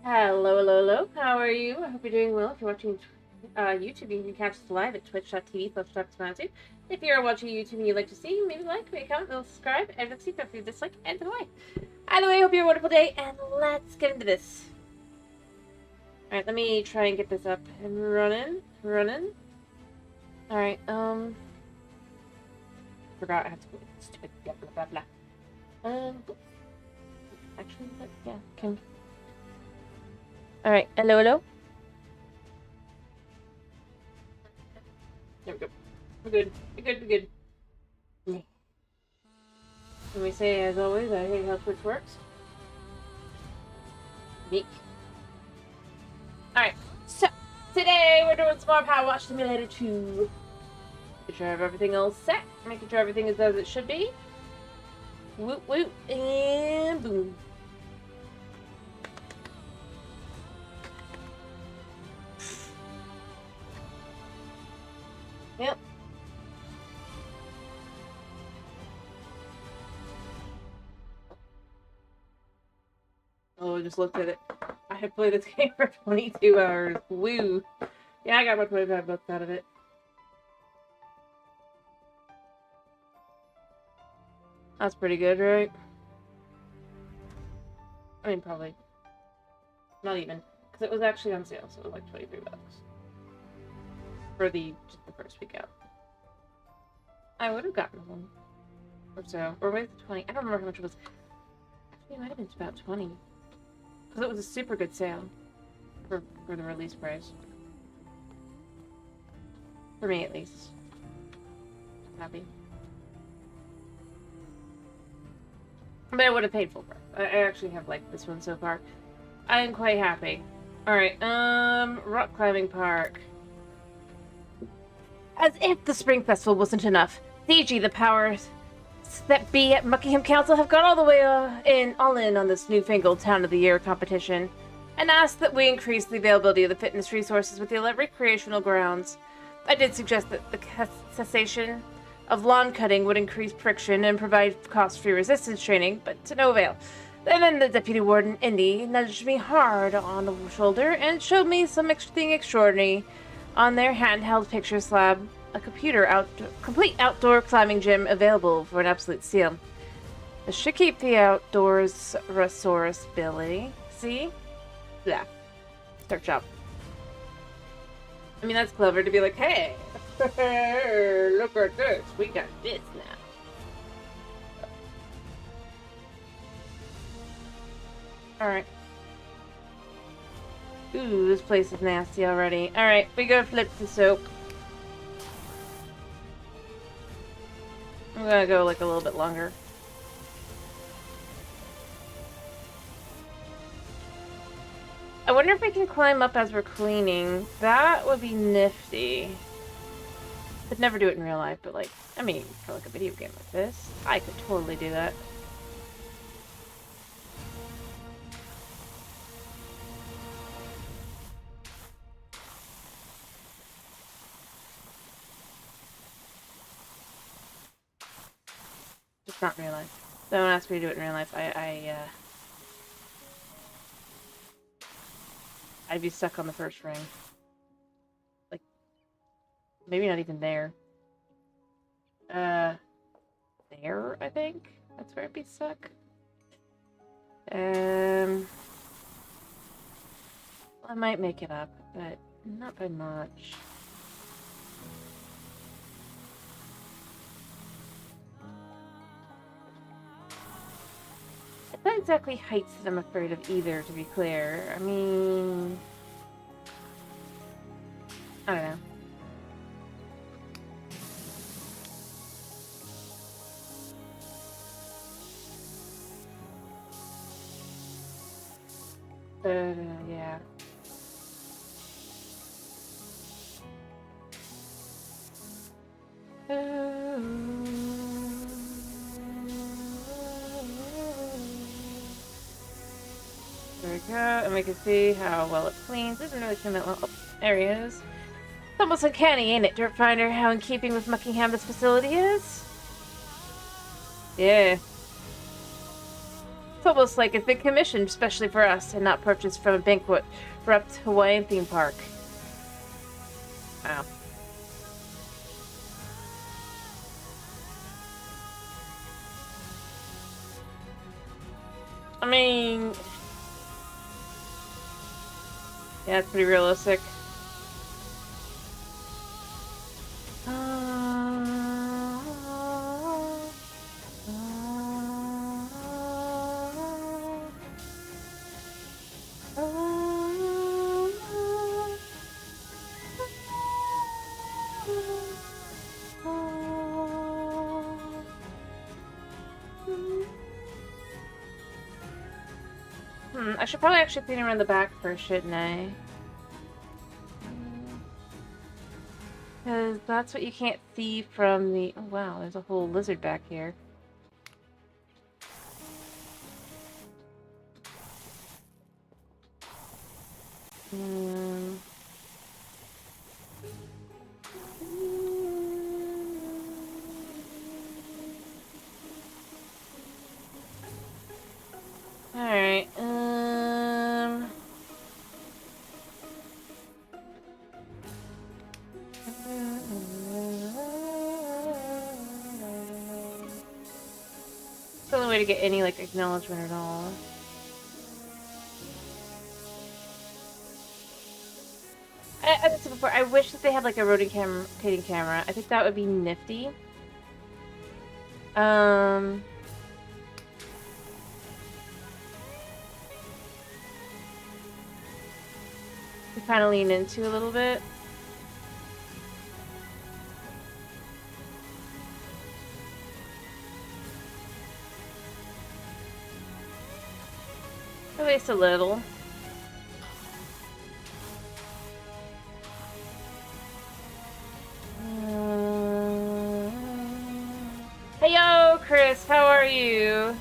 Hello, hello, hello. How are you? I hope you're doing well. If you're watching YouTube, you can catch us live at twitch.tv/talksmancy. If you're watching YouTube and you'd like to see, maybe like, maybe comment, maybe subscribe, and if you don't dislike, and to the like. Either way, I hope you have a wonderful day, and let's get into this. Alright, let me try and get this up and running. Alright, forgot I had to go stupid blah blah blah blah. Actually, yeah, can. Alright, hello, hello. There we go. We're good. We're good. Yeah. Let me say, as always, I hate how Twitch works. Meek. Alright, so today we're doing some more PowerWash Simulator 2. Making sure I have everything all set. Making sure everything is as it should be. Woot woot, and boom. Yep. Oh, I just looked at it. I have played this game for 22 hours. Woo. Yeah, I got my 25 bucks out of it. That's pretty good, right? I mean, probably. Not even. Because it was actually on sale, so it was like 23 bucks. For just the first week out. I would have gotten one. Or so. Or maybe 20. I don't remember how much it was. Actually, it might have been about 20. Because it was a super good sale. For the release price. For me, at least. Happy. But I would have paid full price. I actually have liked this one so far. I am quite happy. Alright, rock climbing park. As if the Spring Festival wasn't enough, DG, the powers that be at Buckingham Council, have gone all the way all in on this newfangled Town of the Year competition, and asked that we increase the availability of the fitness resources with the recreational grounds. I did suggest that the cessation of lawn cutting would increase friction and provide cost-free resistance training, but to no avail. And then the deputy warden, Indy, nudged me hard on the shoulder and showed me something extraordinary on their handheld picture slab, a complete outdoor climbing gym available for an absolute steal. This should keep the outdoors resourceability. See? Yeah. Start job. I mean, that's clever to be like, hey, look at this. We got this now. Alright. Ooh, this place is nasty already. Alright, we gotta flip the soap. I'm gonna go like a little bit longer. I wonder if we can climb up as we're cleaning. That would be nifty. Could never do it in real life, but like, I mean, for like a video game like this, I could totally do that. Just not in real life. Don't ask me to do it in real life. I'd be stuck on the first ring. Like, maybe not even there. There, I think? That's where I'd be stuck. I might make it up, but not by much. It's not exactly heights that I'm afraid of either, to be clear. I mean, I don't know. Yeah. There we go, and we can see how well it cleans. Doesn't really clean that well. Oh, there he is. It's almost uncanny, ain't it, Dirt Finder, how in keeping with Buckingham this facility is? Yeah. It's almost like it's been commissioned especially for us and not purchased from a bankrupt Hawaiian theme park. Wow. I mean... yeah, it's pretty realistic. I should probably actually clean around the back first, shouldn't I? Because that's what you can't see from the... oh, wow, there's a whole lizard back here. Alright, it's the only way to get any, like, acknowledgement at all. As I said before, I wish that they had, like, a rotating camera. I think that would be nifty. To kind of lean into a little bit. At least a little. Hey yo, Chris, how are you?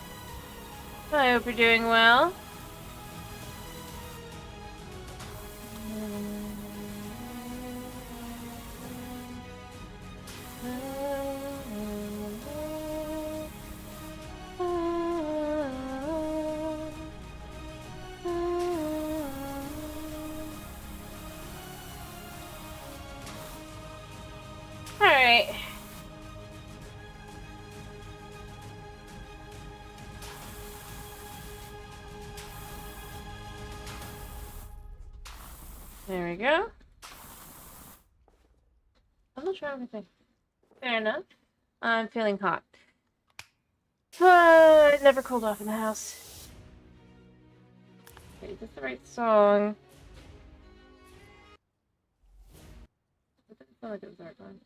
I hope you're doing well. Alright. There we go. I'm not sure everything. Fair enough. I'm feeling hot. It never cooled off in the house. Wait, is this the right song? It doesn't sound like it was the right one.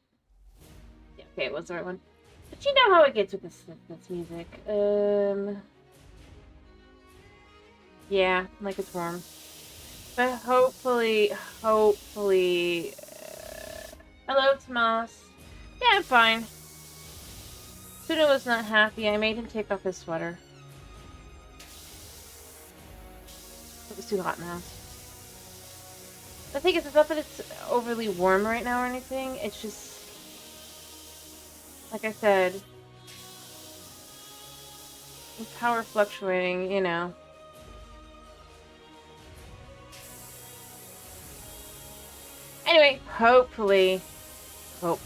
Yeah, okay, it was the right one. But you know how it gets with this music. Yeah, like it's warm. But hopefully... hello, Tomas. Yeah, I'm fine. Suna was not happy. I made him take off his sweater. It was too hot in the house. The thing is, it's not that it's overly warm right now or anything. It's just... like I said... power fluctuating, you know. Anyway, hopefully, we'll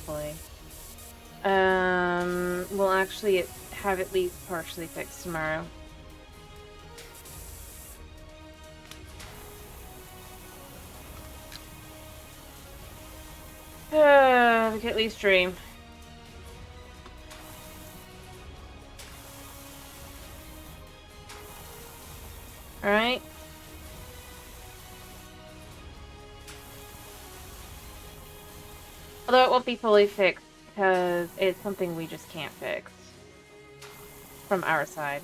actually have at least partially fixed tomorrow. We can at least dream. Alright. Although it won't be fully fixed, because it's something we just can't fix. From our side.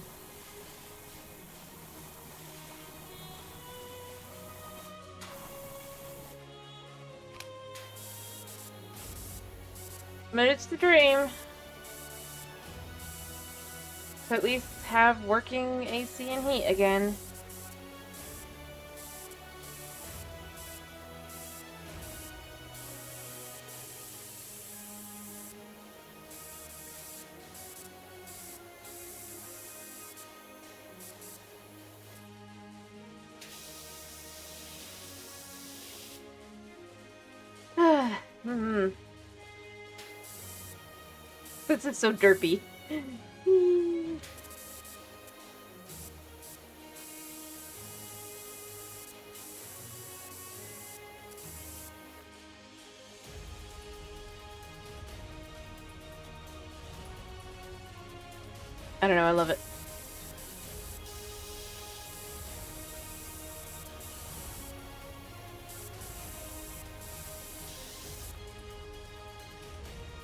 But it's the dream. To at least have working AC and heat again. This is so derpy. I don't know, I love it.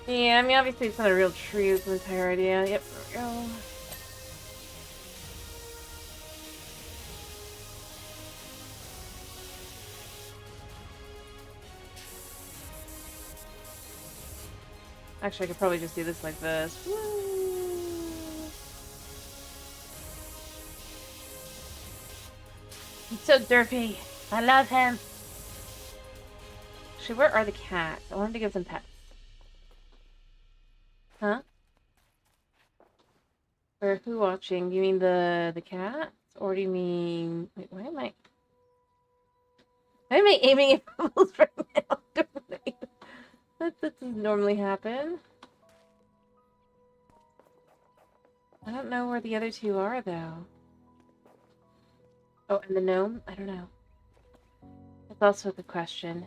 Yeah, I mean, obviously it's not a real tree, it's an entire idea. Yep, there we go. Actually, I could probably just do this like this. Woo! He's so derpy. I love him. Actually, where are the cats? I wanted to give them pets. Huh? Or who watching? You mean the cats? Or do you mean... Wait, why am I... Why am I aiming at bubbles right now? That doesn't normally happen. I don't know where the other two are, though. Oh, and the gnome? I don't know. That's also a good question.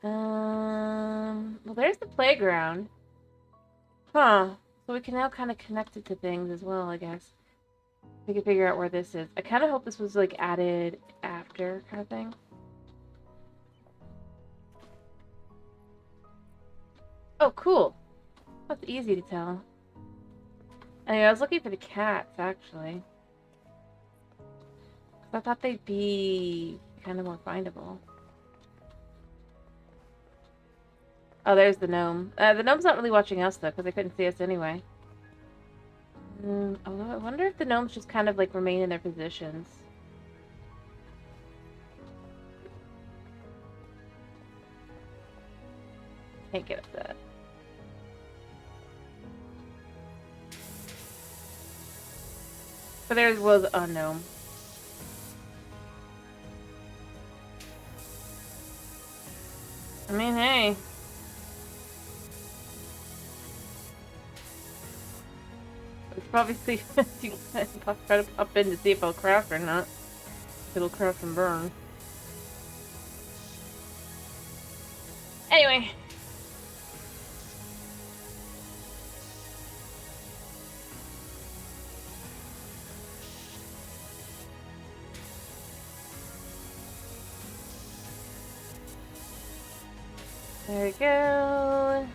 Well, there's the playground. Huh. So we can now kind of connect it to things as well, I guess. We can figure out where this is. I kind of hope this was, like, added after kind of thing. Oh, cool. That's easy to tell. Anyway, I was looking for the cats, actually. I thought they'd be kind of more findable. Oh, there's the gnome. The gnome's not really watching us, though, because they couldn't see us anyway. Although I wonder if the gnomes just kind of, like, remain in their positions. Can't get up that. But there was a gnome. I mean, hey. It's probably see you can try to pop in to see if it'll craft or not. If it'll craft and burn. Anyway. There we go.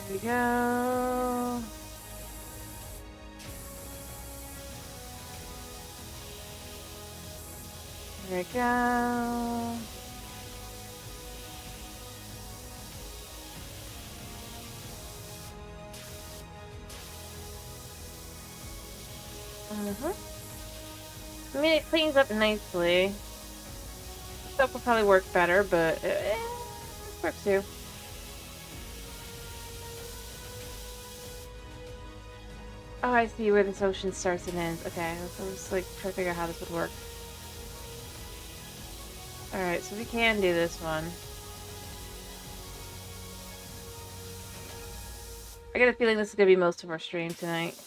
There we go. There we go. I mean, it cleans up nicely. Soap will probably work better, but it works too. Oh, I see where this ocean starts and ends. Okay, so I was like trying to figure out how this would work. Alright, so we can do this one. I get a feeling this is gonna be most of our stream tonight.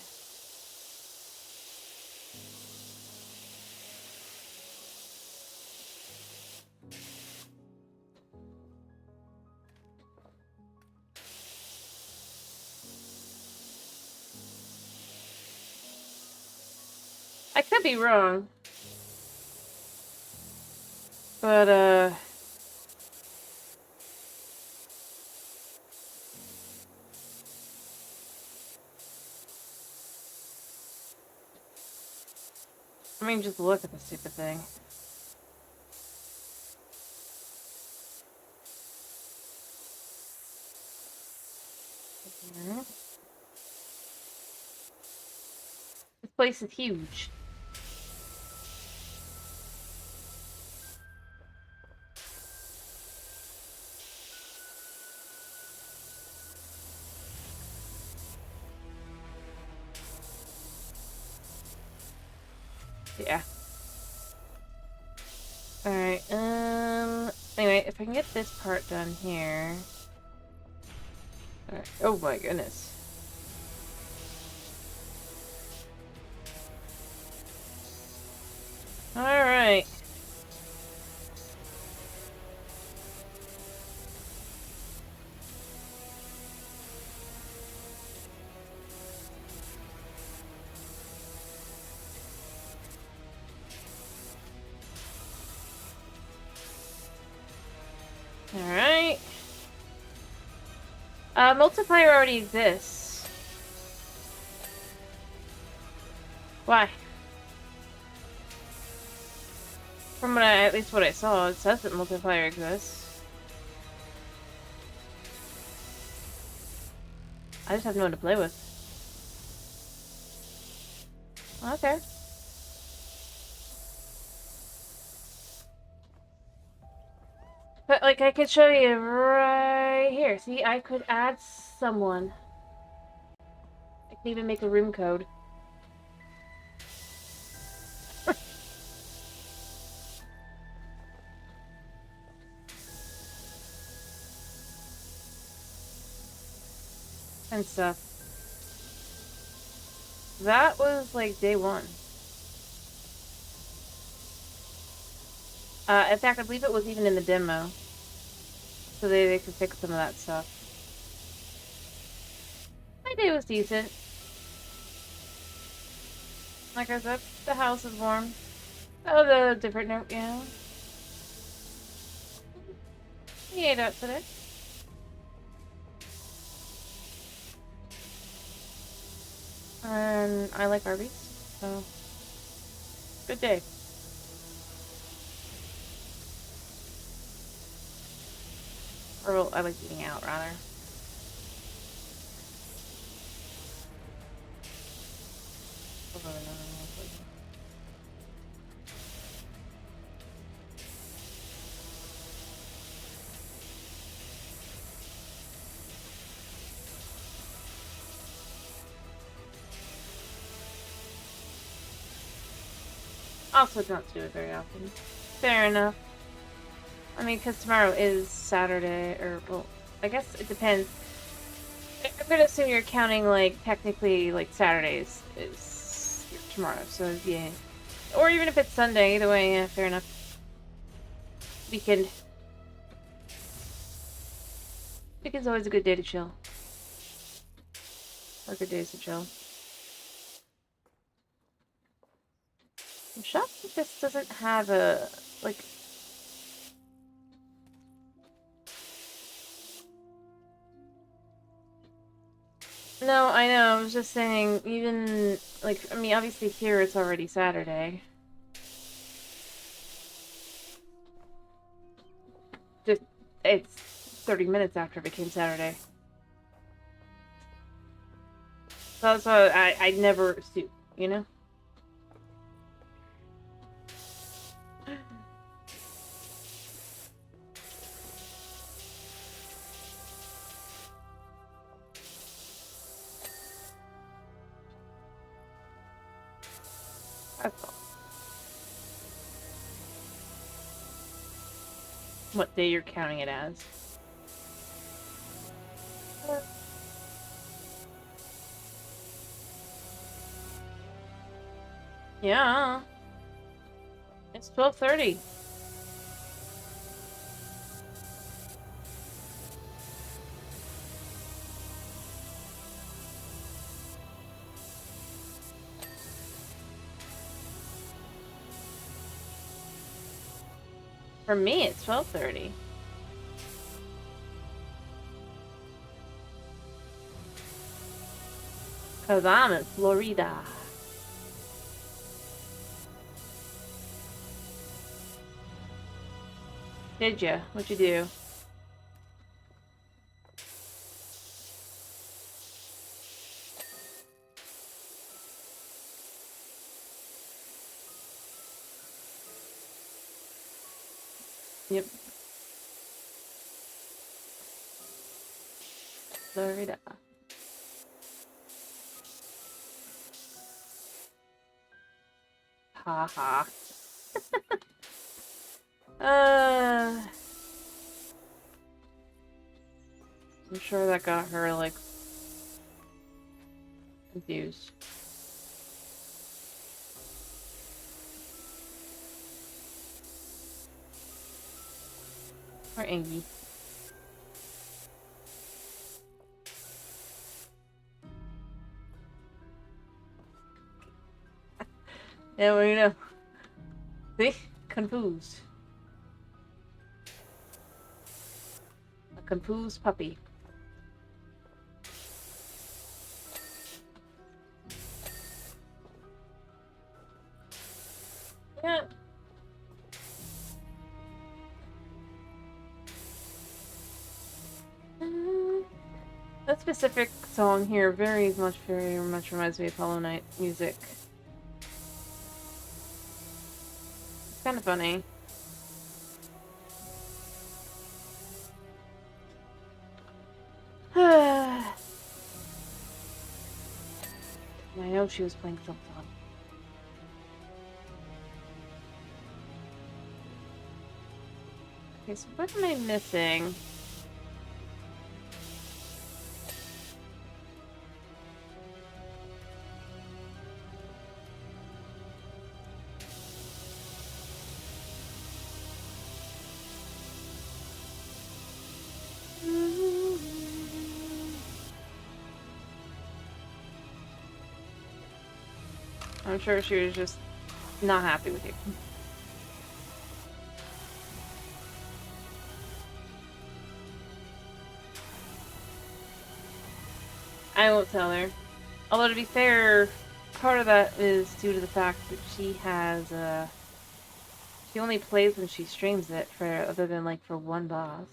I could be wrong. But, I mean, just look at the stupid thing. Here. This place is huge. Yeah. Alright, if I can get this part done here. Alright. Oh my goodness. Alright. Alright. Multiplier already exists. Why? From what at least what I saw, it says that multiplier exists. I just have no one to play with. Okay. But, like, I could show you right here. See, I could add someone. I can even make a room code. And stuff. That was, like, day one. In fact, I believe it was even in the demo. So they could fix some of that stuff. My day was decent. Like I said, the house is warm. Oh, the different note, yeah. He ate out today. And I like Arby's, so good day. Or, well, I like eating out, rather. Also don't do it very often. Fair enough. I mean, because tomorrow is Saturday, or, well, I guess it depends. I'm gonna assume you're counting, like, technically, like, Saturdays is tomorrow, so, yeah. Or even if it's Sunday, either way, yeah, fair enough. Weekend. Weekend's always a good day to chill. Or good days to chill. I'm shocked that this doesn't have a, like... No, I know, I was just saying, even, like, I mean, obviously here it's already Saturday. Just, it's 30 minutes after it became Saturday. So I never assume, you know? That's all. What day you're counting it as. Yeah. It's 12:30. For me, it's 12:30. Cause I'm in Florida. Did ya? What'd you do? Yep. Florida. Ha ha. I'm sure that got her, like, confused. Or angry. Yeah, well, you know. See? Confused. A confused puppy. Yeah. That specific song here very much reminds me of Hollow Knight music. It's kind of funny. I know she was playing some song. Okay, so what am I missing? I'm sure she was just not happy with you. I won't tell her. Although, to be fair, part of that is due to the fact that she has, she only plays when she streams it, for other than, like, for one boss.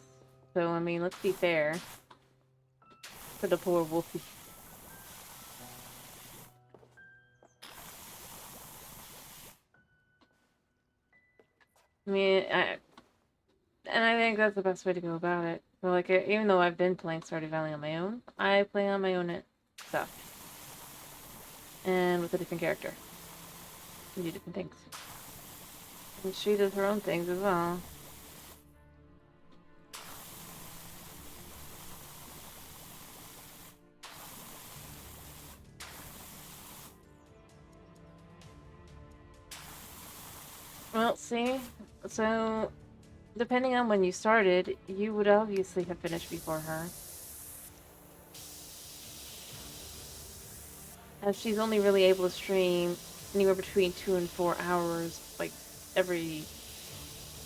So, I mean, let's be fair. For the poor Wolfie. I mean, I think that's the best way to go about it. So, like, even though I've been playing Stardew Valley on my own, I play on my own stuff. And with a different character. We do different things. And she does her own things as well. Well, see? So, depending on when you started, you would obviously have finished before her. As she's only really able to stream anywhere between 2 and 4 hours, like, every,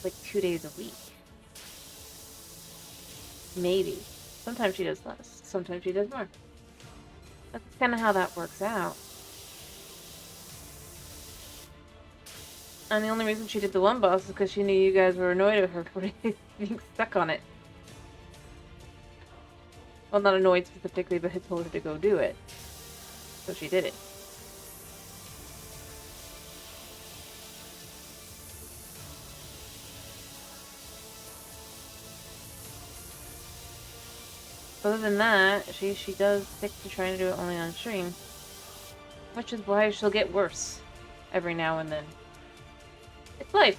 like, 2 days a week. Maybe. Sometimes she does less. Sometimes she does more. That's kind of how that works out. And the only reason she did the one boss is because she knew you guys were annoyed at her for being stuck on it. Well, not annoyed specifically, but had told her to go do it. So she did it. Other than that, she does stick to trying to do it only on stream. Which is why she'll get worse every now and then. It's life.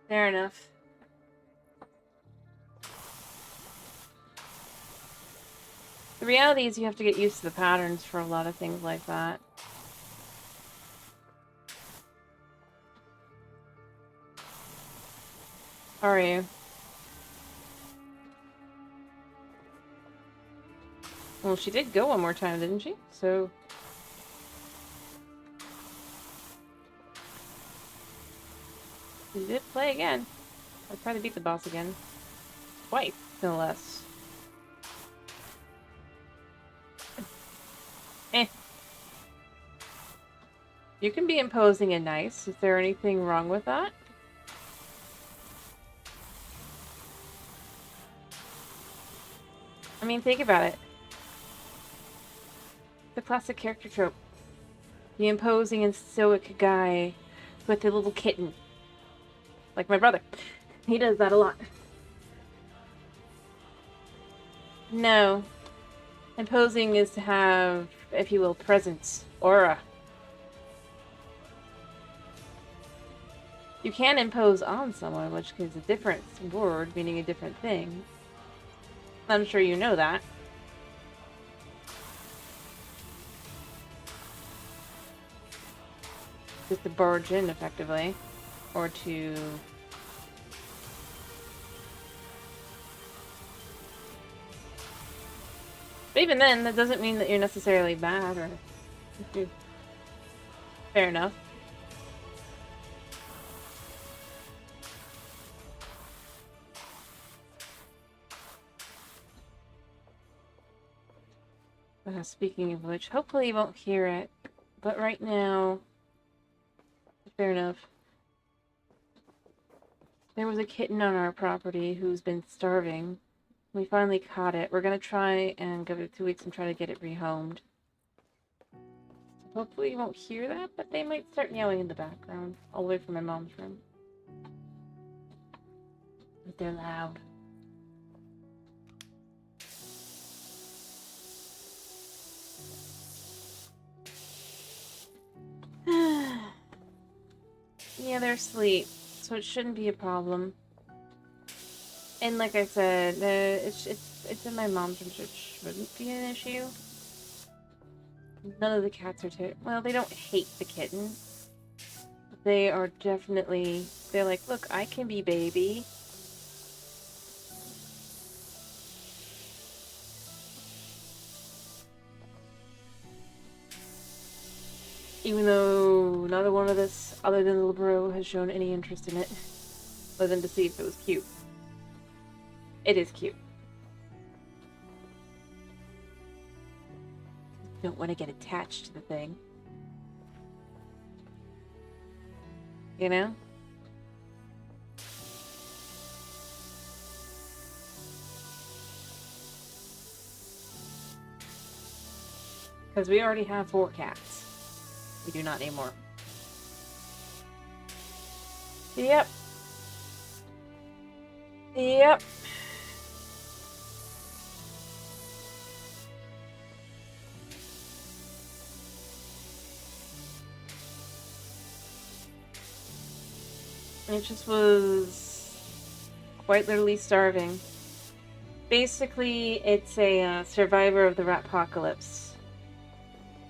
Fair enough. The reality is you have to get used to the patterns for a lot of things like that. How are you? Well, she did go one more time, didn't she? So... she did play again. I'd try to beat the boss again. Twice, no less. Eh. You can be imposing and nice. Is there anything wrong with that? I mean, think about it. The classic character trope. The imposing and stoic guy with a little kitten. Like my brother. He does that a lot. No. Imposing is to have, if you will, presence. Aura. You can impose on someone, which is a different word, meaning a different thing. I'm sure you know that. Just to barge in, effectively. Or to... But even then, that doesn't mean that you're necessarily bad, or... Fair enough. Speaking of which, hopefully you won't hear it. But right now... Fair enough. There was a kitten on our property who's been starving. We finally caught it. We're gonna try and give it 2 weeks and try to get it rehomed. Hopefully you won't hear that, but they might start meowing in the background, all the way from my mom's room. But they're loud. Yeah, they're asleep, so it shouldn't be a problem. And like I said, it's in my mom's room, so it shouldn't be an issue. None of the cats are well, they don't hate the kitten. They are definitely... They're like, look, I can be baby. Even though neither one of us, other than the Libero, has shown any interest in it. Other than to see if it was cute. It is cute. You don't want to get attached to the thing. You know? Because we already have 4 cats. We do not need more. Yep. Yep. It just was quite literally starving. Basically, it's a survivor of the rat apocalypse.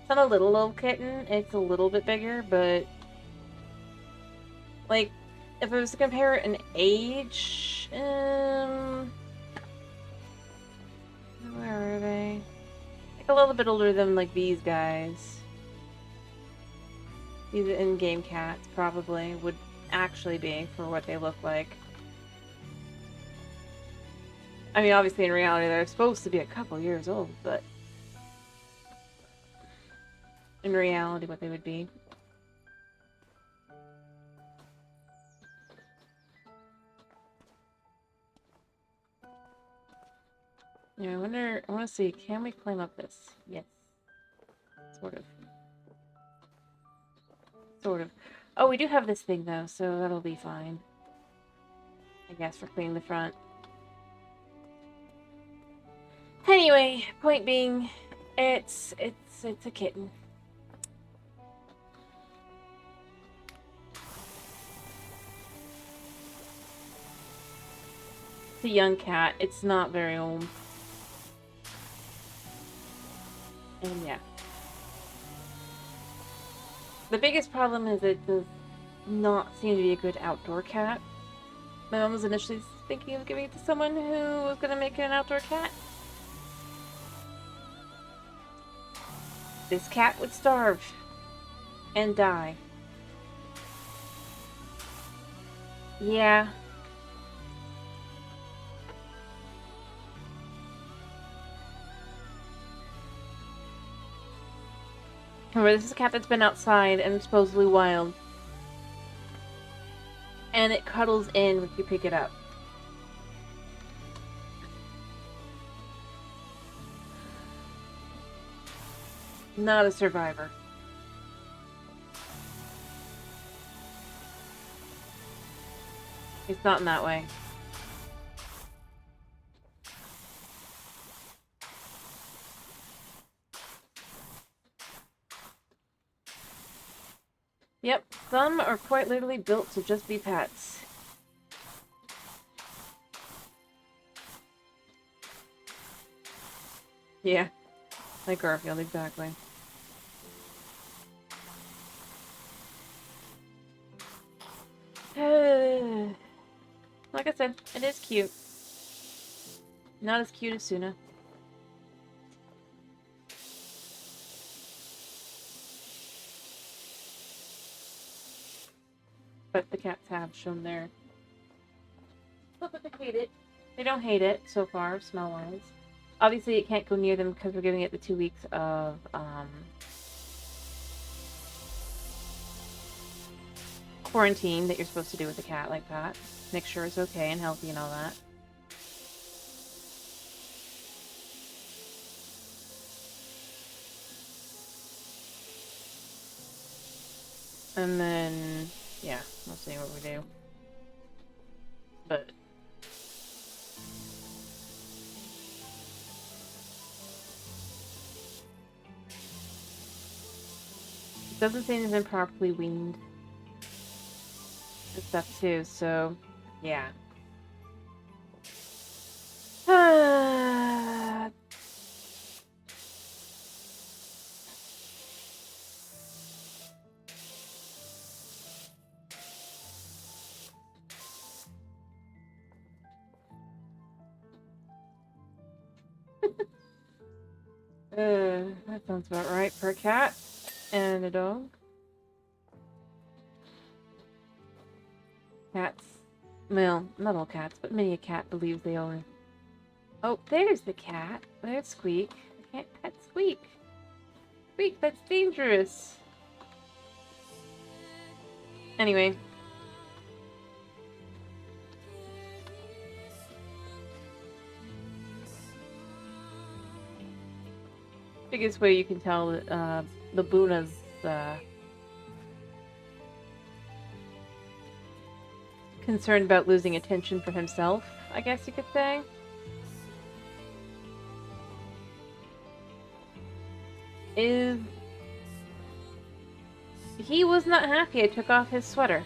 It's not a little old kitten, it's a little bit bigger, but... Like, if I was to compare it in age... where are they? Like a little bit older than, like, these guys. These in-game cats, probably, would actually be for what they look like. I mean, obviously in reality they're supposed to be a couple years old, but in reality what they would be. Yeah, I want to see, can we climb up this? Yes. Sort of. Sort of. Oh, we do have this thing though, so that'll be fine. I guess for cleaning the front. Anyway, point being, it's a kitten. It's a young cat. It's not very old. And yeah. The biggest problem is it does not seem to be a good outdoor cat. My mom was initially thinking of giving it to someone who was going to make it an outdoor cat. This cat would starve and die. Yeah. Remember, this is a cat that's been outside and supposedly wild. And it cuddles in when you pick it up. Not a survivor. It's not in that way. Yep, some are quite literally built to just be pets. Yeah, like Garfield, exactly. Like I said, it is cute. Not as cute as Suna. But the cats have shown their... Look, they hate it. They don't hate it so far, smell-wise. Obviously, it can't go near them because we're giving it the 2 weeks of, quarantine that you're supposed to do with a cat like that. Make sure it's okay and healthy and all that. And then, yeah, we'll see what we do. But... it doesn't seem to have been properly weaned. And stuff too, so, yeah. That sounds about right for a cat and a dog. Cats. Well, not all cats, but many a cat believes they are. Oh, there's the cat. There's Squeak. I can't pet Squeak. Squeak, that's dangerous. Anyway. Biggest way you can tell that the Buna's concerned about losing attention for himself, I guess you could say. Is he was not happy I took off his sweater.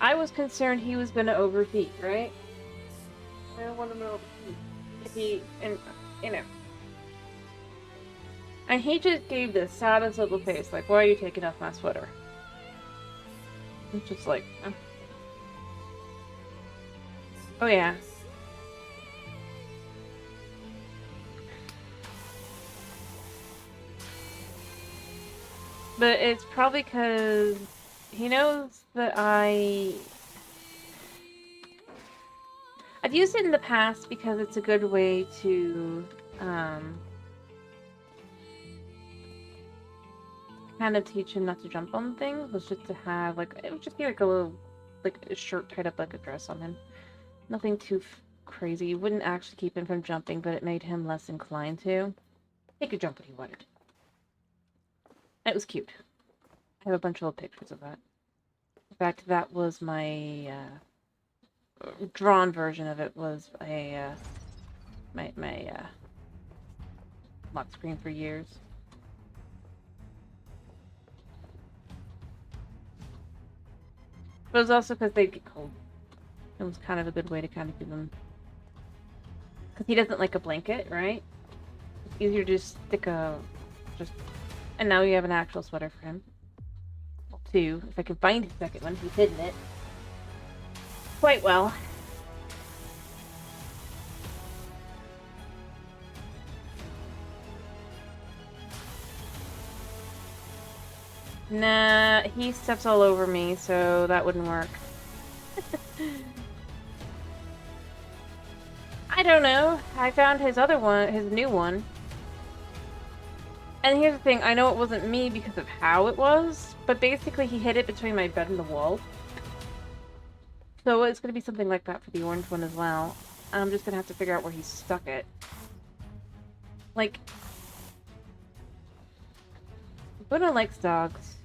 I was concerned he was gonna overheat, right? I don't want him to overheat. If he, and, you know. And he just gave the saddest little face, like, why are you taking off my sweater? I'm just like, oh yeah. But it's probably because he knows that I've used it in the past because it's a good way to, kind of teach him not to jump on things. Was just to have, like, it would just be like a little, like, a shirt tied up like a dress on him. Nothing too crazy. It wouldn't actually keep him from jumping, but it made him less inclined to. He could jump when he wanted. And it was cute. I have a bunch of little pictures of that. In fact, that was my drawn version of it. Was a my lock screen for years. But it was also because they'd get cold. It was kind of a good way to kind of give them... Because he doesn't like a blanket, right? It's easier to just stick a... And now you have an actual sweater for him. Well, 2. If I can find his second one, he's hidden it. Quite well. Nah, he steps all over me, so that wouldn't work. I don't know. I found his other one, his new one. And here's the thing, I know it wasn't me because of how it was, but basically he hid it between my bed and the wall. So it's gonna be something like that for the orange one as well. I'm just gonna have to figure out where he stuck it. Like... Buna likes dogs.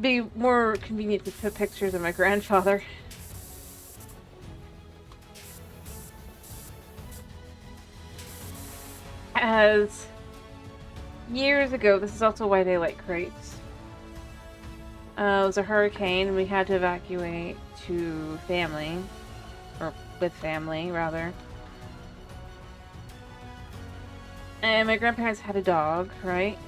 Be more convenient to put pictures of my grandfather. As years ago, this is also why they like crates. It was a hurricane, and we had to evacuate to family. Or with family, rather. And my grandparents had a dog, right?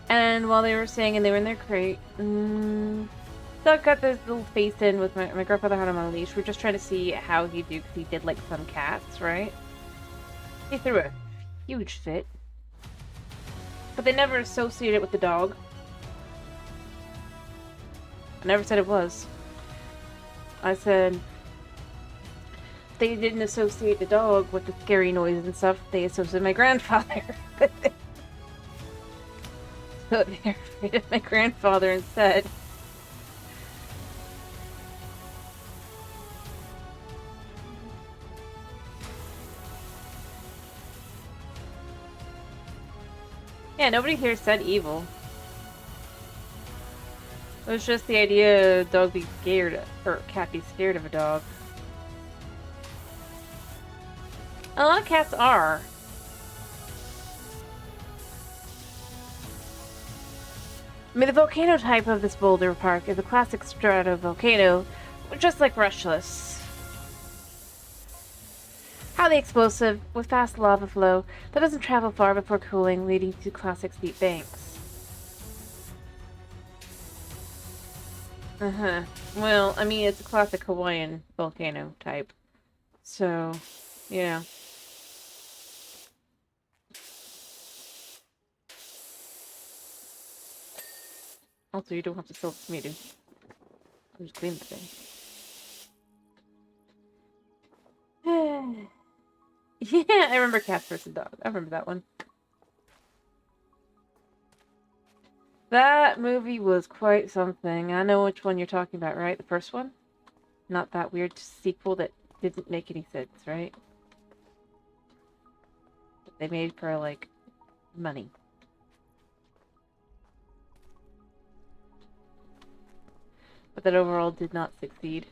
And while they were staying and they were in their crate, dog got this little face in with my grandfather had him on a leash. We were just trying to see how he'd do, because he did like some cats, right? He threw a huge fit. But they never associated it with the dog. I never said it was. I said they didn't associate the dog with the scary noises and stuff. They associated my grandfather with it. So they're afraid of my grandfather instead. Yeah, nobody here said evil. It was just the idea of a dog be scared, or cat be scared of a dog. A lot of cats are. I mean, the volcano type of this boulder park is a classic stratovolcano, just like Rushless. Highly explosive, with fast lava flow that doesn't travel far before cooling, leading to classic steep banks. Well, I mean, it's a classic Hawaiian volcano type. So, yeah. Also, you don't have to sell it to me, dude. I'll just clean the thing. Yeah, I remember Cat vs. Dog. I remember that one. That movie was quite something. I know which one you're talking about, right? The first one? Not that weird sequel that didn't make any sense, right? That they made for, like, money. But that overall did not succeed.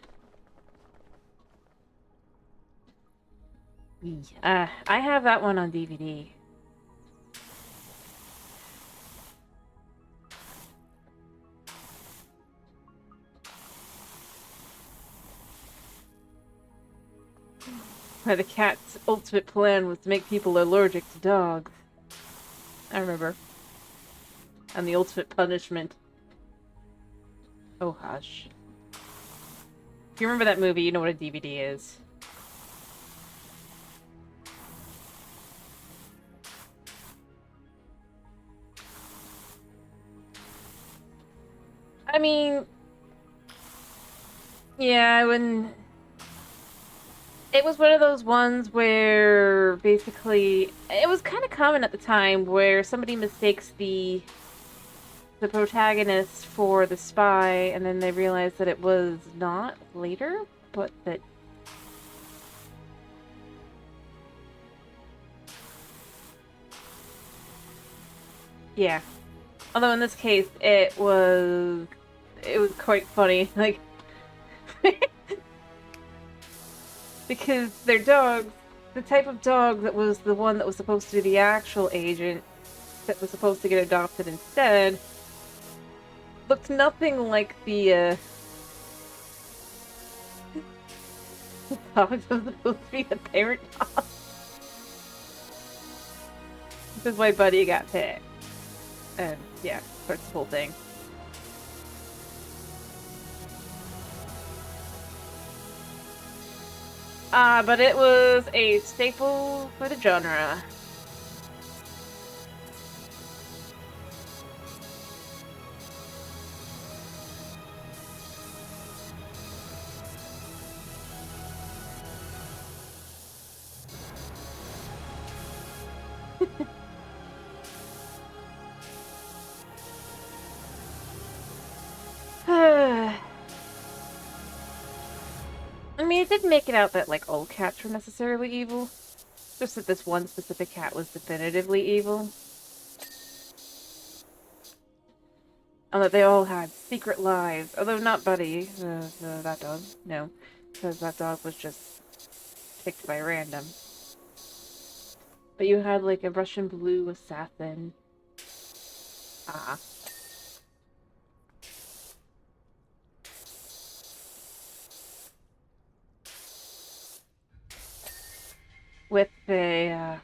I have that one on DVD. Where the cat's ultimate plan was to make people allergic to dogs. I remember. And the ultimate punishment. Oh, hush. If you remember that movie, you know what a DVD is. I mean... Yeah, I wouldn't... It was one of those ones where, basically... It was kind of common at the time, where somebody mistakes the protagonist for the spy, and then they realize that it was not later, but that... Yeah. Although in this case, it was quite funny, like... because their dog, the type of dog that was the one that was supposed to be the actual agent, that was supposed to get adopted instead, looked nothing like the dog that was supposed to be the parent dog. This is why Buddy got picked. And yeah, starts the whole thing. But it was a staple for the genre. I mean, it didn't make it out that, like, all cats were necessarily evil. Just that this one specific cat was definitively evil. that they all had secret lives. Although not Buddy, that dog. No, because that dog was just picked by random. But you had like a Russian blue assassin. Ah. With a,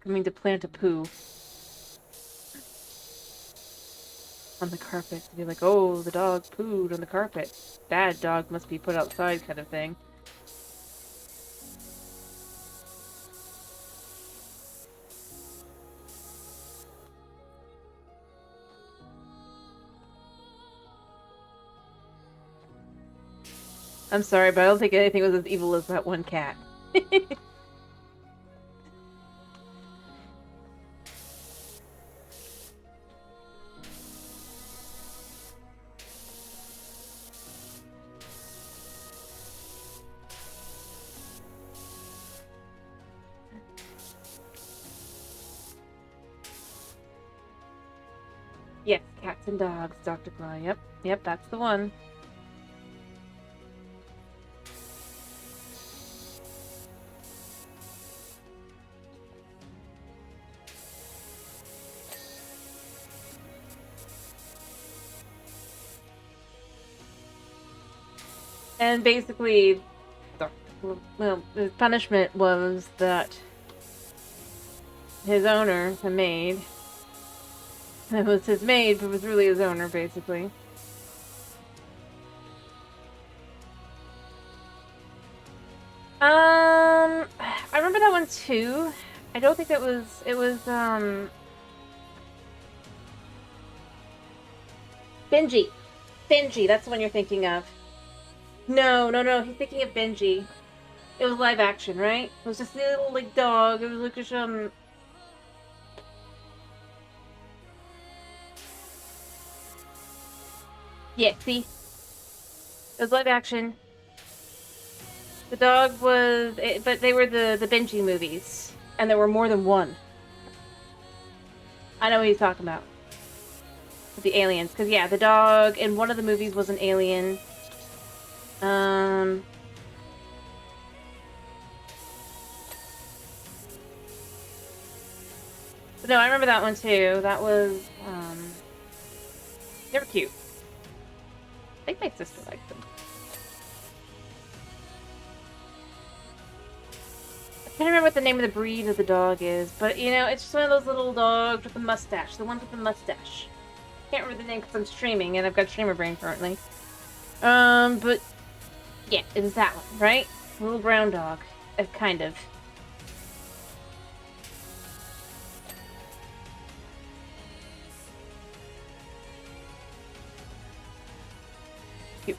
coming to plant a poo on the carpet. To be like, oh, the dog pooed on the carpet. Bad dog must be put outside kind of thing. I'm sorry, but I don't think anything was as evil as that one cat. Yes, cats and dogs, Dr. Claw. Yep, that's the one. And basically, well, the punishment was that his owner, the maid, it was his maid, but was really his owner, basically. I remember that one too. I don't think it was Benji. Benji, that's the one you're thinking of. No, he's thinking of Benji. It was live action, right? It was just a little, like, dog. It was like just, yeah, see? It was live action. The dog was... but they were the Benji movies. And there were more than one. I know what he's talking about. With the aliens. Because, yeah, the dog in one of the movies was an alien. But no, I remember that one too. That was, they were cute. I think my sister liked them. I can't remember what the name of the breed of the dog is, but, you know, it's just one of those little dogs with a mustache. The ones with the mustache. Can't remember the name because I'm streaming, and I've got streamer brain currently. But, yeah, it was that one, right? A little brown dog. Kind of. Cute.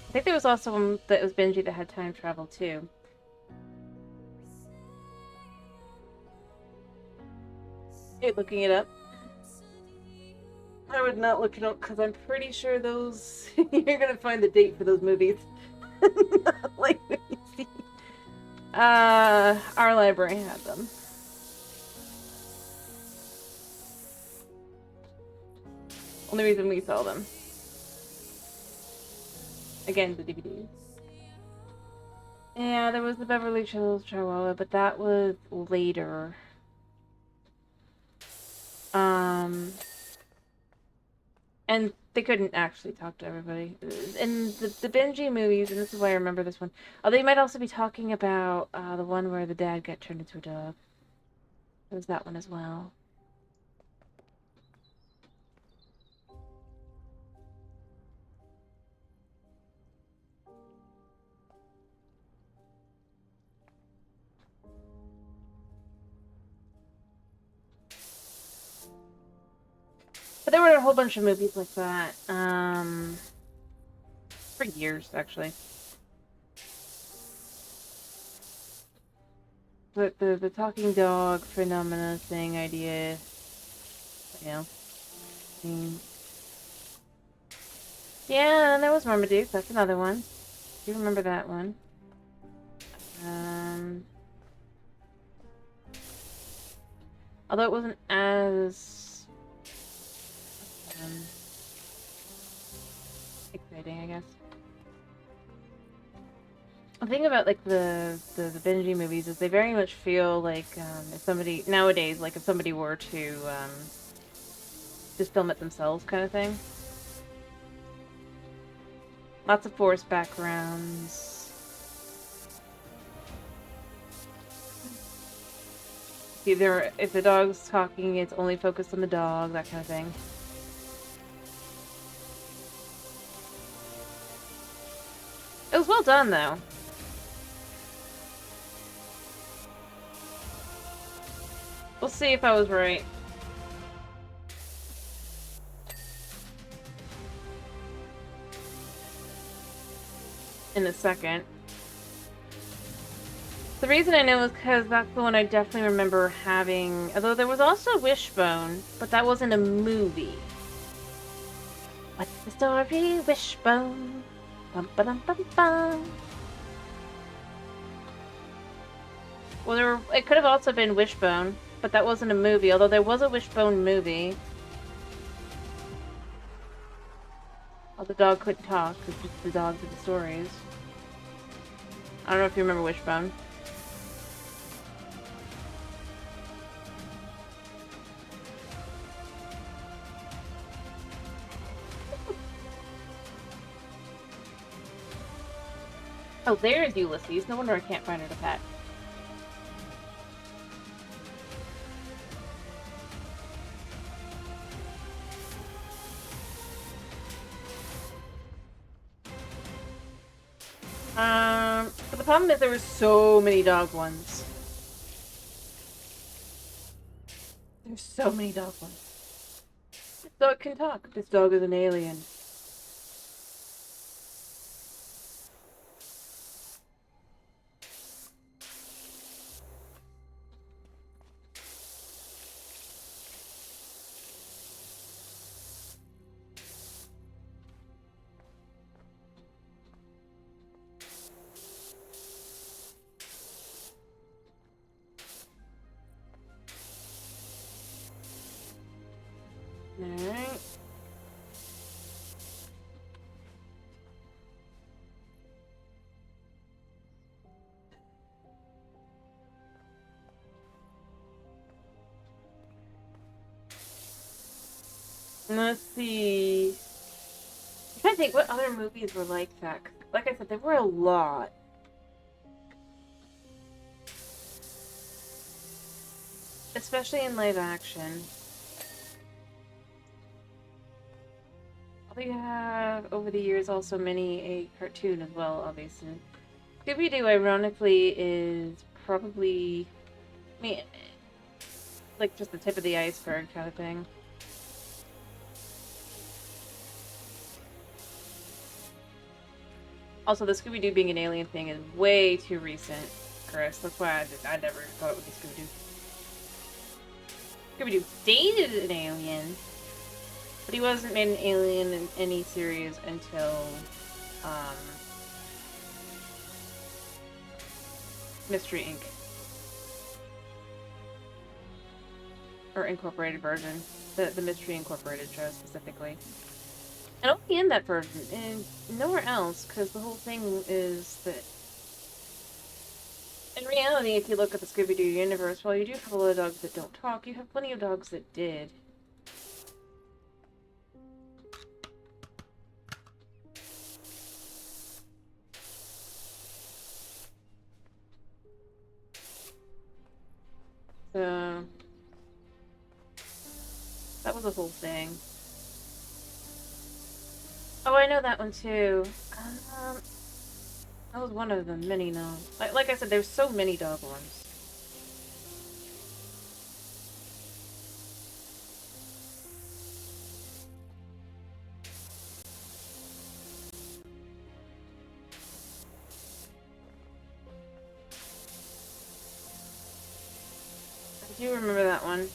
I think there was also one that was Benji that had time travel, too. You're looking it up? I would not look it up because I'm pretty sure those... You're gonna find the date for those movies. Like, let me see. Our library had them. Only reason we saw them. Again, the DVDs. Yeah, there was the Beverly Hills Chihuahua, but that was later. And they couldn't actually talk to everybody. In the Benji movies, and this is why I remember this one, they might also be talking about the one where the dad got turned into a dog. There was that one as well. But there were a whole bunch of movies like that. For years, actually. But the talking dog phenomena thing idea, you know. Yeah, and there was Marmaduke. That's another one. Do you remember that one? Although it wasn't as exciting, I guess. The thing about like the Benji movies is they very much feel like if somebody nowadays, like if somebody were to just film it themselves, kind of thing. Lots of forest backgrounds. Either if the dog's talking, it's only focused on the dog, that kind of thing. It was well done, though. We'll see if I was right. In a second. The reason I know is because that's the one I definitely remember having. Although there was also Wishbone, but that wasn't a movie. What's the story, Wishbone? Bum ba dum bum bum. Well, it could have also been Wishbone, but that wasn't a movie. Although there was a Wishbone movie. Well, the dog couldn't talk because the dogs are the stories. I don't know if you remember Wishbone. Oh, there's Ulysses. No wonder I can't find her to pet. But the problem is there were so many dog ones. There's so many dog ones. This dog can talk. This dog is an alien. Alright. Let's see. I'm trying to think what other movies were like that. Like I said, there were a lot. Especially in live action. We have, over the years, also many a cartoon as well, obviously. Scooby-Doo, ironically, is probably, I mean, like just the tip of the iceberg kind of thing. Also, the Scooby-Doo being an alien thing is way too recent, Chris. That's why I never thought it would be Scooby-Doo. Scooby-Doo dated an alien, but he wasn't made an alien in any series until, Mystery Inc. Or Incorporated version. The Mystery Incorporated show, specifically. And only in that version, and nowhere else, because the whole thing is that in reality, if you look at the Scooby-Doo universe, while you do have a lot of dogs that don't talk, you have plenty of dogs that did. So that was a whole thing. Oh, I know that one too. That was one of the many now. Like I said, there's so many dog ones. I do remember that one.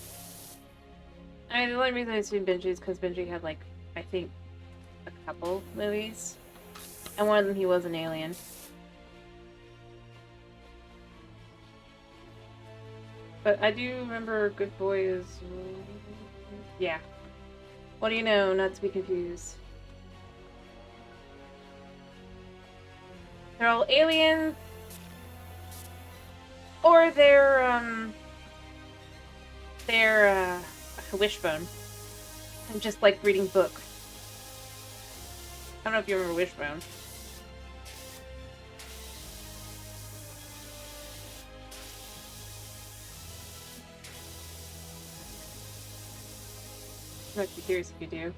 I mean, the only reason I've seen Benji is because Benji had, like, I think, a couple movies. And one of them, he was an alien. But I do remember Good Boy is... yeah. What do you know? Not to be confused. They're all aliens. Or they're Wishbone. And just like reading books. I don't know if you remember Wishbone. I might be curious if you do.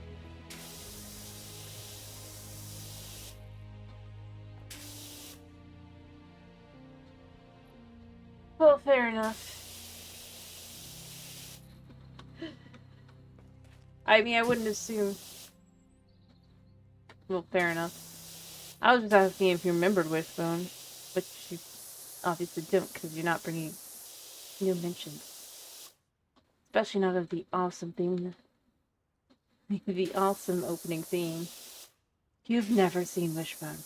Well, fair enough. I mean, I wouldn't assume. Well, fair enough. I was just asking if you remembered Wishbone, but you obviously don't because you're not bringing new mentions. Especially not of the awesome theme. The awesome opening theme. You've never seen Wishbone.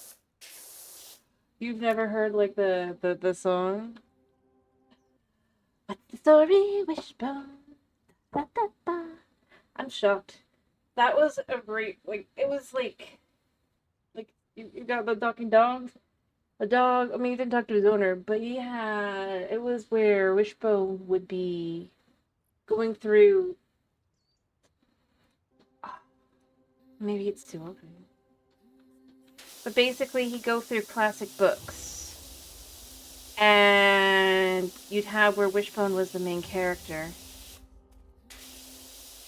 You've never heard, like, the song? What's the story, Wishbone? Da, da, da. I'm shocked. That was a great, like, it was like you got the talking dogs? The dog, I mean, he didn't talk to his owner, but it was where Wishbone would be going through, maybe it's too open. But basically, he'd go through classic books. And you'd have where Wishbone was the main character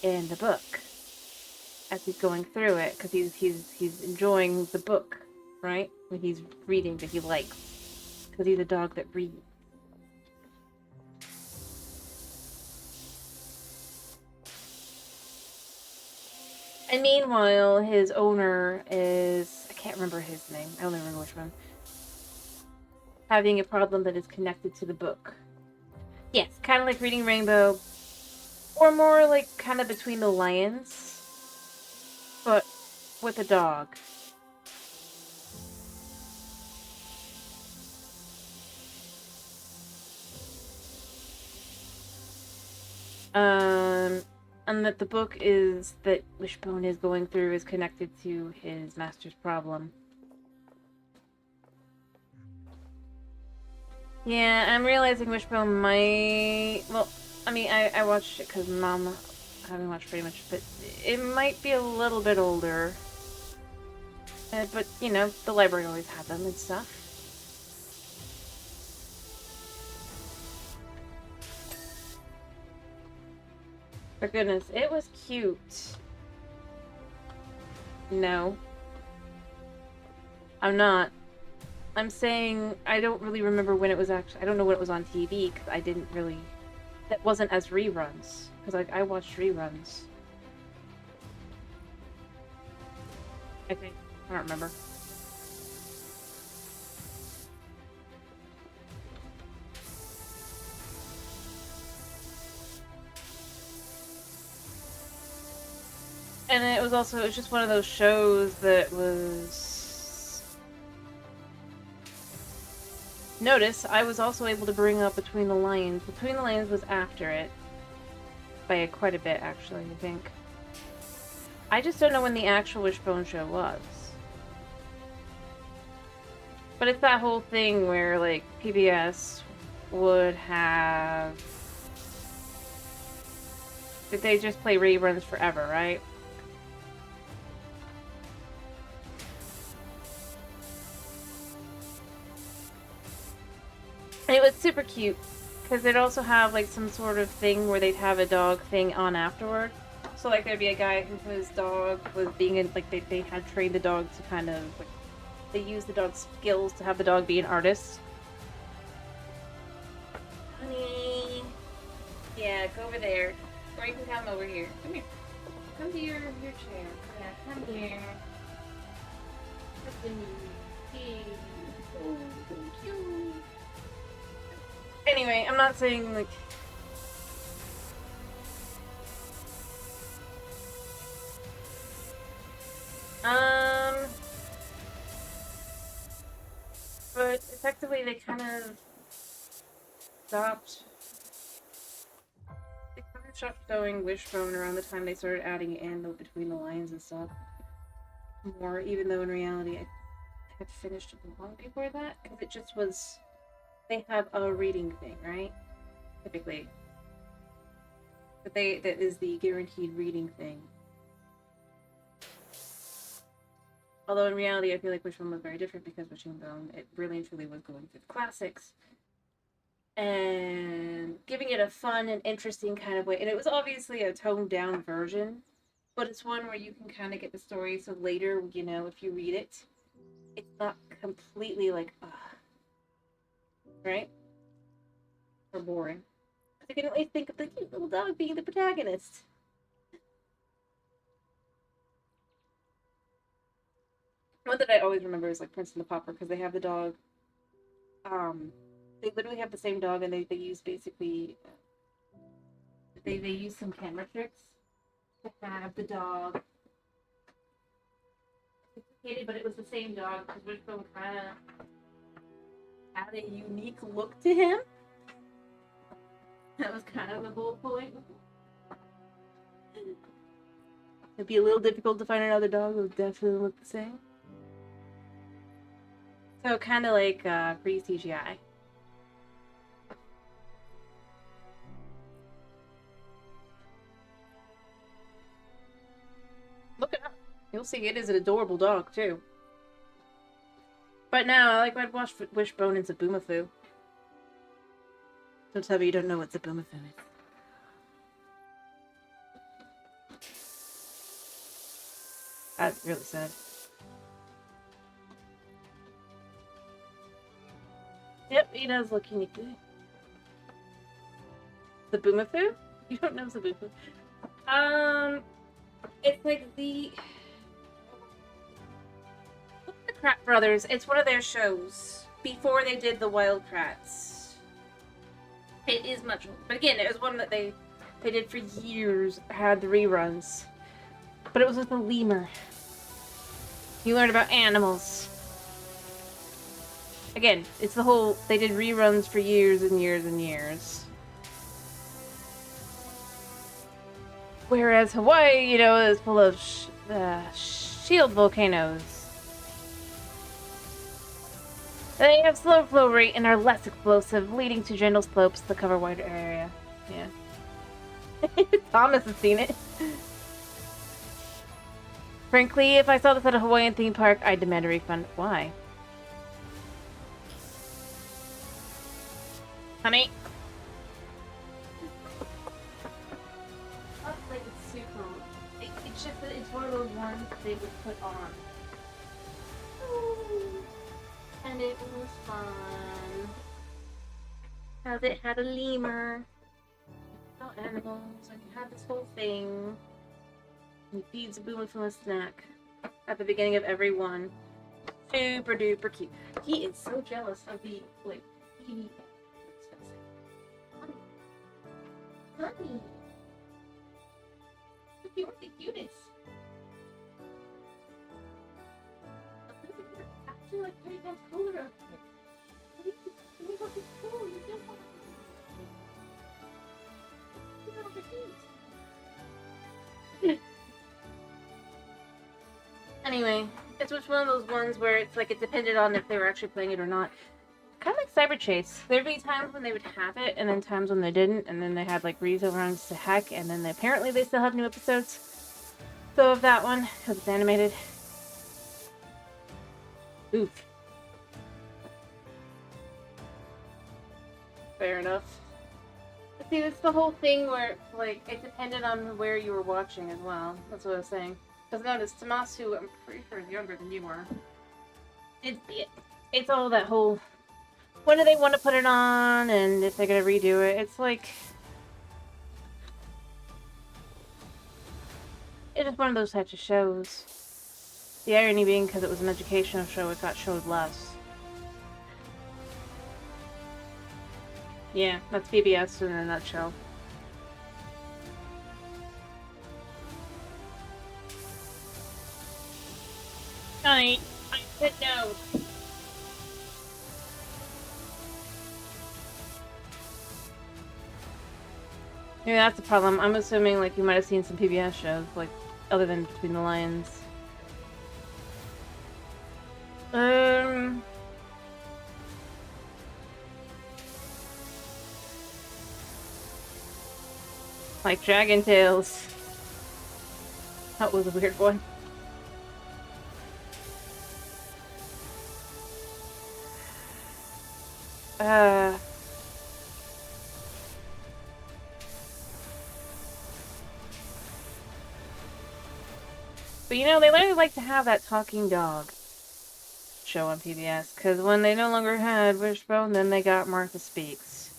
in the book as he's going through it, because he's enjoying the book, right? When he's reading that he likes, because he's a dog that reads. And meanwhile, his owner is, I can't remember his name. I only remember which one. Having a problem that is connected to the book. Yes, kind of like reading Rainbow, or more like kind of Between the Lions, but with a dog. And that the book is that Wishbone is going through is connected to his master's problem. Yeah, I'm realizing Wishbone might... Well, I mean, I watched it because Mom... I haven't watched pretty much, but it might be a little bit older. But, you know, the library always had them and stuff. For goodness, it was cute. No. I'm not. I'm saying I don't really remember when it was actually... I don't know when it was on TV, because I didn't really... That wasn't as reruns. Because I watched reruns. I think. I don't remember. And it was just one of those shows that was... Notice, I was also able to bring up Between the Lions. Between the Lions was after it. By quite a bit, actually, I think. I just don't know when the actual Wishbone show was. But it's that whole thing where, like, PBS would have... Did they just play reruns forever, right? And it was super cute, because they'd also have, like, some sort of thing where they'd have a dog thing on afterward. So, like, there'd be a guy whose dog was being in, like, they had trained the dog to kind of, like, they used the dog's skills to have the dog be an artist. Honey. Yeah, go over there. Or you can come over here. Come here. Come to your chair. Yeah, come here. Come to me. Hey. Oh, thank you. Anyway, I'm not saying, like... But effectively they kind of stopped stopped showing Wishbone around the time they started adding in between the lines and stuff. More, even though in reality I had finished long before that, because it just was. They have a reading thing, right? Typically. But that is the guaranteed reading thing. Although in reality, I feel like Wishbone was very different because Wishbone, it really and truly was going through the classics and giving it a fun and interesting kind of way. And it was obviously a toned down version, but it's one where you can kind of get the story. So later, you know, if you read it, it's not completely like, right? Or boring. I can at least think of the cute little dog being the protagonist. One that I always remember is like Prince and the Pauper, because they have the dog. They literally have the same dog, and they use basically they use some camera tricks to have the dog sophisticated, but it was the same dog because Wishbone kind of had a unique look to him. That was kind of the whole point. It'd be a little difficult to find another dog that would definitely look the same. So kind of like pre-CGI. Look it up. You'll see it is an adorable dog, too. But now, I'd watch Wishbone and Zaboomafoo. Don't tell me you don't know what Zaboomafoo is. That's really sad. Yep, he does look unique. Zaboomafoo? You don't know Zaboomafoo? It's like the Krat Brothers. It's one of their shows before they did the Wild Kratts. It is much older, but again, it was one that they did for years. Had the reruns, but it was with a lemur. You learn about animals. Again, it's the whole. They did reruns for years and years and years. Whereas Hawaii, you know, is full of shield volcanoes. They have slow flow rate and are less explosive, leading to gentle slopes that cover a wider area. Yeah. Thomas has seen it. Frankly, if I saw this at a Hawaiian theme park, I'd demand a refund. Why? Honey? Like it's super. It's just that it's one of those ones they would put on. And it was fun. Because it had a lemur. About animals. And you had this whole thing. And he feeds a Zaboomafoo a snack. At the beginning of every one. Super duper cute. He is so jealous of the, like, teeny. Honey. You're the cutest. Actually, like 3 times cooler up here. You look cool. You feel fun. Anyway, it's just one of those ones where it's like it depended on if they were actually playing it or not. Kind of like Cyber Chase. There'd be times when they would have it, and then times when they didn't, and then they had like reruns to heck, and then apparently they still have new episodes. So of that one, because it's animated. Oof. Fair enough. But see, it's the whole thing where, like, it depended on where you were watching as well. That's what I was saying. Because notice, Tomasu, I'm pretty sure is younger than you were. It's all that whole... When do they want to put it on, and if they're going to redo it. It's like... It's just one of those types of shows. The irony being, because it was an educational show, it got showed less. Yeah, that's PBS in a nutshell. I said no. Maybe that's the problem. I'm assuming, like, you might have seen some PBS shows, like, other than Between the Lions. Like Dragon Tales. That was a weird one. But you know, they really like to have that talking dog show on PBS, because when they no longer had Wishbone, then they got Martha Speaks.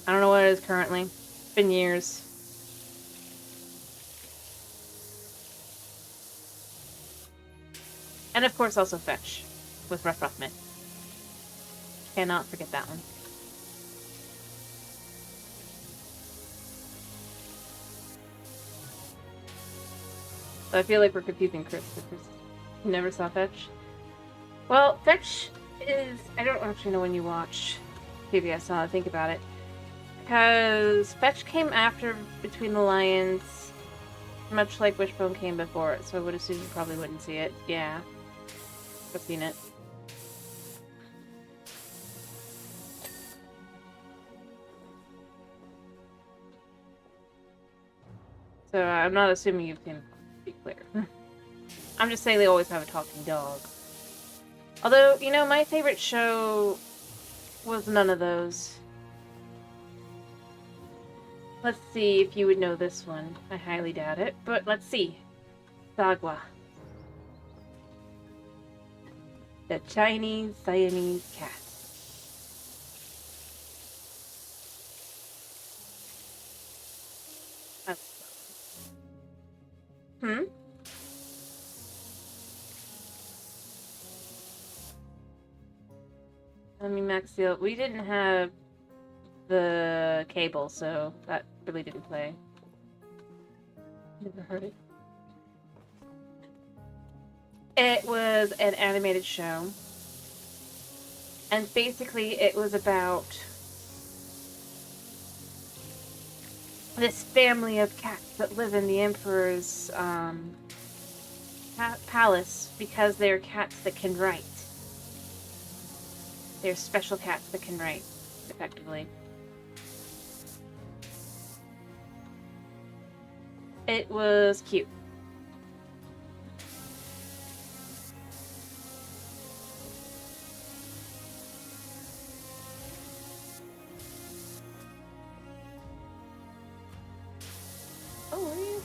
I don't know what it is currently. It's been years. And of course also Fetch, with Ruff Ruffman. Cannot forget that one. So I feel like we're confusing Chris because you never saw Fetch. Well, Fetch is... I don't actually know when you watch PBS, now that I think about it. Because Fetch came after Between the Lions, much like Wishbone came before it, so I would assume you probably wouldn't see it. Yeah. I've seen it. So I'm not assuming you've seen it, to be clear. I'm just saying they always have a talking dog. Although, you know, my favorite show was none of those. Let's see if you would know this one. I highly doubt it, but let's see. Sagwa. The Chinese Siamese cat. Hmm? I mean, Max Steel, we didn't have the cable, so that really didn't play. Never heard it. It was an animated show. And basically it was about this family of cats that live in the Emperor's palace because they're cats that can write. They're special cats that can write, effectively. It was cute. Oh, were you?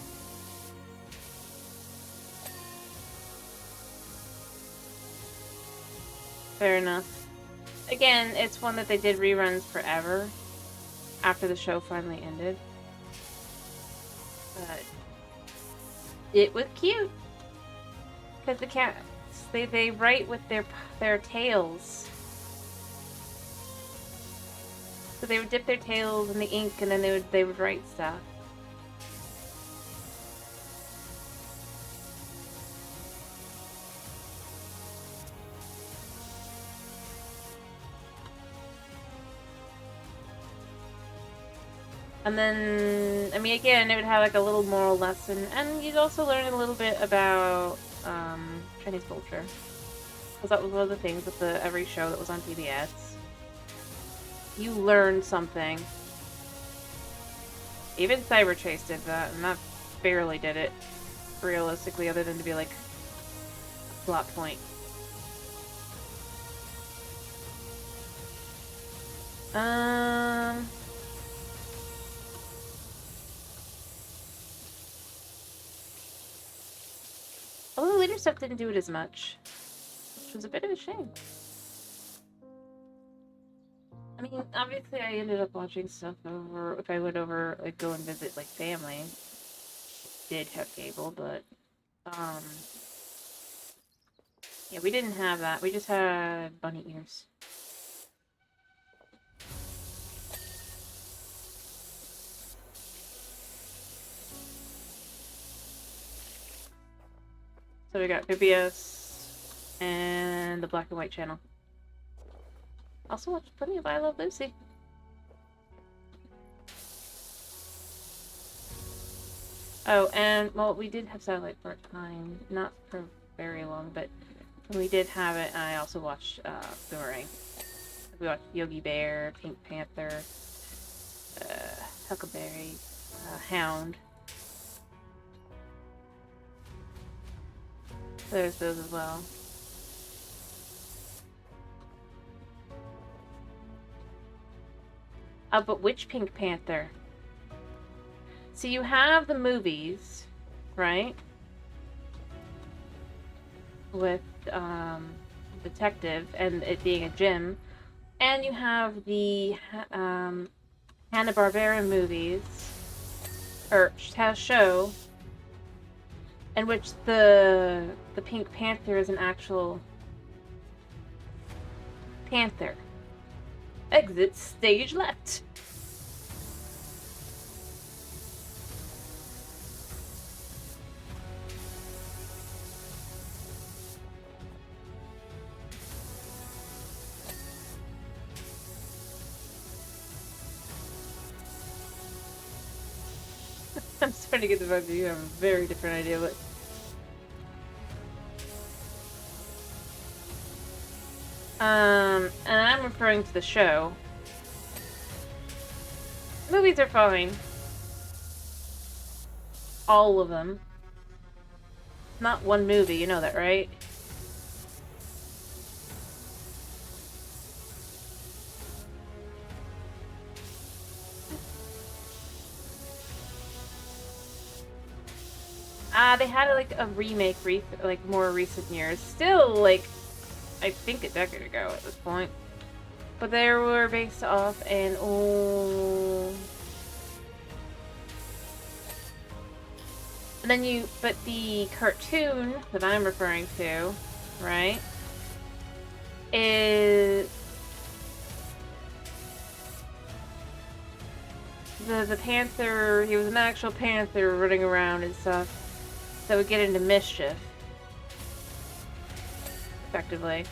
Fair enough. Again, it's one that they did reruns forever after the show finally ended. But it was cute. Because the cats, they write with their tails. So they would dip their tails in the ink and then they would write stuff. And then, I mean, again, it would have like a little moral lesson, and you'd also learn a little bit about Chinese culture, because that was one of the things with every show that was on PBS. You learned something. Even Cyber Chase did that, and that barely did it, realistically, other than to be like a plot point. Although the later stuff didn't do it as much, which was a bit of a shame. I mean, obviously I ended up watching stuff over, if I went over, like, go and visit, like, family. Did have cable, but, yeah, we didn't have that. We just had bunny ears. So we got PBS and the black and white channel. Also watched plenty of I Love Lucy. Oh, and, well, we did have Satellite for a time. Not for very long, but when we did have it, I also watched Boomerang. We watched Yogi Bear, Pink Panther, Huckleberry, Hound. There's those as well. But which Pink Panther? So you have the movies, right? With Detective and it being a gym. And you have the Hanna-Barbera movies, or show, in which the Pink Panther is an actual panther. Exit stage left. I'm starting to get the vibe that you have a very different idea, but and I'm referring to the show. Movies are fine. All of them. Not one movie, you know that, right? They had like a remake, like more recent years. Still, like, I think a decade ago at this point. But they were based off an old. And then but the cartoon that I'm referring to, right, is the panther. He was an actual panther running around and stuff that would get into mischief, effectively.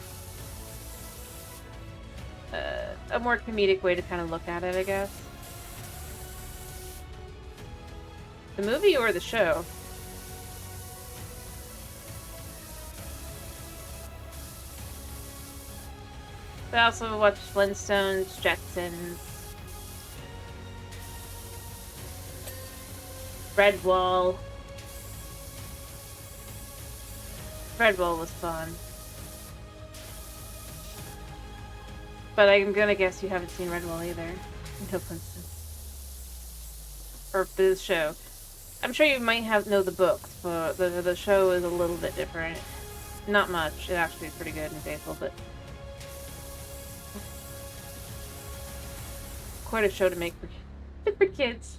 A more comedic way to kind of look at it, I guess. The movie or the show? I also watched Flintstones, Jetsons, Redwall. Redwall was fun. But I'm gonna guess you haven't seen Redwall either. Until Flintstones. Or the show. I'm sure you might know the books, but the show is a little bit different. Not much. It actually is pretty good and faithful, but quite a show to make for kids.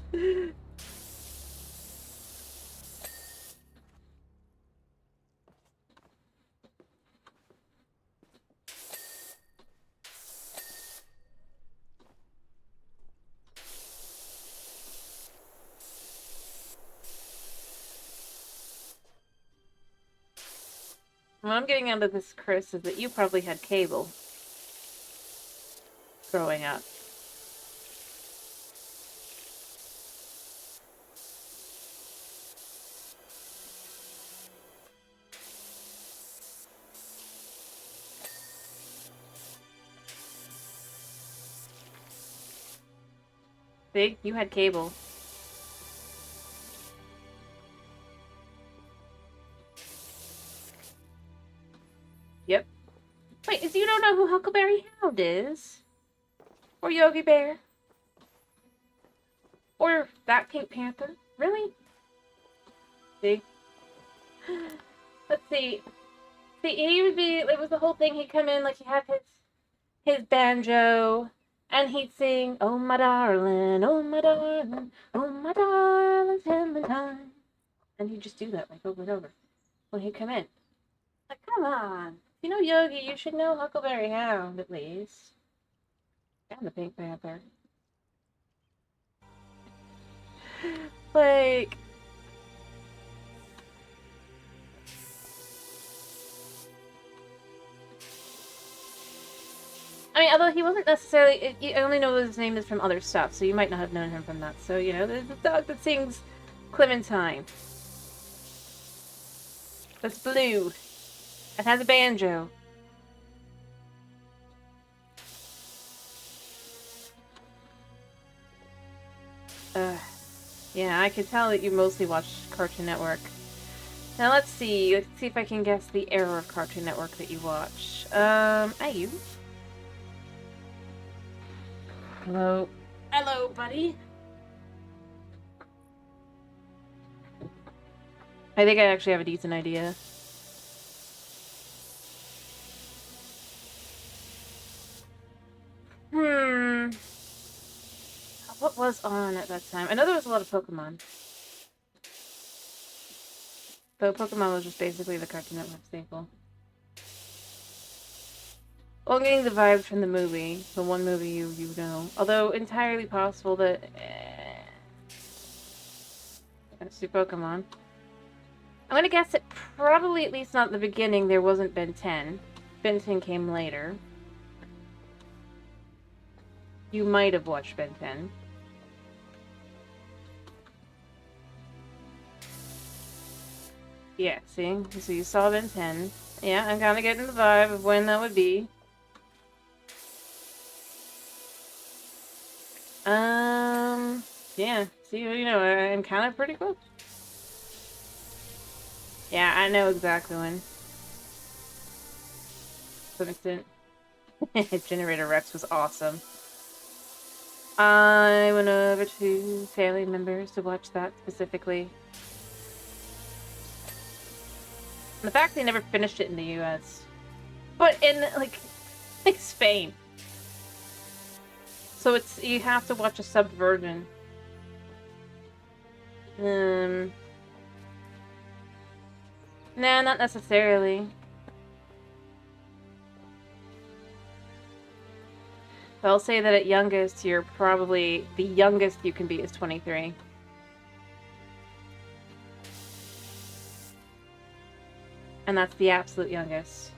What I'm getting out of this, Chris, is that you probably had cable growing up. Big, you had cable. Yep. Wait, you don't know who Huckleberry Hound is? Or Yogi Bear? Or that Pink Panther? Really? See? Let's see. See, he would be, it was the whole thing, he'd come in, like, he had his banjo, and he'd sing, oh my darling, oh my darling, oh my darling, Clementine. And he'd just do that, like, over and over, when he'd come in. Like, come on. If you know Yogi, you should know Huckleberry Hound, at least. And the Pink Panther. Like... I mean, although he wasn't necessarily... You only know his name is from other stuff, so you might not have known him from that. So, you know, there's a dog that sings Clementine. That's blue. It has a banjo. Yeah, I could tell that you mostly watch Cartoon Network. Now let's see. Let's see if I can guess the era of Cartoon Network that you watch. You? Hello. Hello, buddy. I think I actually have a decent idea. What was on at that time? I know there was a lot of Pokemon. But Pokemon was just basically the Cartoon Network staple. Well, I'm getting the vibes from the movie. The one movie you know. Although, entirely possible that... Let's do Pokemon. I'm gonna guess that probably, at least not in the beginning, there wasn't Ben 10. Ben 10 came later. You might have watched Ben 10. Yeah, see? So you saw Ben 10. Yeah, I'm kind of getting the vibe of when that would be. Yeah. See, you know, I'm kind of pretty close. Yeah, I know exactly when. To some extent. Generator Rex was awesome. I went over to family members to watch that specifically. And the fact they never finished it in the US. But in, like Spain. So it's, you have to watch a subbed version. Nah, not necessarily. I'll say that at youngest, you're probably... The youngest you can be is 23. And that's the absolute youngest.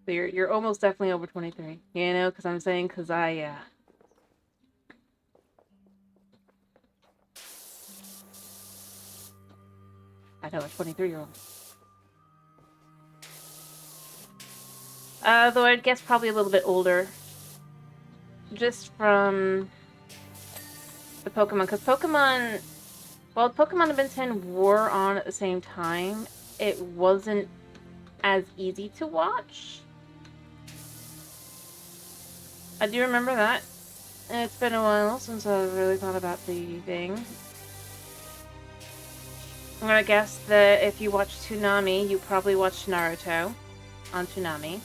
So you're almost definitely over 23. You know, because I'm saying, because I know a 23-year-old. Though I'd guess probably a little bit older. Just from the Pokemon. Because Pokemon... While Pokemon and Ben 10 were on at the same time, it wasn't as easy to watch. I do remember that. It's been a while since I've really thought about the thing. I'm gonna guess that if you watched Toonami, you probably watched Naruto on Toonami.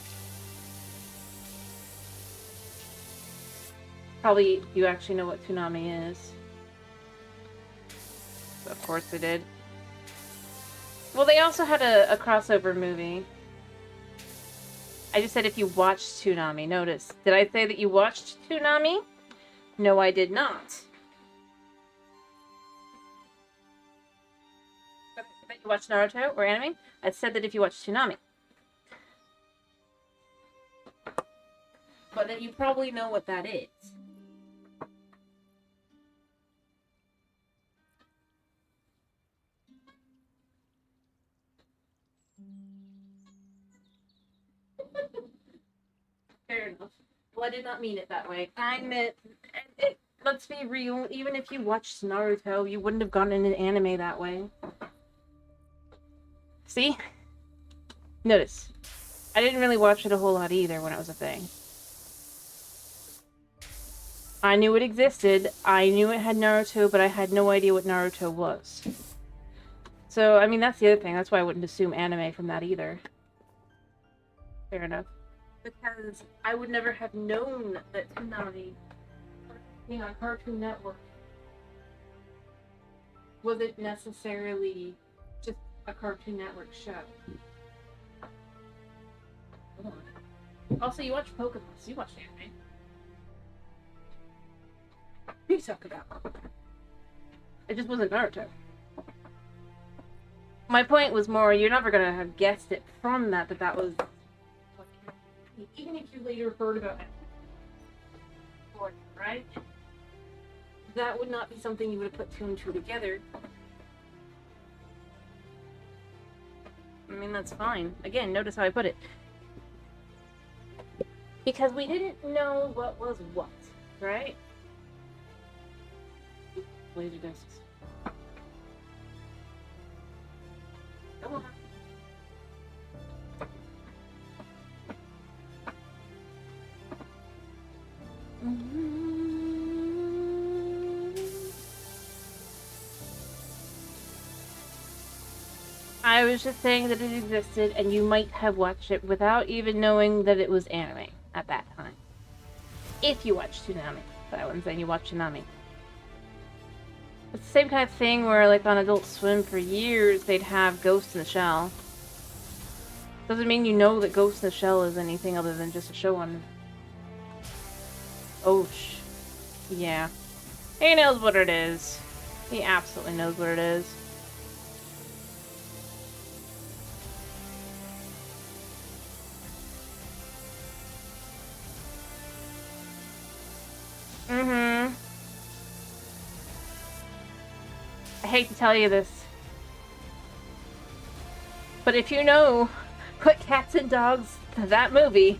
Probably you actually know what Toonami is. Of course they did. Well, they also had a crossover movie. I just said if you watched Toonami. Notice. Did I say that you watched Toonami? No, I did not. That you watched Naruto or anime? I said that if you watched Toonami. But then you probably know what that is. Fair enough. Well, I did not mean it that way. I meant, let's be real, even if you watched Naruto, you wouldn't have gotten into anime that way. See? Notice. I didn't really watch it a whole lot either when it was a thing. I knew it existed, I knew it had Naruto, but I had no idea what Naruto was. So, I mean, that's the other thing. That's why I wouldn't assume anime from that either. Fair enough. Because I would never have known that Toonami, being on Cartoon Network, wasn't necessarily just a Cartoon Network show. Also, you watch Pokemon, so you watch anime. What are you talking about? It just wasn't Naruto. My point was more, you're never gonna have guessed it from that that was... Even if you later heard about it, right? That would not be something you would have put two and two together. I mean, that's fine. Again, notice how I put it. Because we didn't know what was what, right? Laser discs. Come on. I was just saying that it existed, and you might have watched it without even knowing that it was anime at that time. If you watched Tsunami. But I wasn't saying you watched Tsunami. It's the same kind of thing where, like, on Adult Swim for years, they'd have Ghost in the Shell. Doesn't mean you know that Ghost in the Shell is anything other than just a show on... Oh, yeah. He knows what it is. He absolutely knows what it is. I hate to tell you this, but if you know what Cats and Dogs to that movie,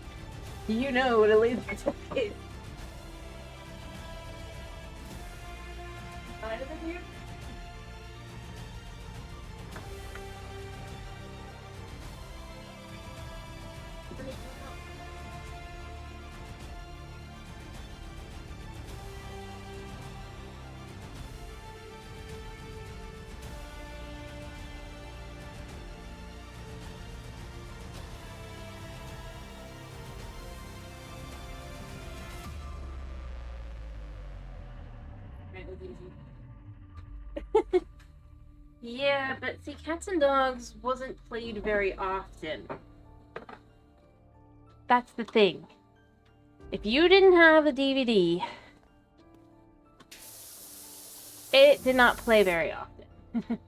you know what a laser disc is. Yeah, but see, Cats and Dogs wasn't played very often. That's the thing. If you didn't have the DVD, it did not play very often.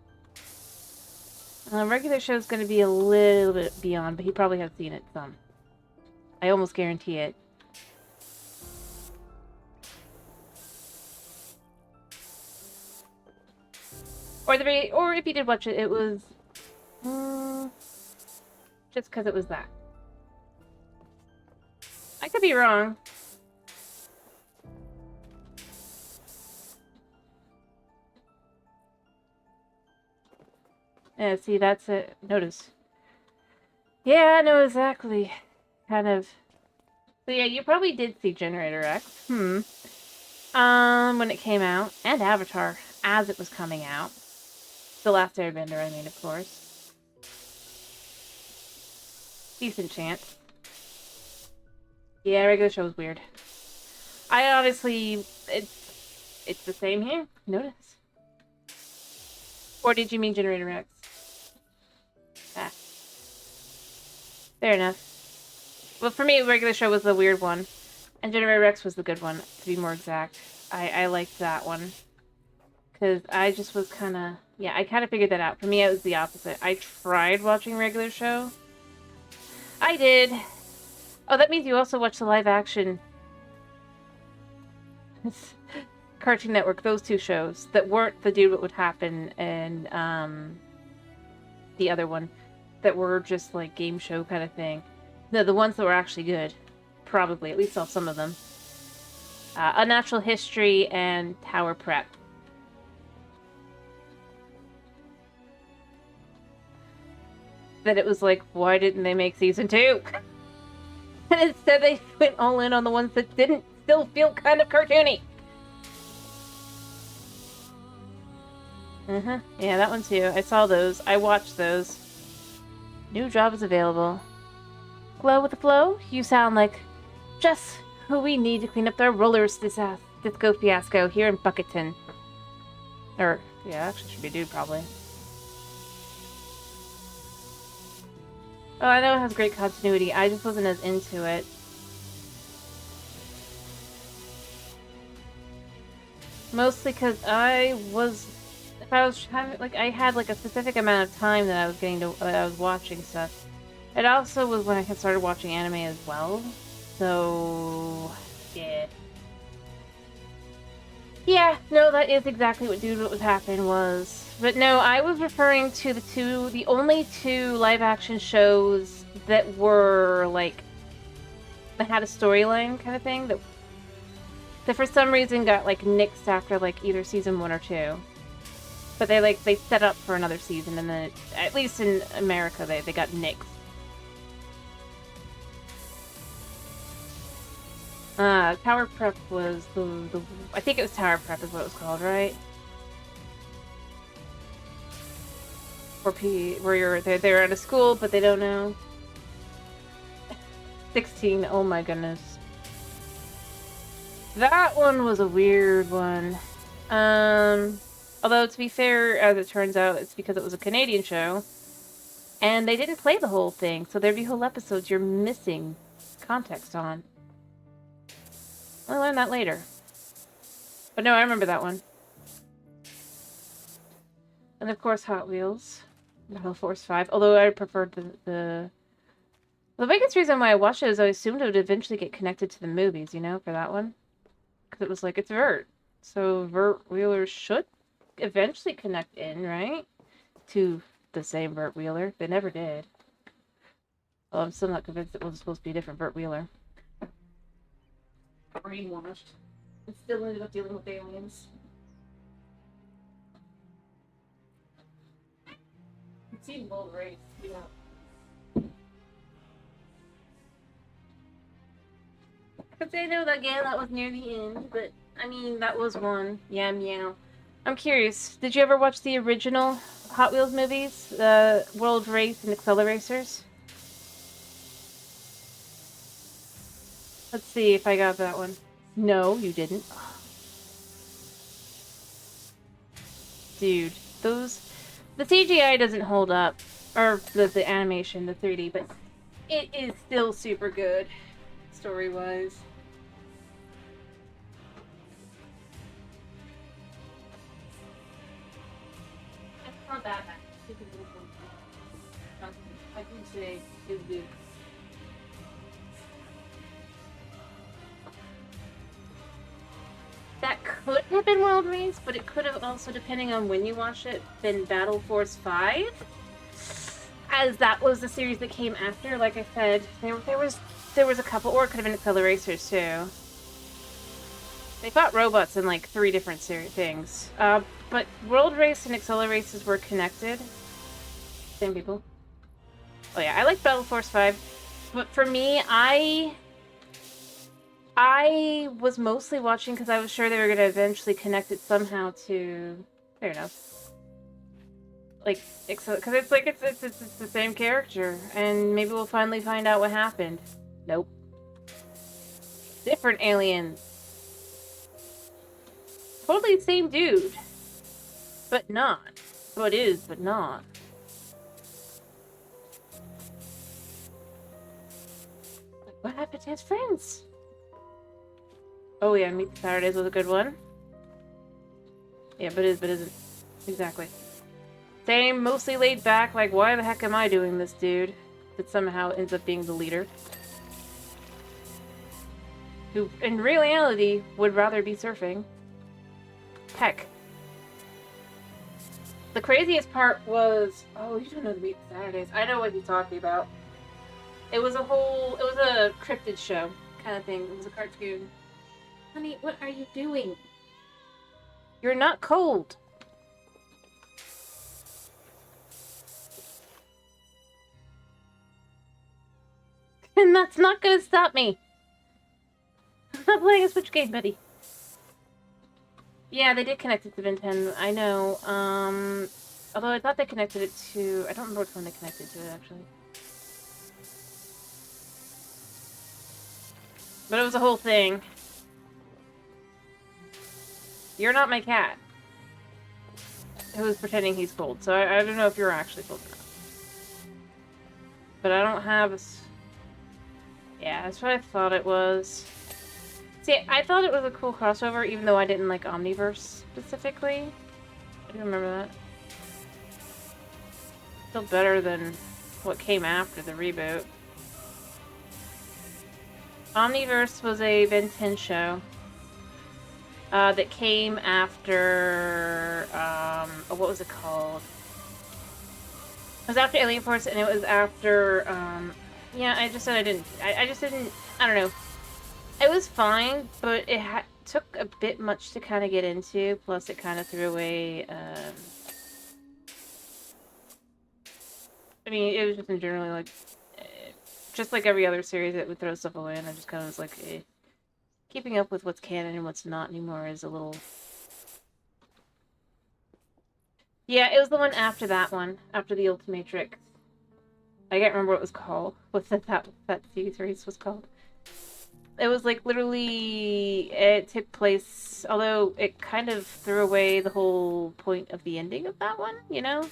Regular show's going to be a little bit beyond, but he probably has seen it some. I almost guarantee it. Or if you did watch it, it was just because it was that. I could be wrong. Yeah, see, that's it. Notice. Yeah, I know exactly. Kind of. So yeah, you probably did see Generator X. When it came out, and Avatar as it was coming out. The Last Airbender, I mean, of course. Decent chance. Yeah, regular show was weird. I honestly, it's the same here. Notice. Or did you mean Generator X? Ah. Fair enough. Well, for me, regular show was the weird one. And Generator X was the good one, to be more exact. I liked that one. Because I just was kind of... Yeah, I kind of figured that out. For me, it was the opposite. I tried watching regular show. I did. Oh, that means you also watched the live action Cartoon Network, those two shows that weren't the Dude What Would Happen and the other one that were just like game show kind of thing. No, the ones that were actually good. Probably, at least saw some of them. Unnatural History and Tower Prep. That it was like, why didn't they make season 2? And instead they went all in on the ones that didn't still feel kind of cartoony. Yeah, that one too. I saw those. I watched those. New job is available. Glow with the flow? You sound like just who we need to clean up their rollers disco fiasco here in Bucketon. Or, yeah, actually should be a dude probably. Oh, I know it has great continuity. I just wasn't as into it. Mostly because I was if I was having, like, I had like a specific amount of time that I was I was watching stuff. It also was when I had started watching anime as well. So, yeah. Yeah, no, that is exactly what was happening was. But no, I was referring to the only two live-action shows that were, like, that had a storyline kind of thing that for some reason got, like, nixed after, like, either season 1 or 2. But they set up for another season, and then, at least in America, they got nixed. Tower Prep was I think it was Tower Prep is what it was called, right? Where they're at a school, but they don't know. 16, oh my goodness. That one was a weird one. Although, to be fair, as it turns out, it's because it was a Canadian show. And they didn't play the whole thing, so there'd be whole episodes you're missing context on. I'll learn that later. But no, I remember that one. And of course, Hot Wheels. Battle Force 5. Although I preferred the biggest reason why I watched it is I assumed it would eventually get connected to the movies, you know, for that one. Because it was like, it's Vert. So Vert Wheelers should eventually connect in, right? To the same Vert Wheeler. They never did. Well, I'm still not convinced it was supposed to be a different Vert Wheeler. Brainwashed. And still ended up dealing with aliens. It seemed well raised, yeah. Because I know that, again, that was near the end, but, I mean, that was one. Yeah, meow. I'm curious, did you ever watch the original Hot Wheels movies? World Race and Acceleracers? Let's see if I got that one. No, you didn't. Dude, the CGI doesn't hold up. Or the animation, the 3D, but it is still super good, story-wise. It's not that bad. I can say it's good. That could have been World Race, but it could have also, depending on when you watched it, been Battle Force 5. As that was the series that came after. Like I said, there was a couple, or it could have been Acceleracers too. They fought robots in like 3 different things. But World Race and Acceleracers were connected. Same people. Oh yeah, I like Battle Force 5. But for me, I was mostly watching because I was sure they were going to eventually connect it somehow to... Fair enough. Like, because it's like, it's the same character. And maybe we'll finally find out what happened. Nope. Different aliens. Totally the same dude. But not. So it is, but not. What happened to his friends? Oh yeah, Meet the Saturdays was a good one. Yeah, but isn't. Exactly. Same, mostly laid back, like, why the heck am I doing this, dude? That somehow ends up being the leader. Who, in reality, would rather be surfing. Heck. The craziest part was... Oh, you don't know the Meet the Saturdays. I know what you're talking about. It was a cryptid show kind of thing. It was a cartoon. Honey, what are you doing? You're not cold. And that's not gonna stop me. I'm not playing a Switch game, buddy. Yeah, they did connect it to Ben 10. I know. Although I thought they connected it to... I don't remember which one they connected to it, actually. But it was a whole thing. You're not my cat. Who's pretending he's cold. So I don't know if you're actually cold or not. But I don't have a... Yeah, that's what I thought it was. See, I thought it was a cool crossover, even though I didn't like Omniverse specifically. I do remember that. Still better than what came after the reboot. Omniverse was a Ben 10 show that came after, what was it called? It was after Alien Force, and it was after, yeah, I just said I just didn't, I don't know. It was fine, but it took a bit much to kind of get into, plus it kind of threw away, I mean, it was just in generally, like, just like every other series that would throw stuff away, and I just kind of was like, eh. Keeping up with what's canon and what's not anymore is a little... Yeah, it was the one after that one, after the Ultimatrix. I can't remember what it was called, what that series was called. It was like literally, it took place, although it kind of threw away the whole point of the ending of that one, you know?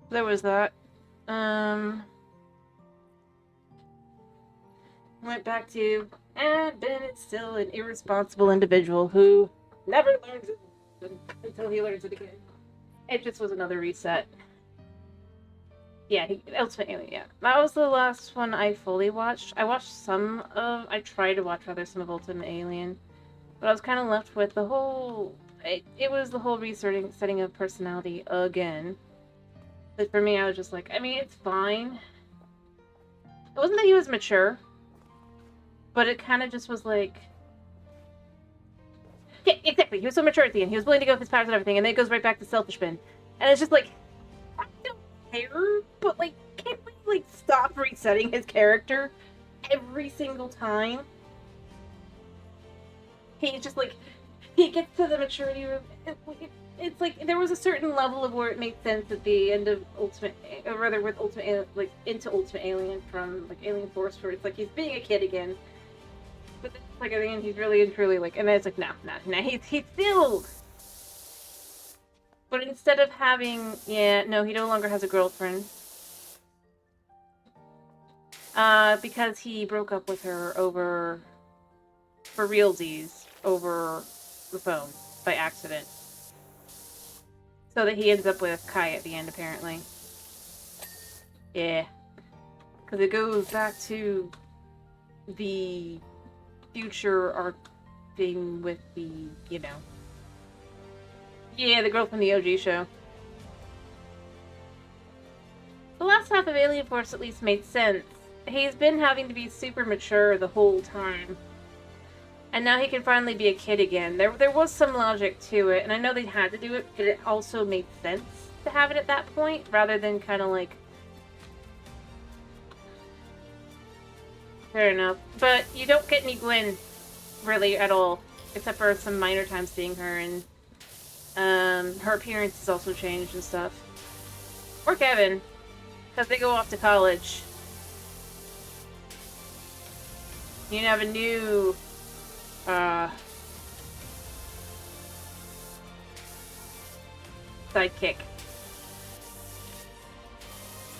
There was that. Went back to, and Bennett's still an irresponsible individual who never learns it until he learns it again. It just was another reset. Yeah, Ultimate Alien, yeah. That was the last one I fully watched. I watched some of, I tried to watch rather some of Ultimate Alien, but I was kind of left with the whole, it was the whole setting of personality again. But for me, I was just like, I mean, it's fine. It wasn't that he was mature, but it kind of just was like... Yeah, exactly. He was so mature at the end. He was willing to go with his powers and everything, and then it goes right back to selfish Ben. And it's just like, I don't care, but like, can't we like stop resetting his character every single time? He's just like, he gets to the maturity room. It's like there was a certain level of where it made sense at the end of Ultimate, or rather with Ultimate, like into Ultimate Alien from like Alien Force, where it's like he's being a kid again. But then, like at the end, he's really and truly like, and then it's like, nah, he's still. But instead of having, yeah, no, he no longer has a girlfriend. Because he broke up with her over, for realsies, over the phone by accident. So that he ends up with Kai at the end, apparently. Yeah. Because it goes back to the future arc thing with the, you know. Yeah, the girl from the OG show. The last half of Alien Force at least made sense. He's been having to be super mature the whole time. And now he can finally be a kid again. There was some logic to it, and I know they had to do it, but it also made sense to have it at that point, rather than kind of like... Fair enough. But you don't get any Gwen, really, at all. Except for some minor times seeing her, and her appearance has also changed and stuff. Or Kevin, because they go off to college. You have a new... sidekick.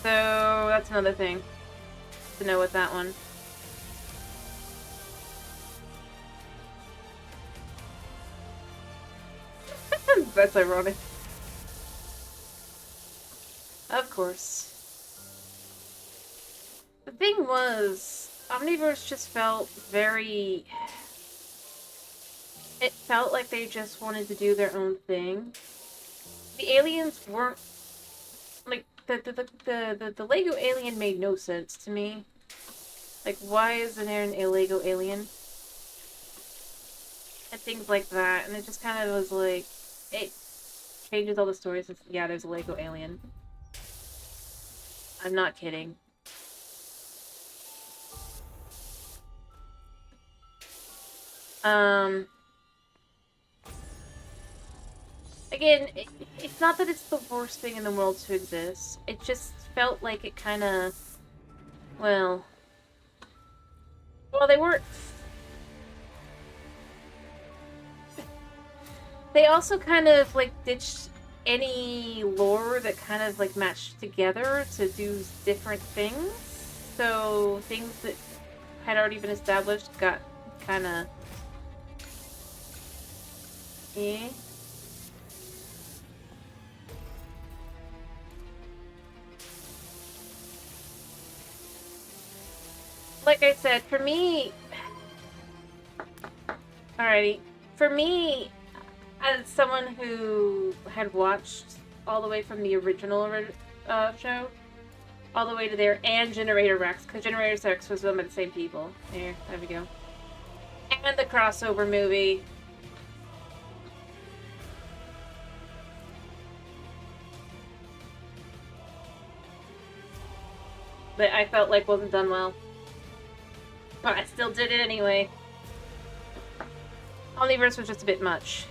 So that's another thing to know with that one. That's ironic. Of course. The thing was, Omniverse just felt very... It felt like they just wanted to do their own thing. The aliens weren't... Like, the Lego alien made no sense to me. Like, why isn't there a Lego alien? And things like that. And it just kind of was like... It changes all the stories. Yeah, there's a Lego alien. I'm not kidding. Again, it's not that it's the worst thing in the world to exist. It just felt like it kind of... Well, they weren't... They also kind of, like, ditched any lore that kind of, like, matched together to do different things. So, things that had already been established got kind of... Yeah. Like I said, for me... Alrighty. For me, as someone who had watched all the way from the original show, all the way to there, and Generator Rex, because Generator Rex was filmed by the same people. There we go. And the crossover movie. That I felt like wasn't done well. But I still did it anyway. Omniverse was just a bit much.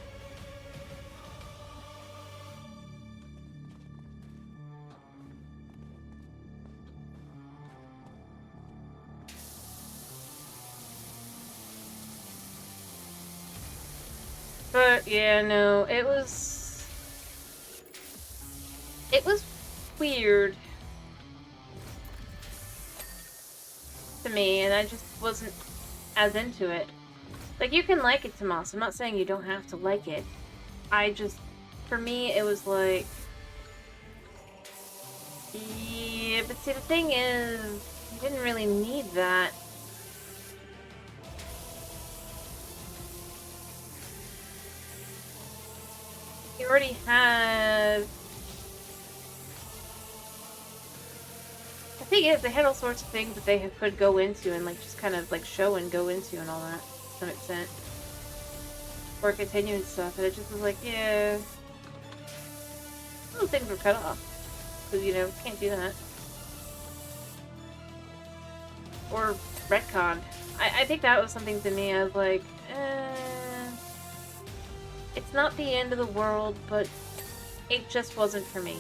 But yeah, no, it was weird to me, and I just wasn't as into it. Like, you can like it, Tomas. I'm not saying you don't have to like it. For me, it was like... Yeah, but see, the thing is, you didn't really need that. You already had... The thing is, they had all sorts of things that they could go into and, like, just kind of, like, show and go into and all that, to some extent. Or continue and stuff, and it just was like, yeah... Those things were cut off. Because, you know, can't do that. Or retconned. I think that was something to me, I was like, it's not the end of the world, but it just wasn't for me.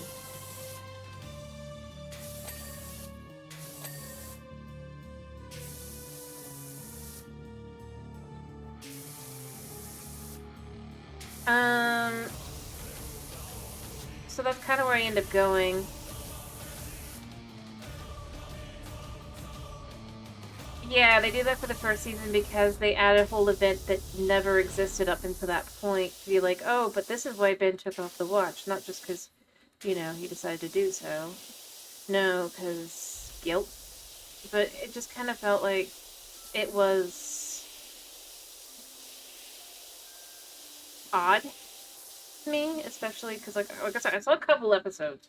So that's kind of where I end up going. Yeah, they did that for the first season because they added a whole event that never existed up until that point to be like, oh, but this is why Ben took off the watch, not just because, you know, he decided to do so. No, because guilt. But it just kind of felt like it was odd to me, especially because, like I said, I saw a couple episodes.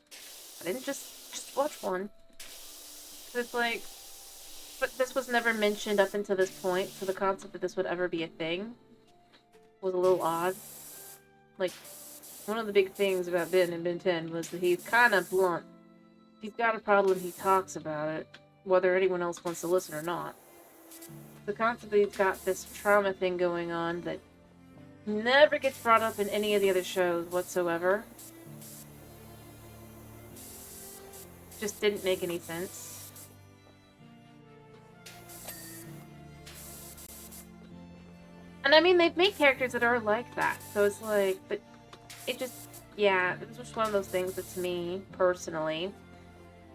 I didn't just watch one. It's like, but this was never mentioned up until this point, so the concept that this would ever be a thing was a little odd. Like, one of the big things about Ben and Ben 10 was that he's kind of blunt. If he's got a problem, he talks about it, whether anyone else wants to listen or not. The concept that he's got this trauma thing going on that never gets brought up in any of the other shows whatsoever. Just didn't make any sense. And I mean, they've made characters that are like that, so it's like, but it just, yeah, it was just one of those things that to me, personally,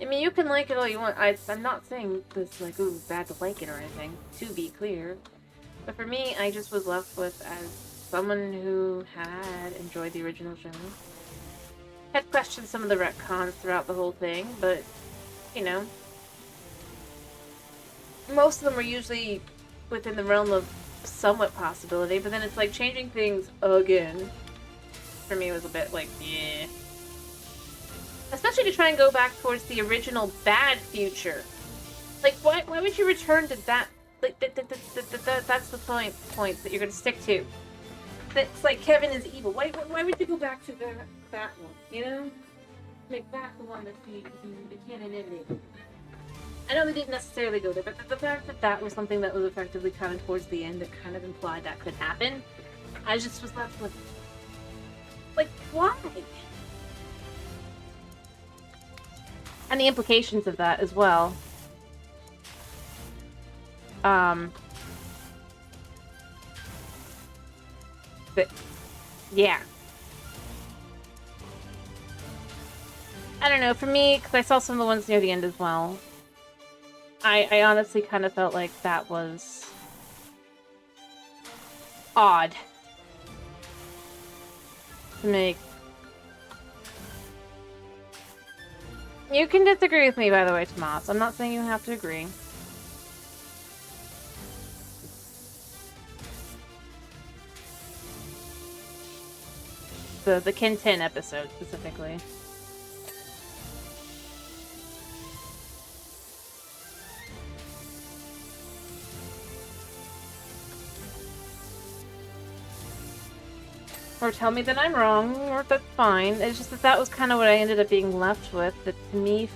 I mean, you can like it all you want. I'm not saying this, like, ooh, bad to like it or anything, to be clear. But for me, I just was left with, as someone who had enjoyed the original show, had questioned some of the retcons throughout the whole thing, but, you know, most of them were usually within the realm of somewhat possibility, but then it's like changing things again. For me, it was a bit like, yeah. Especially to try and go back towards the original bad future. Like, why would you return to that? Like, that's the point that you're going to stick to. That's like Kevin is evil. Why would you go back to that one? You know? Make that the one that's the canonity. I know they didn't necessarily go there, but the fact that that was something that was effectively kind of towards the end that kind of implied that could happen, I just was left with, like, why? And the implications of that as well. But, yeah. I don't know, for me, because I saw some of the ones near the end as well, I honestly kind of felt like that was odd. to make. You can disagree with me, by the way, Tomas. I'm not saying you have to agree. The Kin 10 episode, specifically. Or tell me that I'm wrong, or that's fine. It's just that that was kind of what I ended up being left with, that to me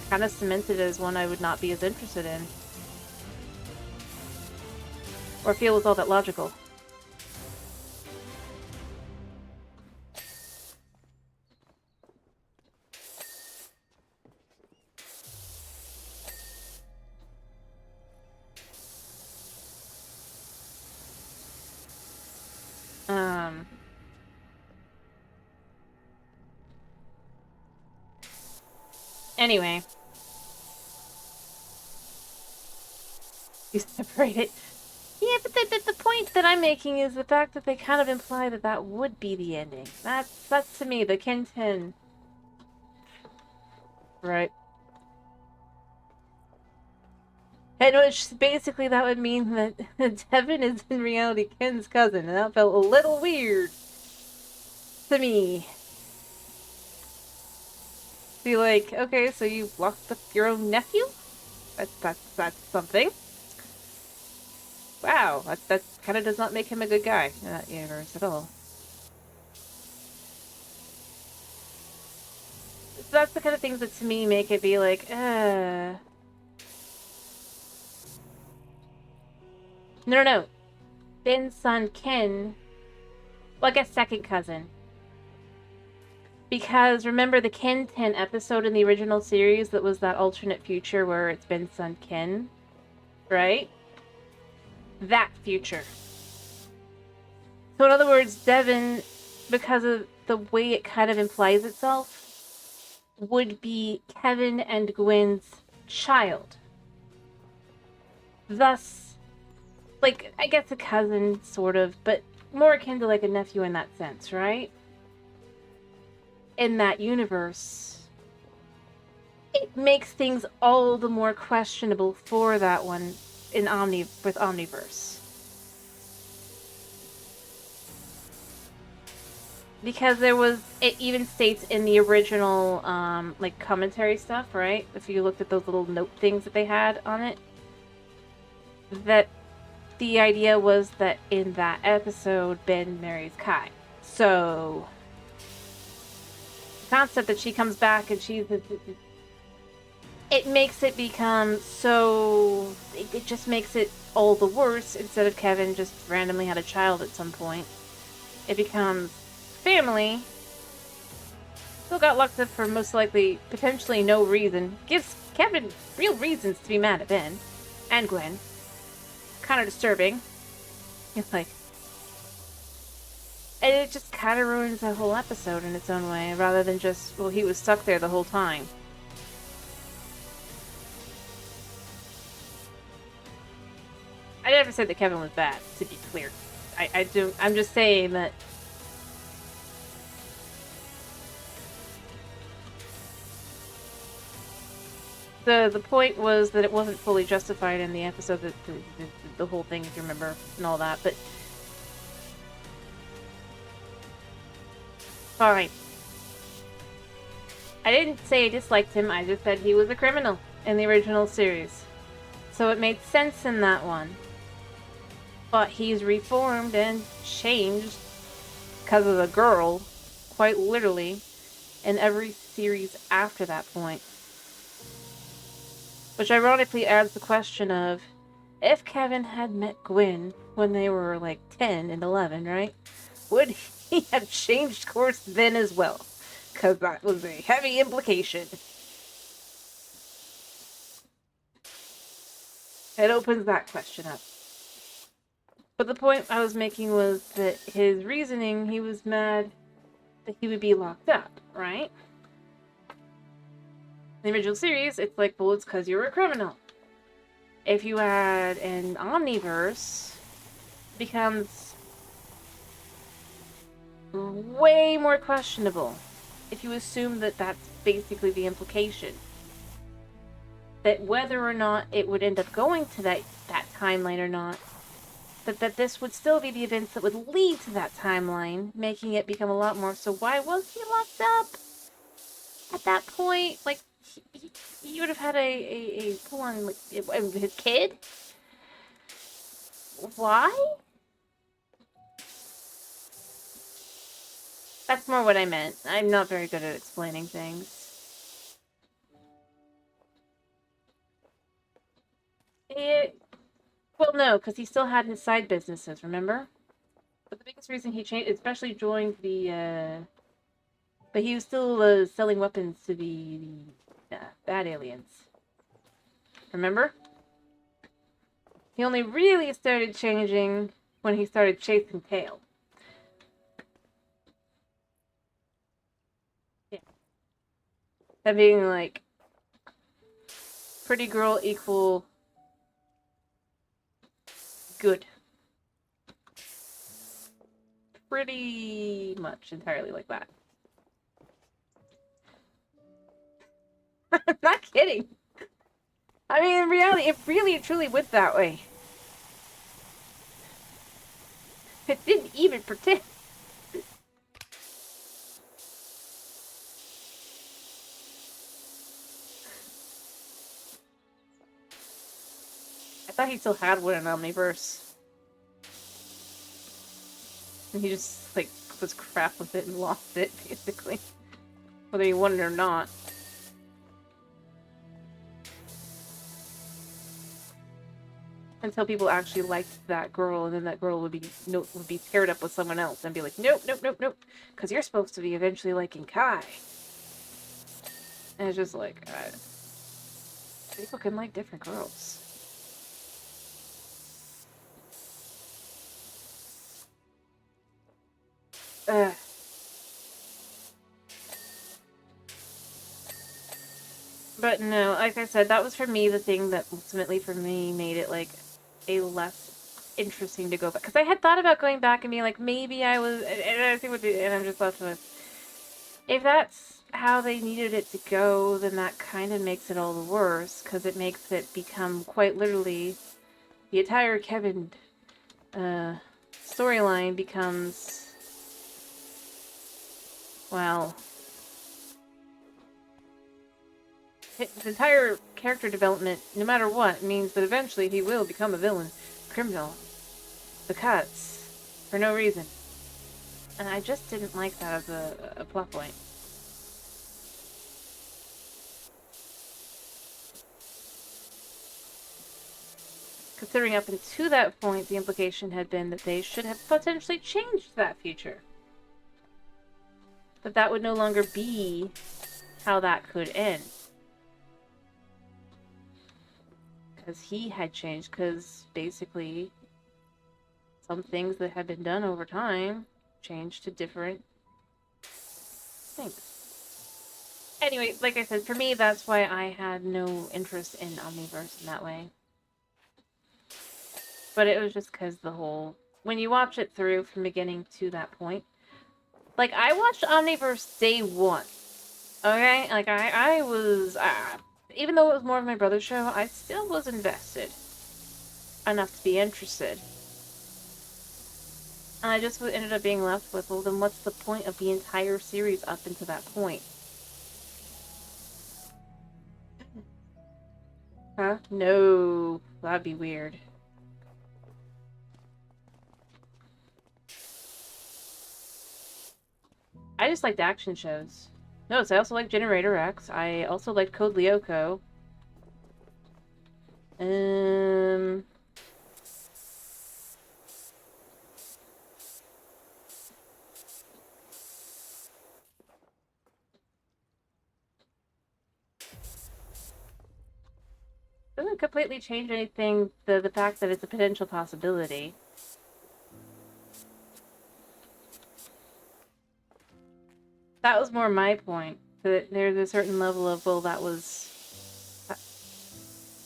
kind of cemented as one I would not be as interested in. Or feel was all that logical. Anyway. You separate it. Yeah, but the point that I'm making is the fact that they kind of imply that that would be the ending. That's to me, the Kin 10. Right. And which basically that would mean that Devin is in reality Ken's cousin, and that felt a little weird to me. Be like, okay, so you locked up your own nephew? That's something. Wow, that kind of does not make him a good guy in that universe at all. So that's the kind of things that to me make it be like, No. Ben's son, Ken, well, I guess second cousin. Because remember the Ken 10 episode in the original series that was that alternate future where it's Ben's son, Ken? Right? That future. So in other words, Devin, because of the way it kind of implies itself, would be Kevin and Gwen's child. Thus, like, I guess a cousin, sort of, but more akin to like a nephew in that sense, right? In that universe, it makes things all the more questionable for that one in with Omniverse. Because it even states in the original, like, commentary stuff, right? If you looked at those little note things that they had on it, that the idea was that in that episode, Ben marries Kai. So, the concept that she comes back and it makes it become so... It just makes it all the worse. Instead of Kevin just randomly had a child at some point, it becomes family. Still got locked up for most likely, potentially no reason. Gives Kevin real reasons to be mad at Ben. And Gwen. Kind of disturbing. It's like... And it just kind of ruins the whole episode in its own way, rather than just, well, he was stuck there the whole time. I never said that Kevin was bad, to be clear. I'm just saying that the point was that it wasn't fully justified in the episode, that the whole thing, if you remember, and all that, but fine. I didn't say I disliked him, I just said he was a criminal in the original series. So it made sense in that one. But he's reformed and changed because of the girl, quite literally, in every series after that point. Which ironically adds the question of, if Kevin had met Gwen when they were like 10 and 11, right? Would he have changed course then as well? Because that was a heavy implication. It opens that question up. But the point I was making was that his reasoning, he was mad that he would be locked up, right? In the original series, it's like, well, it's because you're a criminal. If you had an Omniverse, it becomes... way more questionable if you assume that that's basically the implication. That whether or not it would end up going to that timeline or not, that this would still be the events that would lead to that timeline, making it become a lot more. So why was he locked up at that point? Like, he would have had a full-on, like, his kid? Why? That's more what I meant. I'm not very good at explaining things. Well, no, because he still had his side businesses, remember? But the biggest reason he changed, especially joined the, but he was still selling weapons to the bad aliens. Remember? He only really started changing when he started chasing tail. Yeah. That being like, pretty girl equal good. Pretty much entirely like that. I'm not kidding. I mean, in reality, it really truly went that way. It didn't even pretend. I thought he still had one in Omniverse. And he just, like, was crap with it and lost it, basically. Whether he wanted it or not. Until people actually liked that girl, and then that girl would be paired up with someone else and be like, nope, nope, nope, nope. Because you're supposed to be eventually liking Kai. And it's just like, people can like different girls. But no, like I said, that was for me the thing that ultimately for me made it like a less interesting to go back. Because I had thought about going back and being like, maybe I was, and I think and I'm just left with, if that's how they needed it to go, then that kind of makes it all the worse, because it makes it become quite literally the entire Kevin storyline becomes, well, the entire character development, no matter what, means that eventually he will become a villain, criminal, because for no reason. And I just didn't like that as a plot point. Considering up until that point, the implication had been that they should have potentially changed that future. But that would no longer be how that could end. Because he had changed, because basically some things that had been done over time changed to different things. Anyway, like I said, for me, that's why I had no interest in Omniverse in that way. But it was just because the whole... When you watch it through from beginning to that point... Like, I watched Omniverse day one. Okay? Like, I was... even though it was more of my brother's show, I still was invested enough to be interested. And I just ended up being left with, well, then what's the point of the entire series up until that point? Huh? No. That'd be weird. I just liked action shows. Notice, I also like Generator X. I also like Code Lyoko. Doesn't completely change anything, the fact that it's a potential possibility. That was more my point. That there's a certain level of, well, that was...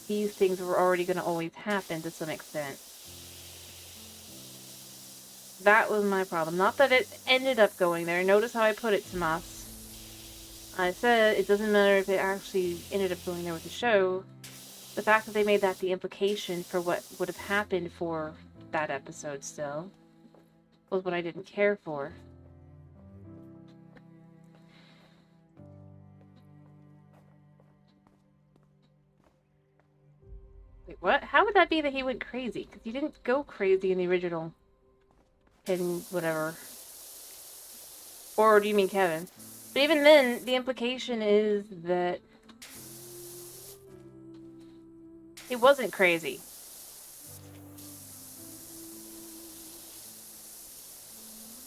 These things were already going to always happen to some extent. That was my problem. Not that it ended up going there. Notice how I put it, Tomas. I said it doesn't matter if it actually ended up going there with the show. The fact that they made that the implication for what would have happened for that episode still was what I didn't care for. Wait, what? How would that be that he went crazy? Because he didn't go crazy in the original hidden whatever. Or do you mean Kevin? But even then, the implication is that he wasn't crazy.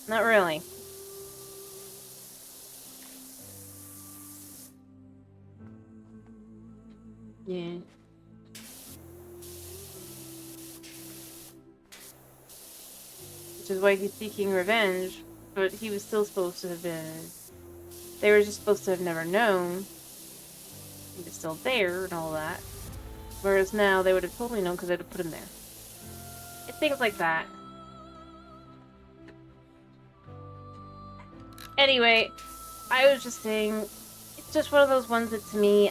Not really. Yeah. Which is why he's seeking revenge, but he was still supposed to have been... They were just supposed to have never known he was still there and all that. Whereas now, they would have totally known because they'd have put him there. It's things like that. Anyway, I was just saying, it's just one of those ones that to me,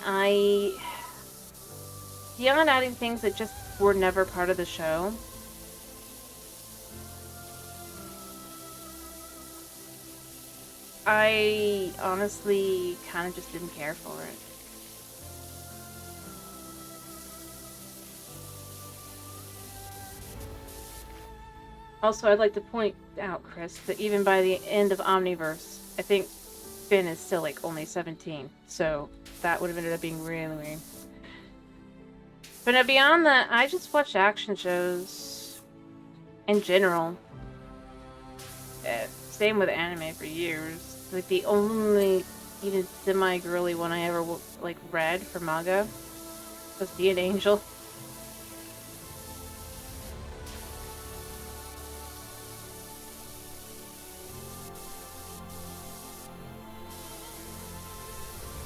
beyond adding things that just were never part of the show, I honestly kind of just didn't care for it. Also, I'd like to point out, Chris, that even by the end of Omniverse, I think Finn is still, like, only 17. So, that would have ended up being really weird. But now, beyond that, I just watch action shows in general. Same with anime for years. Like, the only even semi-girly one I ever, like, read for manga was Be an Angel.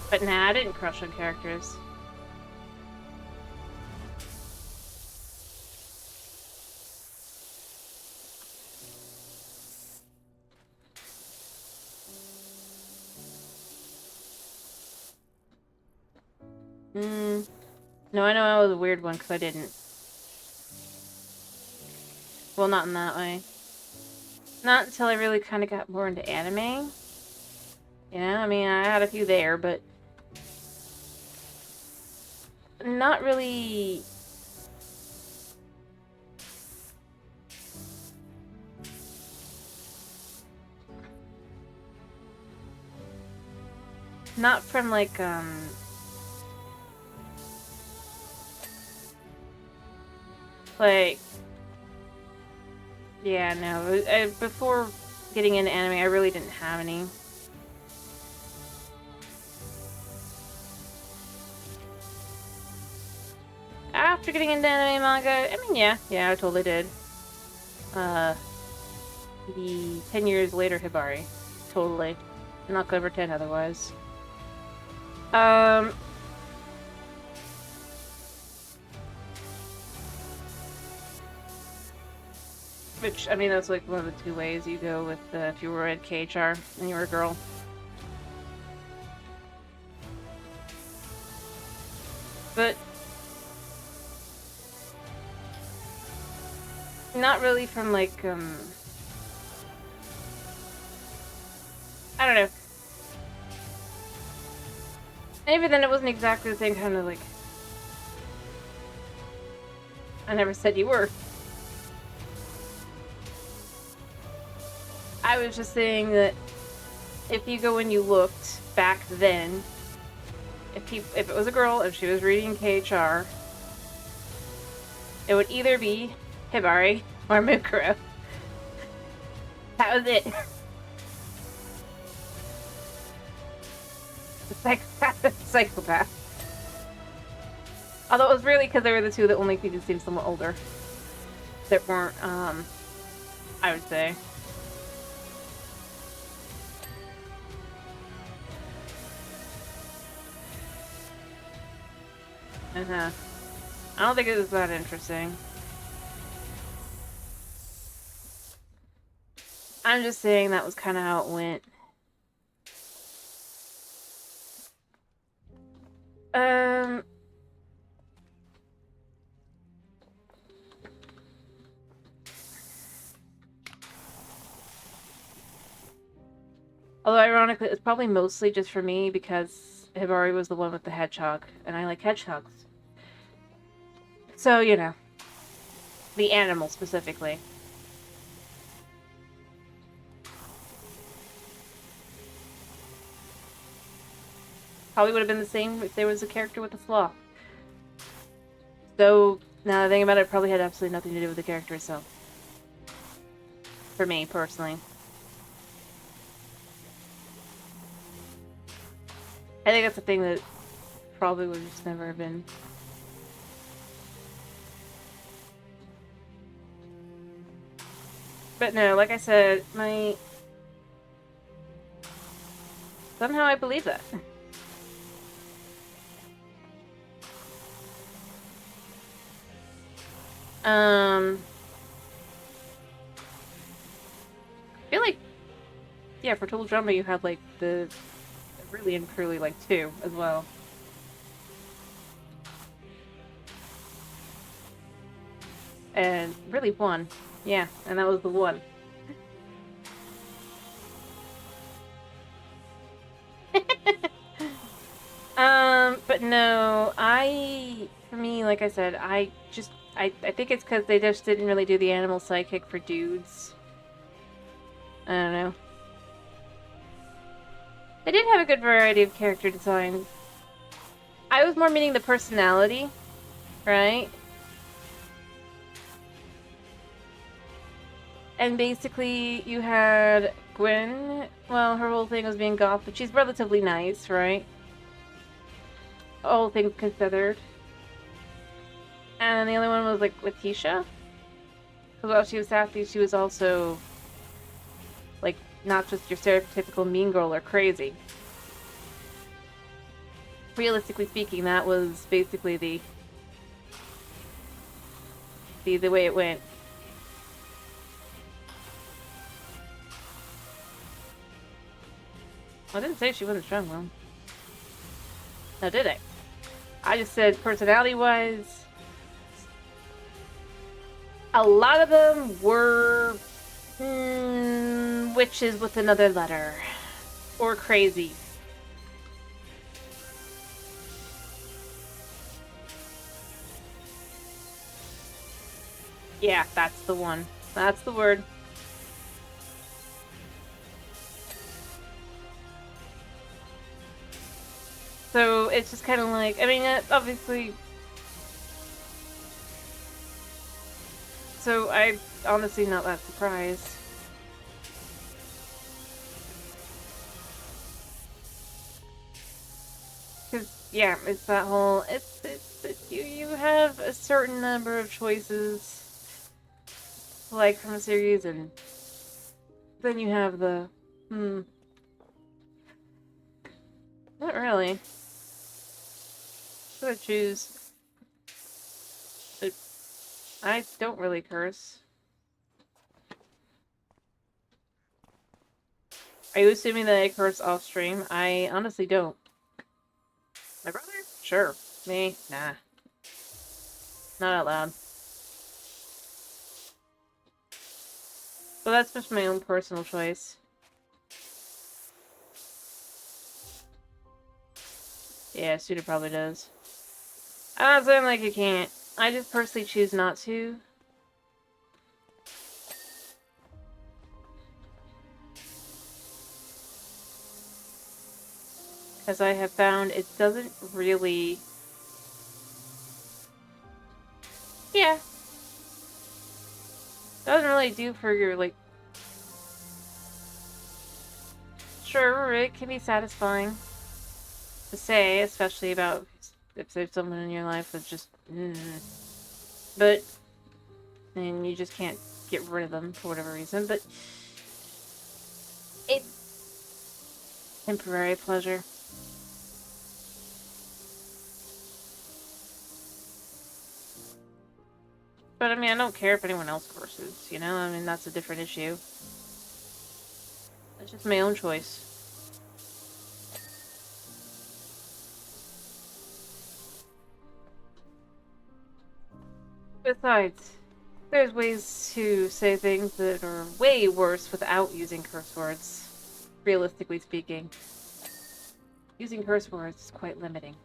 But nah, I didn't crush on characters. No, I know I was a weird one because I didn't. Well, not in that way. Not until I really kind of got more into anime. You know, I mean, I had a few there, but not really. Not from like, yeah, no. Before getting into anime, I really didn't have any. After getting into anime manga, I mean, yeah, I totally did. The 10 years later Hibari. Totally. I'm not gonna pretend otherwise. Which, I mean, that's like one of the two ways you go with if you were at KHR and you were a girl. But not really from like, I don't know. Maybe then it wasn't exactly the same kind of like... I never said you were. I was just saying that if you go and you looked back then, if it was a girl, if she was reading KHR, it would either be Hibari or Mukuro. That was it. Psychopath. Although it was really because they were the two that only made you seem somewhat older. That weren't, I would say. I don't think it was that interesting. I'm just saying that was kind of how it went. Although, ironically, it's probably mostly just for me because Hibari was the one with the hedgehog, and I like hedgehogs. So, you know. The animal, specifically. Probably would have been the same if there was a character with a sloth. Though, now that I think about it, it probably had absolutely nothing to do with the character itself. For me, personally. I think that's the thing that probably would just never have been. But no, like I said, somehow I believe that. I feel like, yeah, for Total Drama you had, like, the really and truly, like, 2 as well. And really 1. Yeah, and that was the 1. But no, for me, like I said, I think it's because they just didn't really do the animal sidekick for dudes. I don't know. They did have a good variety of character design. I was more meaning the personality, right? And basically, you had Gwen. Well, her whole thing was being goth, but she's relatively nice, right? All things considered. And the other one was, like, Letitia. Because while she was sassy, she was also, like, not just your stereotypical mean girl or crazy. Realistically speaking, that was basically the way it went. I didn't say she wasn't strong, though. No, did I? I just said personality-wise, a lot of them were witches with another letter. Or crazy. Yeah, that's the one. That's the word. So it's just kind of like, I mean, obviously. So I'm honestly not that surprised. Because, yeah, it's that whole, you have a certain number of choices, like, from a series, and then you have the, not really. Should I choose? I don't really curse. Are you assuming that I curse off stream? I honestly don't. My brother? Sure. Me? Nah. Not out loud. But that's just my own personal choice. Yeah, Suda probably does. I'm not saying like you can't. I just personally choose not to. Because I have found it doesn't really... Yeah. Doesn't really do for your, like... Sure, it can be satisfying to say, especially about if there's someone in your life that's just... But... And you just can't get rid of them for whatever reason, but... It's... temporary pleasure. But I mean, I don't care if anyone else curses, you know? I mean, that's a different issue. That's just my own choice. Besides, there's ways to say things that are way worse without using curse words. Realistically speaking. Using curse words is quite limiting.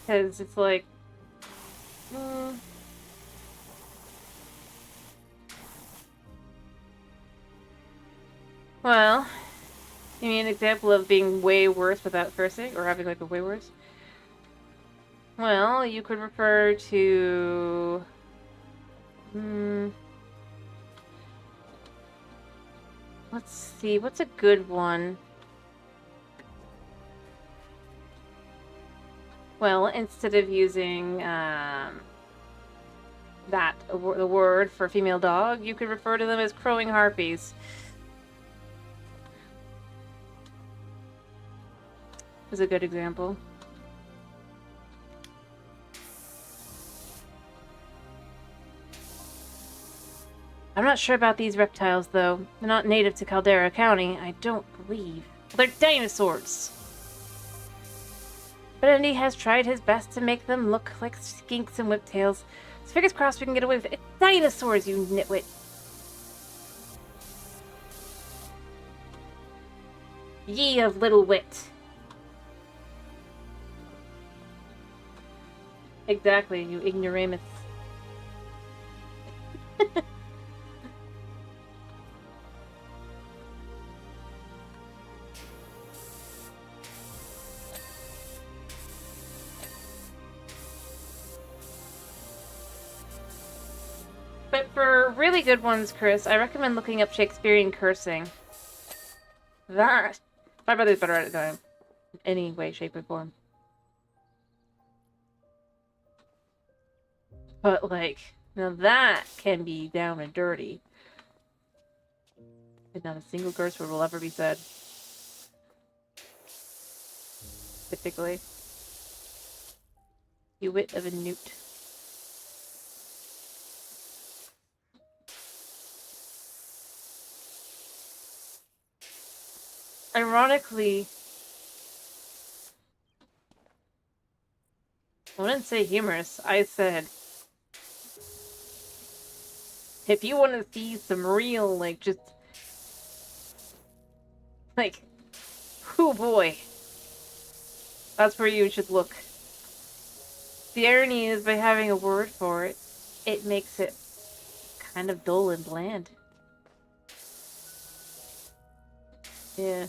Because it's like... Well, you mean an example of being way worse without cursing? Or having, like, a way worse? Well, you could refer to... Let's see, what's a good one? Well, instead of using, the word for female dog, you could refer to them as crowing harpies. Is a good example. I'm not sure about these reptiles, though. They're not native to Caldera County, I don't believe. They're dinosaurs! But Andy has tried his best to make them look like skinks and whiptails. So fingers crossed we can get away with it. It's dinosaurs, you nitwit! Ye of little wit. Exactly, you ignoramus. But for really good ones, Chris, I recommend looking up Shakespearean cursing. That... My brother's better at it than I am. In any way, shape, or form. But, like, now that can be down and dirty. And not a single curse word will ever be said. Typically. You wit of a newt. Ironically, I didn't say humorous. I said, if you want to see some real, like, just, like, oh boy, that's where you should look. The irony is, by having a word for it, it makes it kind of dull and bland. Yeah.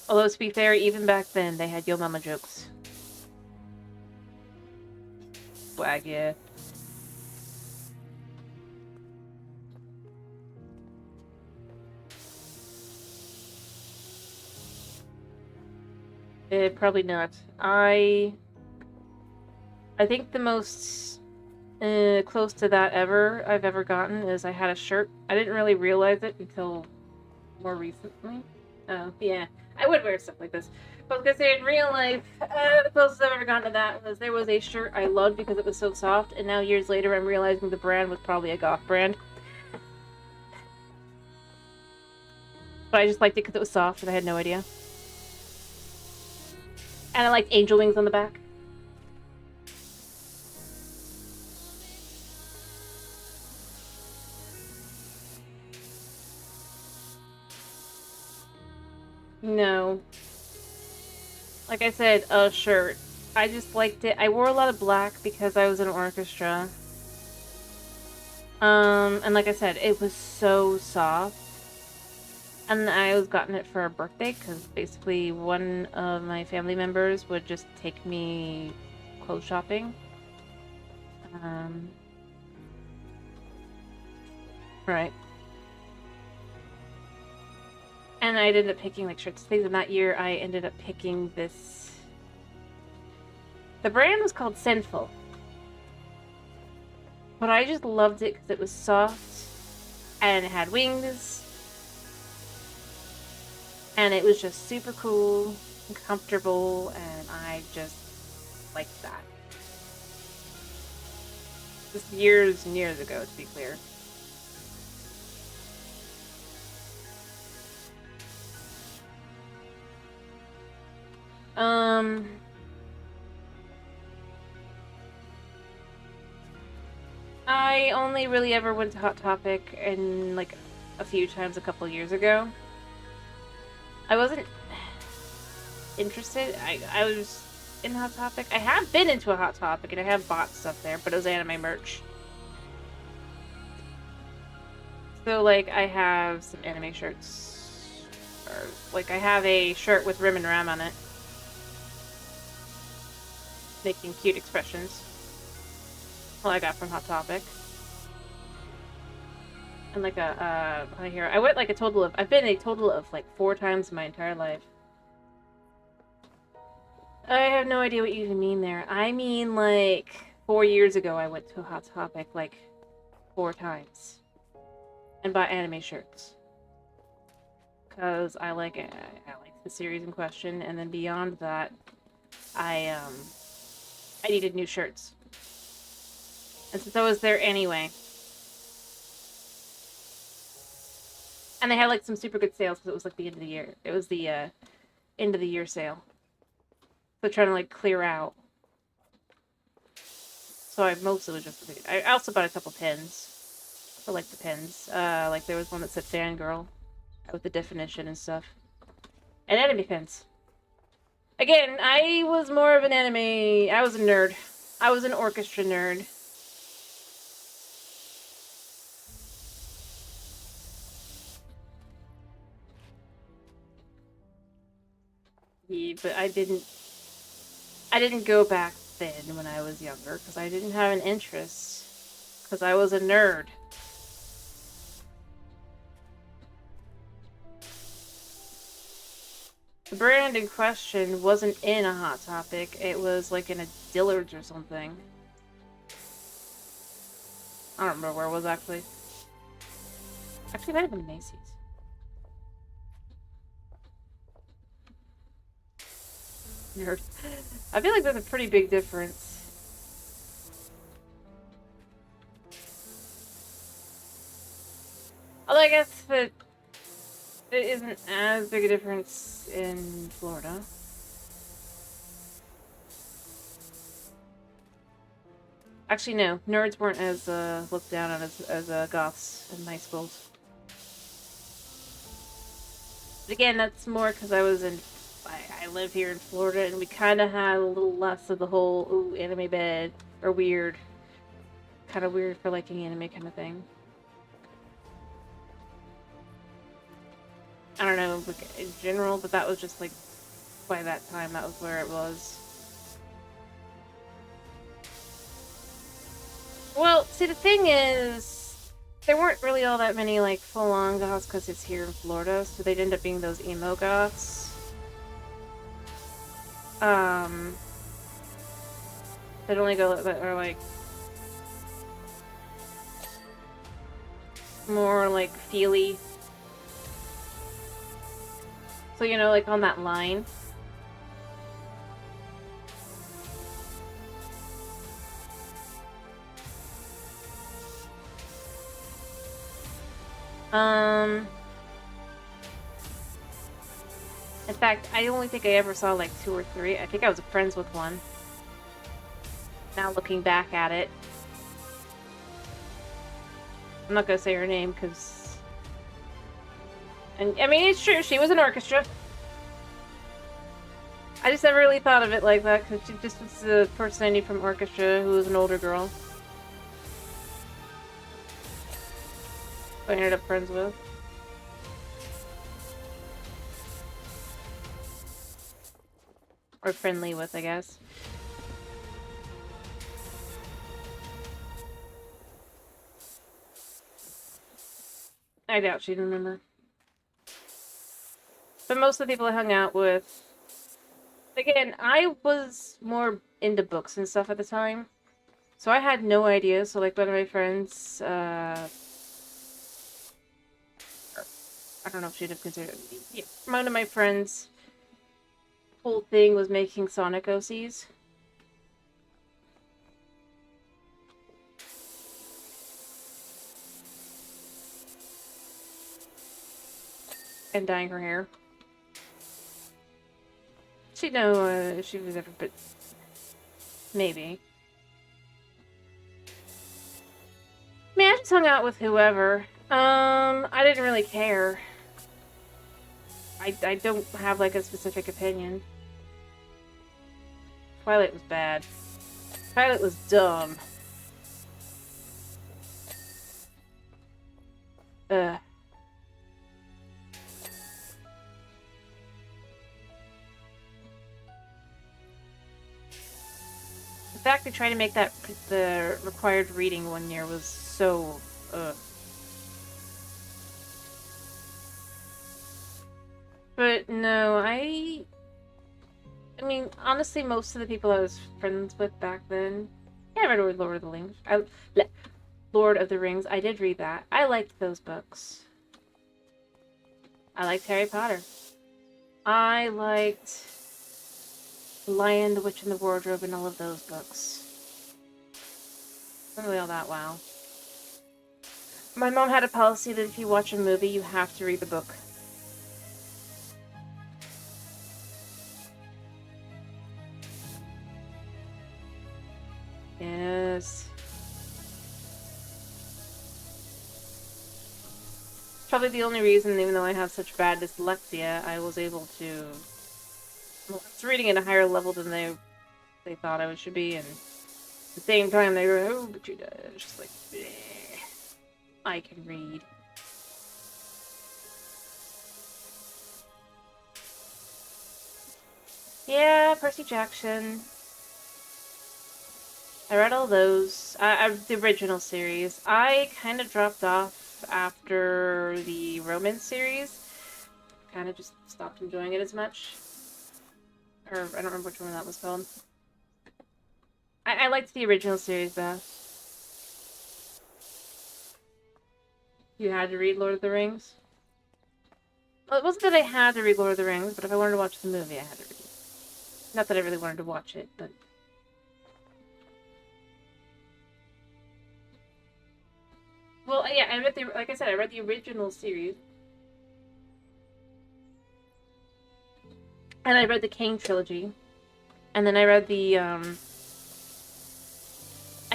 Although, to be fair, even back then, they had Yo Mama jokes. Swag, yeah. Probably not. I think the most close to that I've ever gotten is I had a shirt. I didn't really realize it until more recently. Oh, yeah. I would wear stuff like this. But I was gonna say, in real life, the closest I've ever gotten to that was there was a shirt I loved because it was so soft, and now years later I'm realizing the brand was probably a goth brand. But I just liked it because it was soft and I had no idea. And I liked angel wings on the back. No. Like I said, a shirt. I just liked it. I wore a lot of black because I was in an orchestra. And like I said, it was so soft. And I was gotten it for a birthday because basically one of my family members would just take me clothes shopping. Right. then I ended up picking like shirts and things, and that year I ended up picking this. The brand was called Sinful. But I just loved it because it was soft, and it had wings, and it was just super cool and comfortable, and I just liked that. This years and years ago, to be clear. I only really ever went to Hot Topic and like a few times a couple years ago. I wasn't interested. I was in Hot Topic. I have been into a Hot Topic and I have bought stuff there, but it was anime merch. So like I have some anime shirts, or like I have a shirt with Rim and Ram on it, making cute expressions. Well, I got from Hot Topic. And like a here I went like a total of I've been a total of like 4 times in my entire life. I have no idea what you even mean there. I mean like 4 years ago I went to a Hot Topic like 4 times and bought anime shirts because I like the series in question, and then beyond that I needed new shirts, and since I was there anyway. And they had like some super good sales because it was like the end of the year. It was the end of the year sale. So trying to like clear out. So I mostly was just. I also bought a couple pins. I like the pins. Like there was one that said "Fangirl" with the definition and stuff. And anime pins. Again, I was more of an anime. I was a nerd. I was an orchestra nerd. Yeah, but I didn't go back then when I was younger because I didn't have an interest because I was a nerd. The brand in question wasn't in a Hot Topic. It was like in a Dillard's or something. I don't remember where it was actually. Actually, it might have been Macy's. Nerd. I feel like there's a pretty big difference. Although I guess that it isn't as big a difference in Florida. Actually, no. Nerds weren't as looked down on as goths in high schools. But again, that's more because I was in... I live here in Florida, and we kind of had a little less of the whole, ooh, anime bed, or weird. Kind of weird for liking anime kind of thing. I don't know, like, in general, but that was just, like, by that time, that was where it was. Well, see, the thing is, there weren't really all that many, like, full-on goths, because it's here in Florida, so they'd end up being those emo goths. They'd only go, or, like, more, like, feely. So, you know, like, on that line. In fact, I only think I ever saw, like, 2 or 3. I think I was friends with one. Now looking back at it. I'm not gonna say her name, because... And, I mean, it's true, she was an orchestra. I just never really thought of it like that, because she just was the person I knew from orchestra who was an older girl. Who I ended up friends with. Or friendly with, I guess. I doubt she'd remember. But most of the people I hung out with, again, I was more into books and stuff at the time. So I had no idea. So, like, one of my friends, I don't know if she'd have considered it. Yeah, one of my friends' whole thing was making Sonic OCs. And dyeing her hair. She'd know if she was ever, but maybe. I mean, I just hung out with whoever. I didn't really care. I don't have, like, a specific opinion. Twilight was bad. Twilight was dumb. Ugh. The fact they tried to make that the required reading one year was so... But no, I mean, honestly, most of the people I was friends with back then... Yeah, I read Lord of the Rings. Lord of the Rings. I did read that. I liked those books. I liked Harry Potter. I liked Lion, the Witch, and the Wardrobe, and all of those books. Not really all that wow. My mom had a policy that if you watch a movie, you have to read the book. Yes. Probably the only reason, even though I have such bad dyslexia, I was able to... Well, I was reading at a higher level than they thought I should be, and at the same time they were, oh, but you did. It's just like, bleh. I can read. Yeah, Percy Jackson. I read all those. The original series. I kind of dropped off after the romance series. Kind of just stopped enjoying it as much. Or, I don't remember which one that was called. I liked the original series, though. You had to read Lord of the Rings? Well, it wasn't that I had to read Lord of the Rings, but if I wanted to watch the movie, I had to read it. Not that I really wanted to watch it, but... Well, yeah, I read like I said, I read the original series. And I read the King trilogy. And then I read the, I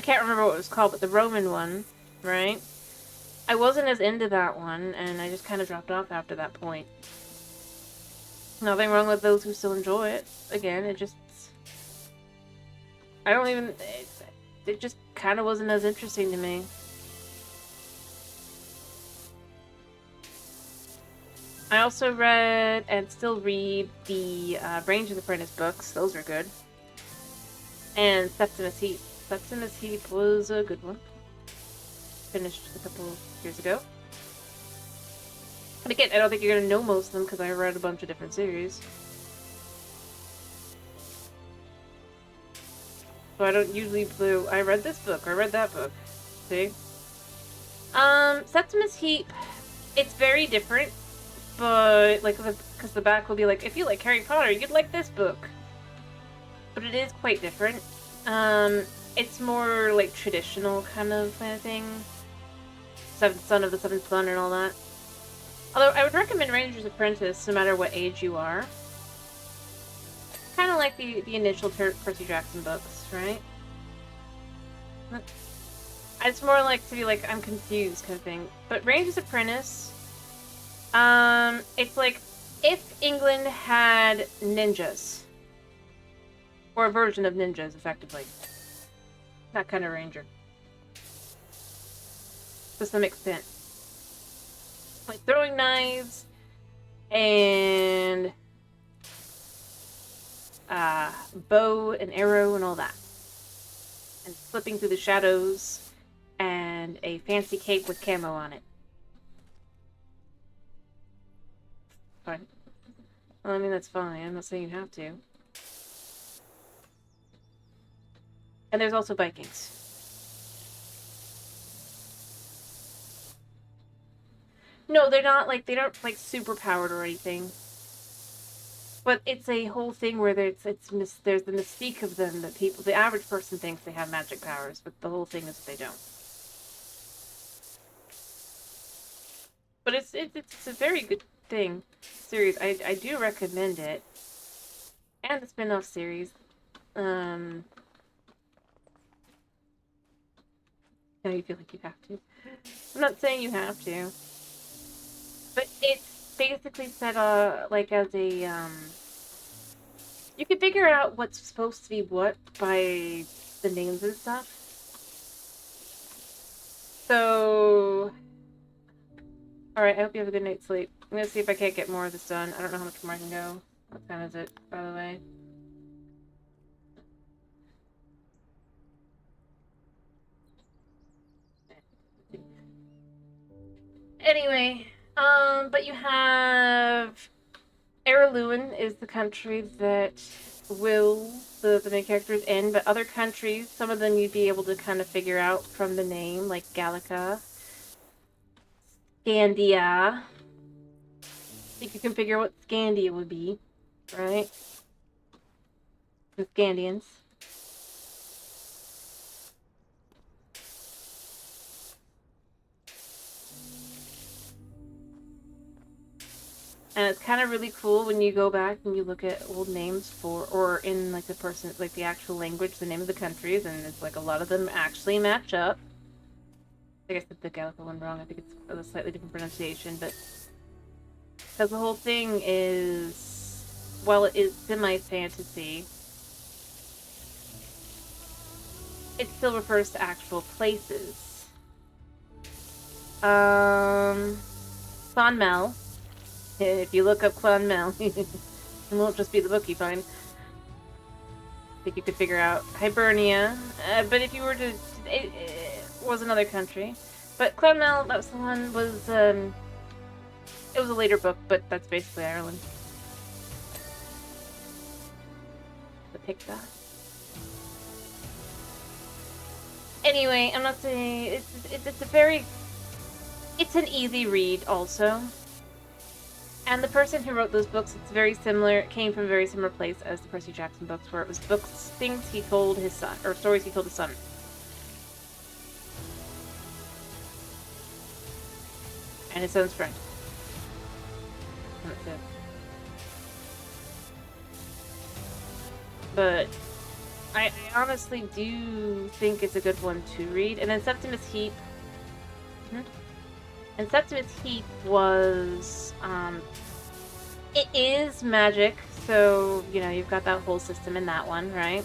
can't remember what it was called, but the Roman one, right? I wasn't as into that one, and I just kind of dropped off after that point. Nothing wrong with those who still enjoy it. Again, it just... I don't even... It just kind of wasn't as interesting to me. I also read, and still read, the Ranger's Apprentice books. Those are good. And Septimus Heap. Septimus Heap was a good one. Finished a couple years ago. And again, I don't think you're going to know most of them because I read a bunch of different series. So I don't usually do, I read this book, or I read that book. See? Septimus Heap, it's very different. But, like, because the back will be like, if you like Harry Potter, you'd like this book. But it is quite different. It's more, like, traditional kind of thing. Seventh Son of the Seventh Son and all that. Although, I would recommend Ranger's Apprentice no matter what age you are. Kind of like the initial Percy Jackson books, right? It's more like to be like, I'm confused kind of thing. But Ranger's Apprentice... it's like if England had ninjas. Or a version of ninjas, effectively. That kind of ranger. To some extent. Like throwing knives and bow and arrow and all that. And slipping through the shadows and a fancy cape with camo on it. Fine. Well, I mean, that's fine. I'm not saying you have to. And there's also Vikings. No, they're not, like, they don't, like, super powered or anything. But it's a whole thing where there's the mystique of them that people, the average person thinks they have magic powers, but the whole thing is they don't. But it's a very good thing series. I do recommend it, and the spin-off series. Now you feel like you have to. I'm not saying you have to, but it's basically set like as a You can figure out what's supposed to be what by the names and stuff. So, alright, I hope you have a good night's sleep. I'm gonna see if I can't get more of this done. I don't know how much more I can go. What time is it, by the way? Anyway, but you have... Erluin is the country that Will, the main character, is in, but other countries, some of them you'd be able to kind of figure out from the name, like Gallica, Scandia. I think you can figure out what Scandia would be, right? The Scandians. And it's kind of really cool when you go back and you look at old names for, or in like the person, like the actual language, the name of the countries, and it's like a lot of them actually match up. I guess I said the Gallica one wrong. I think it's a slightly different pronunciation, but because the whole thing is, well, it is semi-fantasy, it still refers to actual places. Clonmel. If you look up Clonmel, it won't just be the book you find. I think you could figure out Hibernia, but if you were to, it was another country. But Clonmel, that was the one, it was a later book, but that's basically Ireland. The pick that. Anyway, I'm not saying, it's a very, it's an easy read also. And the person who wrote those books, it's very similar, it came from a very similar place as the Percy Jackson books, where it was things he told his son, or stories he told his son. And his son's friend. And that's it. But I honestly do think it's a good one to read. And then Septimus Heap. And Septimus Heap was, it is magic, so, you know, you've got that whole system in that one, right?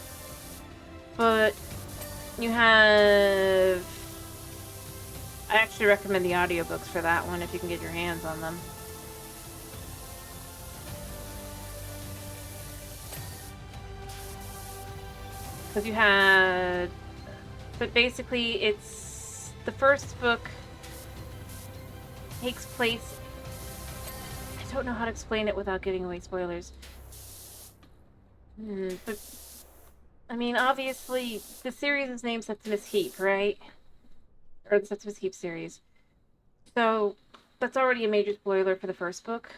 But you have... I actually recommend the audiobooks for that one if you can get your hands on them. Because you had... But basically, it's... The first book takes place... I don't know how to explain it without giving away spoilers. But... I mean, obviously, the series is named Septimus Heap, right? Or the Septimus Heap series. So, that's already a major spoiler for the first book.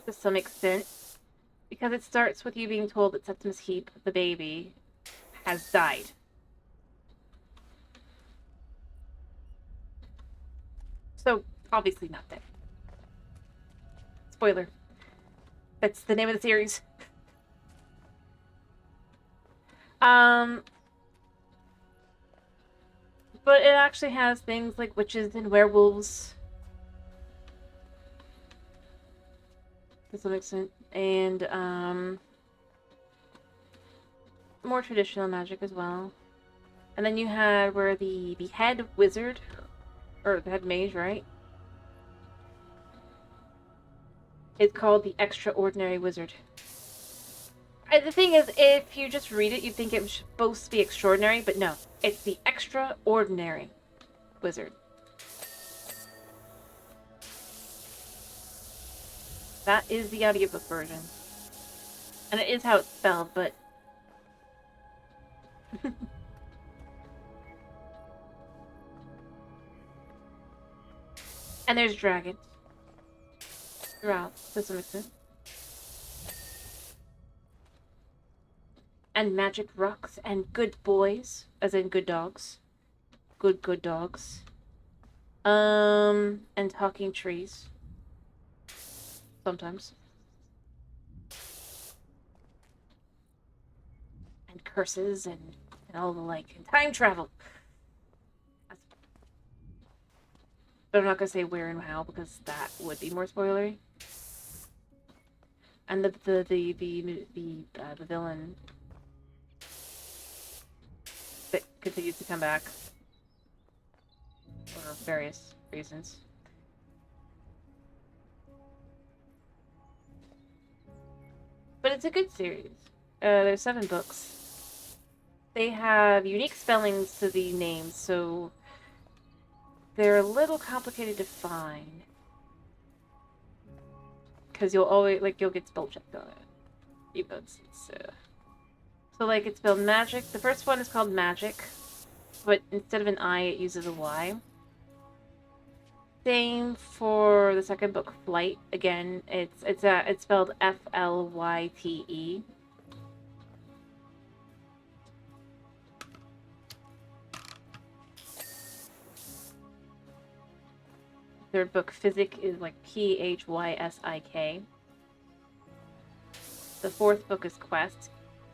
To some extent. Because it starts with you being told that Septimus Heap, the baby, has died. So, obviously not dead. Spoiler. That's the name of the series. But it actually has things like witches and werewolves. To some extent. And, more traditional magic as well. And then you had where the head wizard, or the head mage, right? It's called the Extraordinary Wizard. The thing is, if you just read it, you'd think it was supposed to be extraordinary, but no. It's the Extraordinary Wizard. That is the audiobook version. And it is how it's spelled, but... And there's dragons. Throughout, to some extent. And magic rocks and good boys, as in good dogs. Good dogs. And talking trees. Sometimes. And curses and all the like. And time travel. But I'm not gonna say where and how because that would be more spoilery. And the villain that continues to come back for various reasons. But it's a good series. There's 7 books. They have unique spellings to the names, so they're a little complicated to find. Because you'll always, like, you'll get spell checked on it. Even though it's So, like, it's spelled magic. The first one is called magic, but instead of an I, it uses a Y. Same for the second book, Flight. Again, it's spelled Flyte. Third book, Physic, is like Physysk. The fourth book is Quest.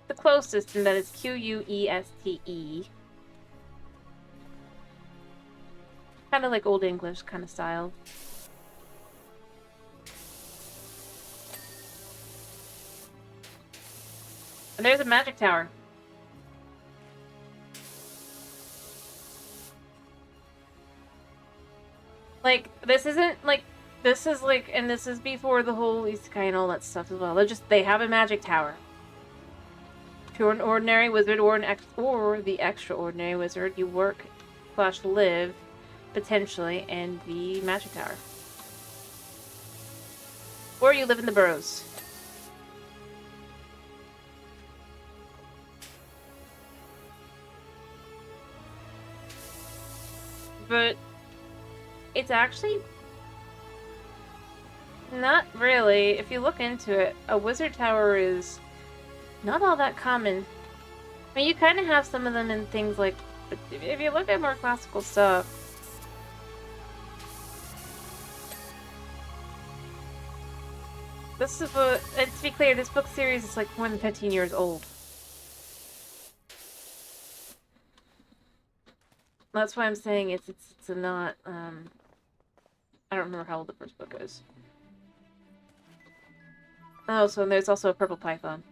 The closest, and that is Queste. Kind of like Old English kind of style. And there's a magic tower. Like, this isn't, like, this is, like, and this is before the whole isekai and all that stuff as well. They have a magic tower. If you're an ordinary wizard or the extraordinary wizard, you work / live, potentially, in the magic tower. Or you live in the burrows. But it's actually not really. If you look into it, a wizard tower is not all that common. I mean, you kind of have some of them in things like, but if you look at more classical stuff, this is and to be clear, this book series is like more than 15 years old. That's why I'm saying it's not, I don't remember how old the first book is. Oh, so there's also a purple python.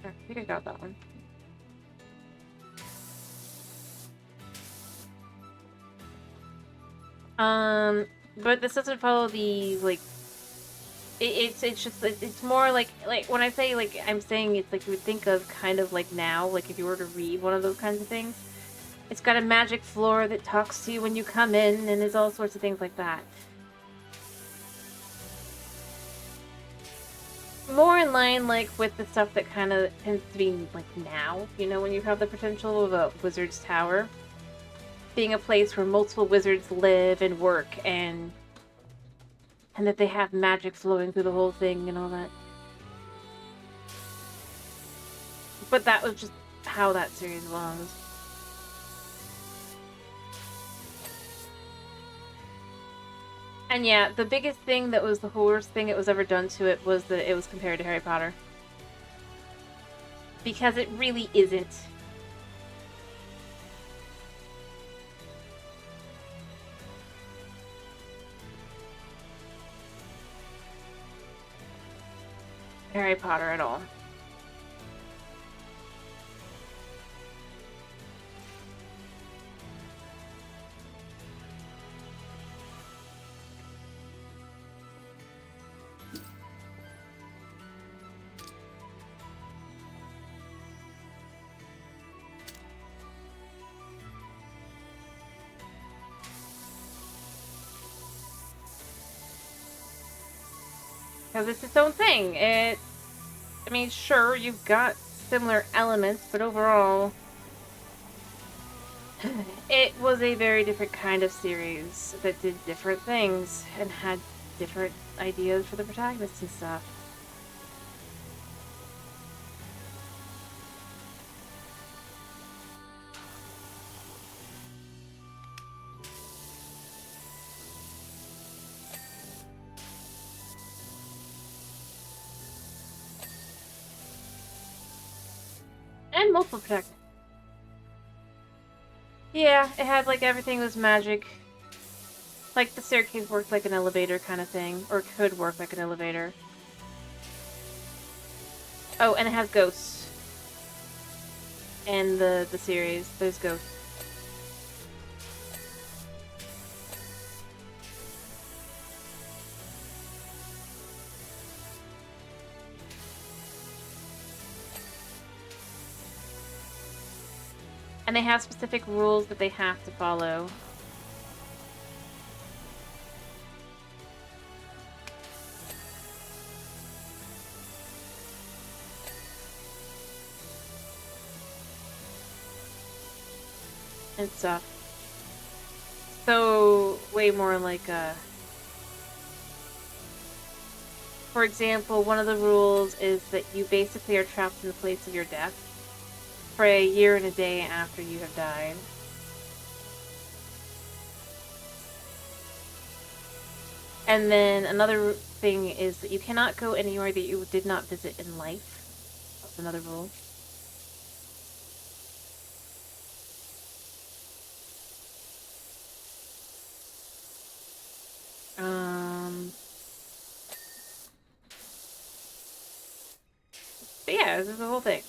I think I got that one. But this doesn't follow the, like, it's just, it's more like when I say, like, I'm saying it's like you would think of kind of like now, like if you were to read one of those kinds of things. It's got a magic floor that talks to you when you come in, and there's all sorts of things like that. More in line, like, with the stuff that kind of tends to be, like, now, you know, when you have the potential of a wizard's tower. Being a place where multiple wizards live and work, and that they have magic flowing through the whole thing and all that. But that was just how that series was. And yeah, the biggest thing that was the worst thing that was ever done to it was that it was compared to Harry Potter. Because it really isn't. Harry Potter at all. because it's its own thing. I mean, sure, you've got similar elements, but overall, it was a very different kind of series that did different things and had different ideas for the protagonists and stuff. And multiple protagonists. Yeah, it had like everything was magic. Like the staircase worked like an elevator kind of thing, or could work like an elevator. Oh, and it has ghosts. In the series, there's ghosts. And they have specific rules that they have to follow. And stuff. So, way more like a... For example, one of the rules is that you basically are trapped in the place of your death for a year and a day after you have died. And then another thing is that you cannot go anywhere that you did not visit in life. That's another rule. But yeah, this is the whole thing.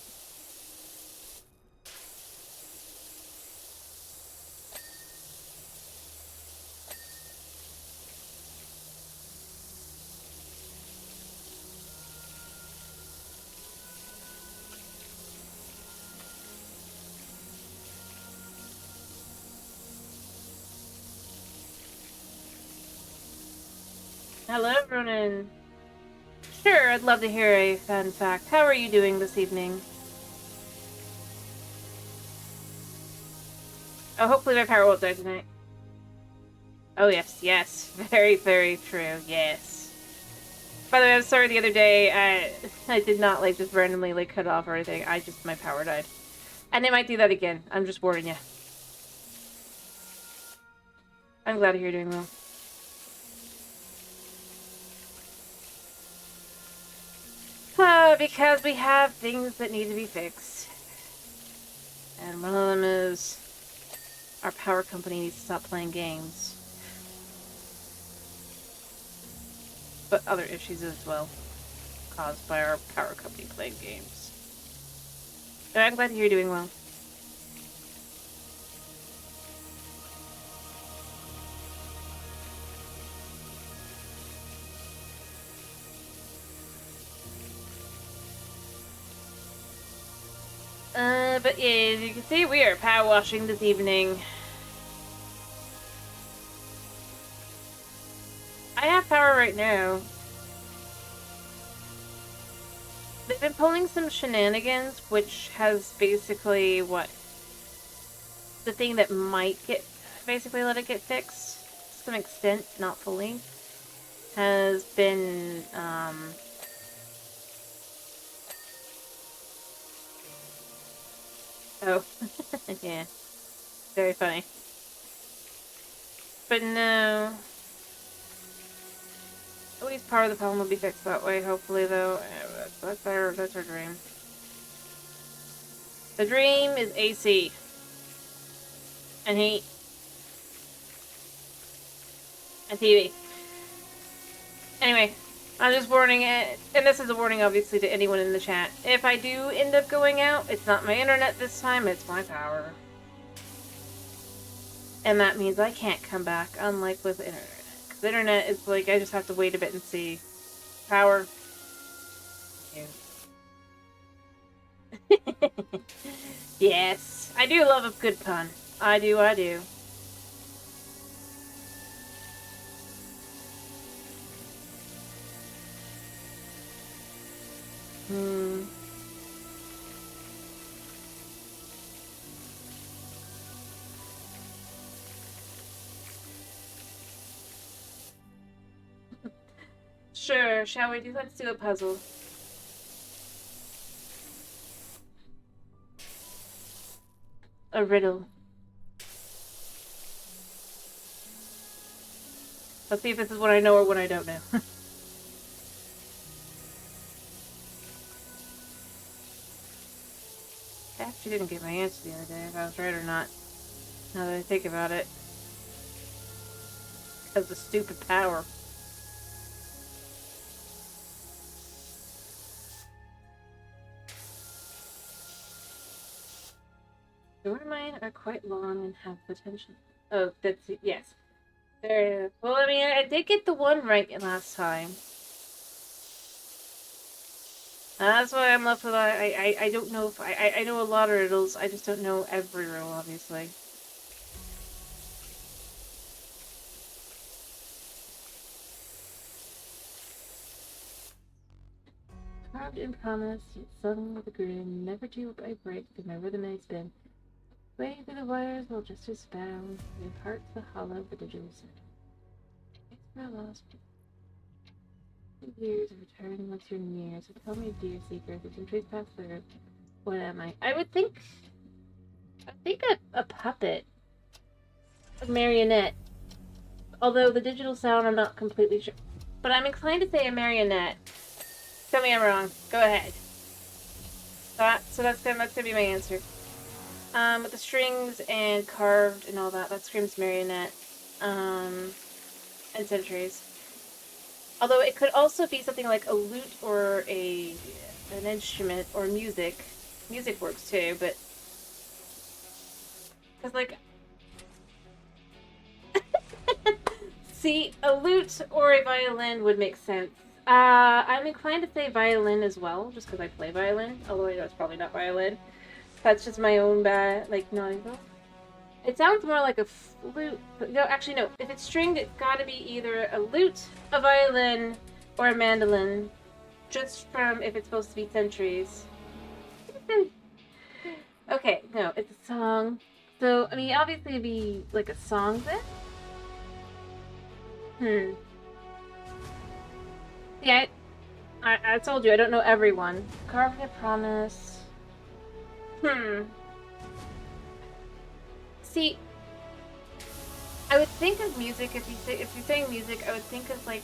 Hello, Ronan. Sure, I'd love to hear a fun fact. How are you doing this evening? Oh, hopefully my power won't die tonight. Oh, yes, yes. Very, very true, yes. By the way, I'm sorry the other day, I did not, like, just randomly, like, cut off or anything. My power died. And they might do that again. I'm just warning you. I'm glad to hear you're doing well. Because we have things that need to be fixed. And one of them is our power company needs to stop playing games. But other issues as well, caused by our power company playing games. But I'm glad to hear you're doing well. But yeah, as you can see, we are power washing this evening. I have power right now. They've been pulling some shenanigans, which has basically the thing that might basically let it get fixed, to some extent, not fully, has been, oh, yeah, very funny. But no. At least part of the problem will be fixed that way, hopefully, though. That's our dream. The dream is AC. And heat. And TV. Anyway, I'm just warning it, and this is a warning, obviously, to anyone in the chat. If I do end up going out, it's not my internet this time, it's my power. And that means I can't come back, unlike with internet. The internet is like, I just have to wait a bit and see. Power. Yes. I do love a good pun. I do. Sure, shall we do? Let's do a puzzle. A riddle. Let's see if this is what I know or what I don't know. I actually didn't get my answer the other day, if I was right or not. Now that I think about it. Because of stupid power. Door mine are quite long and have potential. Oh, that's it. Yes. There. Well, I mean, I did get the one right last time. That's why I'm left with I don't know if I know a lot of riddles. I just don't know every riddle, obviously. Carved in promise, yet sung with a grin. Never do I break, remember the nice bin. Way through the wires, while justice bound. With hearts the hollow, the digital set. It's my lost. 2 years of return once you're near. So tell me, dear seeker, if you trace past through, what am I? I would think a puppet. A marionette. Although the digital sound, I'm not completely sure. But I'm inclined to say a marionette. Tell me I'm wrong. Go ahead. So that's gonna be my answer. With the strings and carved and all that, that screams marionette. And centuries. Although it could also be something like a lute or an instrument or music. Music works too, but because like see, a lute or a violin would make sense. I'm inclined to say violin as well, just because I play violin. Although I know it's probably not violin. That's just my own bad, like, no. It sounds more like a flute. No, actually, no. If it's stringed, it's got to be either a lute, a violin, or a mandolin. Just from if it's supposed to be centuries. Okay, no, it's a song. So, I mean, obviously it'd be like a song then. Yeah, I told you, I don't know everyone. Carved a promise. See, I would think of music if you're saying music. I would think of like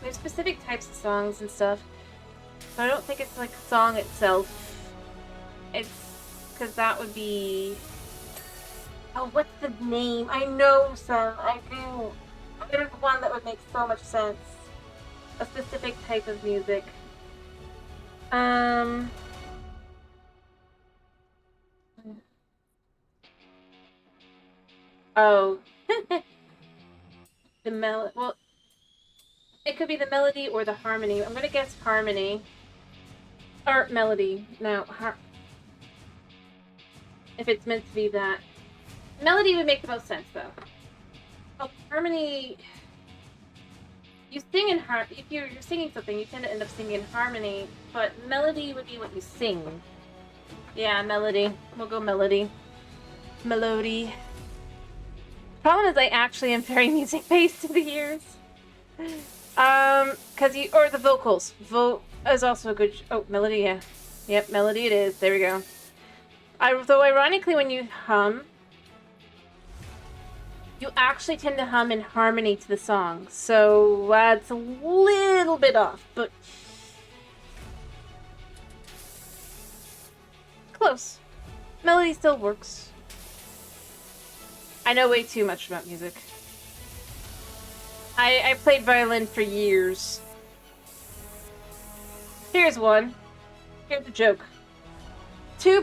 there's specific types of songs and stuff, but I don't think it's like a song itself. It's because that would be. Oh, what's the name? I know some. I do. There's one that would make so much sense. A specific type of music. Oh. The melody. Well, it could be the melody or the harmony. I'm gonna guess harmony. Or melody. No, if it's meant to be that. Melody would make the most sense, though. Oh, harmony. You sing in if you're singing something, you tend to end up singing in harmony, but melody would be what you sing. Yeah, melody. We'll go melody. Melody. Problem is, I actually am very music-based to the ears. Or the vocals. Is also a good. Oh, melody, yeah. Yep, melody it is. There we go. Though, ironically, when you hum, you actually tend to hum in harmony to the song. So, it's a little bit off, but close. Melody still works. I know way too much about music. I played violin for years. Here's one. Here's a joke. Two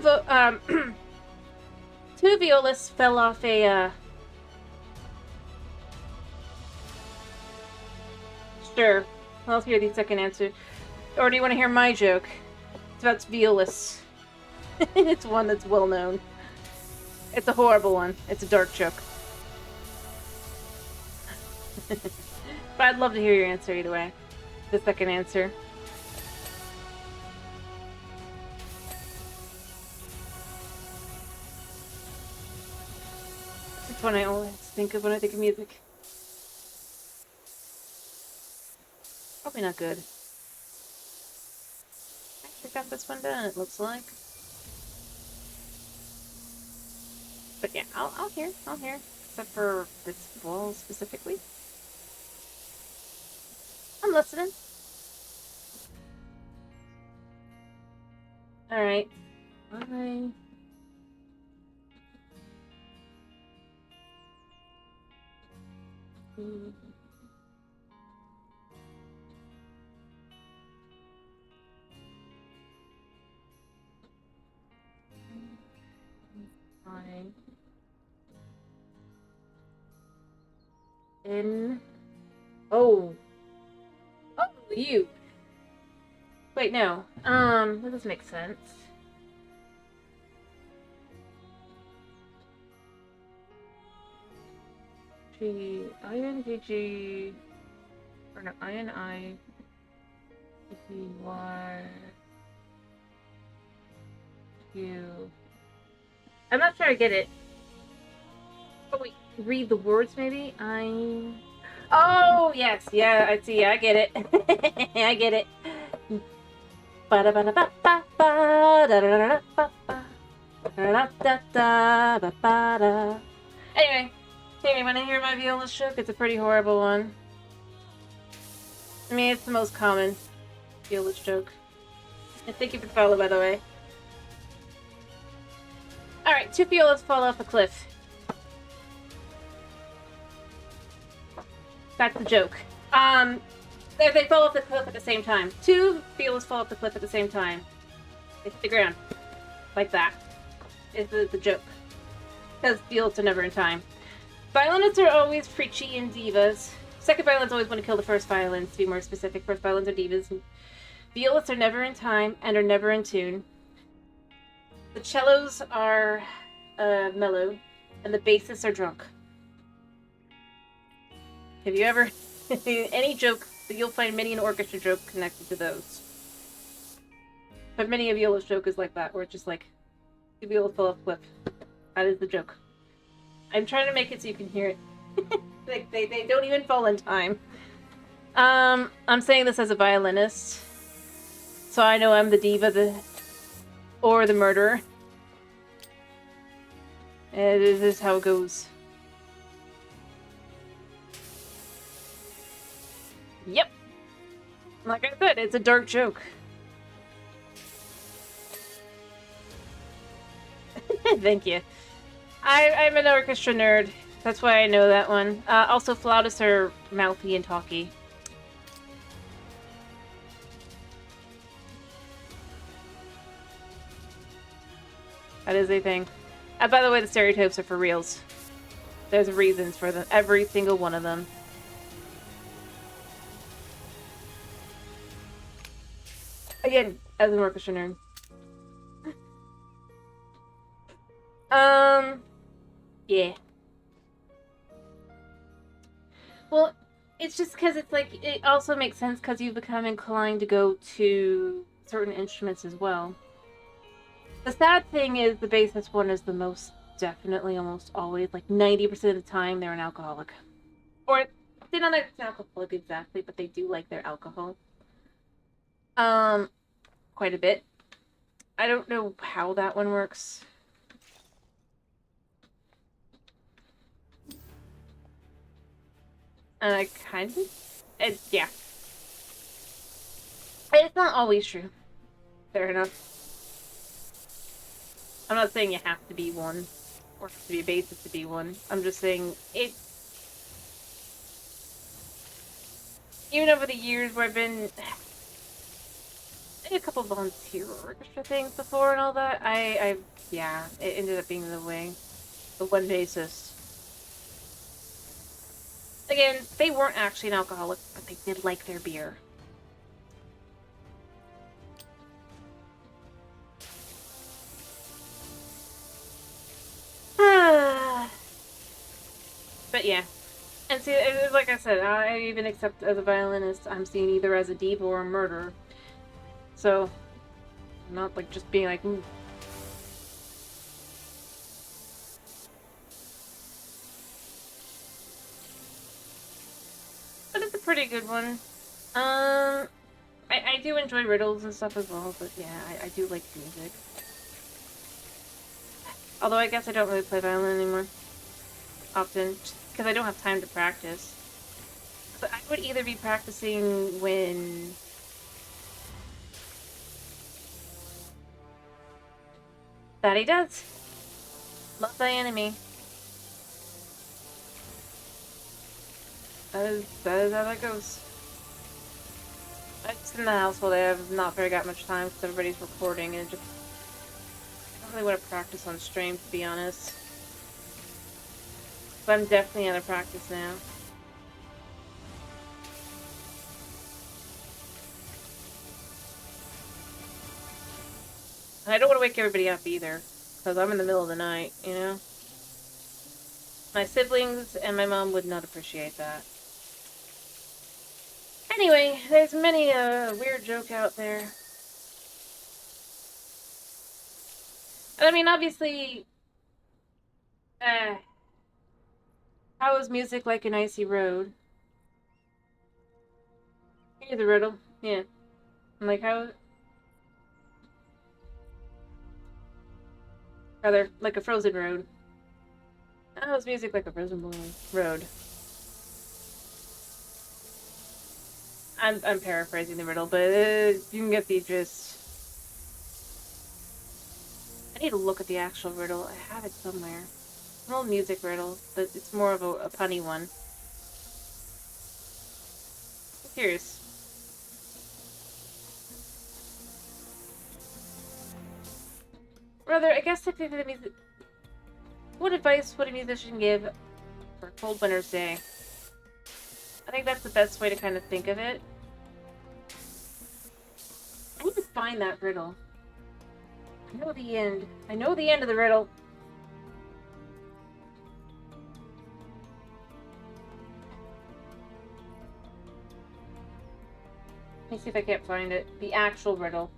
violas fell off a, Sure. I'll hear the second answer. Or do you want to hear my joke? It's about violas. It's one that's well known. It's a horrible one. It's a dark joke. But I'd love to hear your answer either way. The second answer. one I always think of when I think of music. Probably not good. Actually got this one done, it looks like. But yeah, I'll hear. Except for this wall specifically. I'm listening. Alright. Bye. Fine. In. Oh. Oh, you. Wait, no. That doesn't make sense. G, INGG, or no, INI, Y, Q. I'm not sure I get it. Oh wait, read the words maybe? Oh, yes, yeah, I see, I get it. I get it. Anyway, Katie, when I hear my viola shook, it's a pretty horrible one. I mean, it's the most common viola joke. And thank you for the follow, by the way. Alright, 2 violas fall off a cliff. That's the joke. They fall off the cliff at the same time. 2 violas fall off the cliff at the same time. They hit the ground. Like that. Is the joke. Because violas are never in time. Violinists are always preachy and divas. Second violins always want to kill the first violins, to be more specific. First violins are divas. Violists are never in time and are never in tune. The cellos are mellow, and the bassists are drunk. Have you ever... any joke, you'll find many an orchestra joke connected to those. But many a viola joke is like that, where it's just like, the viola fell off a cliff. That is the joke. I'm trying to make it so you can hear it. Like, they don't even fall in time. I'm saying this as a violinist. So I know I'm the diva, or the murderer. And this is how it goes. Yep. Like I said, it's a dark joke. Thank you. I'm an orchestra nerd. That's why I know that one. Also, flautists are mouthy and talky. That is a thing. By the way, the stereotypes are for reals. There's reasons for them. Every single one of them. Again, as an orchestra nerd. Yeah. Well, it's just because it's like, it also makes sense because you've become inclined to go to certain instruments as well. The sad thing is the bassist one is the most definitely almost always, like 90% of the time, they're an alcoholic. Or, they're not an alcoholic exactly, but they do like their alcohol. Quite a bit. I don't know how that one works. Kind of? Yeah. It's not always true. Fair enough. I'm not saying you have to be one, or have to be a bassist to be one. I'm just saying it. Even over the years where I've been in a couple volunteer orchestra things before and all that, yeah, it ended up being the one bassist. Again, they weren't actually an alcoholic, but they did like their beer. But yeah. And see, like I said, I even accept as a violinist, I'm seen either as a diva or a murderer. So, I'm not like just being like, ooh. pretty good one. I do enjoy riddles and stuff as well, but yeah, I do like music. Although I guess I don't really play violin anymore. Often, because I don't have time to practice. But I would either be practicing when... That he does. Love thy enemy. That is how that goes. It's in the household. I have not very got much time because everybody's recording and just I don't really want to practice on stream, to be honest. But I'm definitely out of practice now. And I don't want to wake everybody up either, because I'm in the middle of the night, you know? My siblings and my mom would not appreciate that. Anyway, there's many a weird joke out there. And I mean, obviously, how is music like an icy road? Here's the riddle. Yeah. I'm like, how... Rather, like a frozen road. How is music like a frozen road? I'm paraphrasing the riddle, but you can get the gist. I need to look at the actual riddle. I have it somewhere. It's an old music riddle, but it's more of a punny one. I'm curious. Rather, I guess typically the music... What advice would a musician give for a cold winter's day? I think that's the best way to kind of think of it. I need to find that riddle. I know the end. I know the end of the riddle. Let me see if I can't find it. The actual riddle.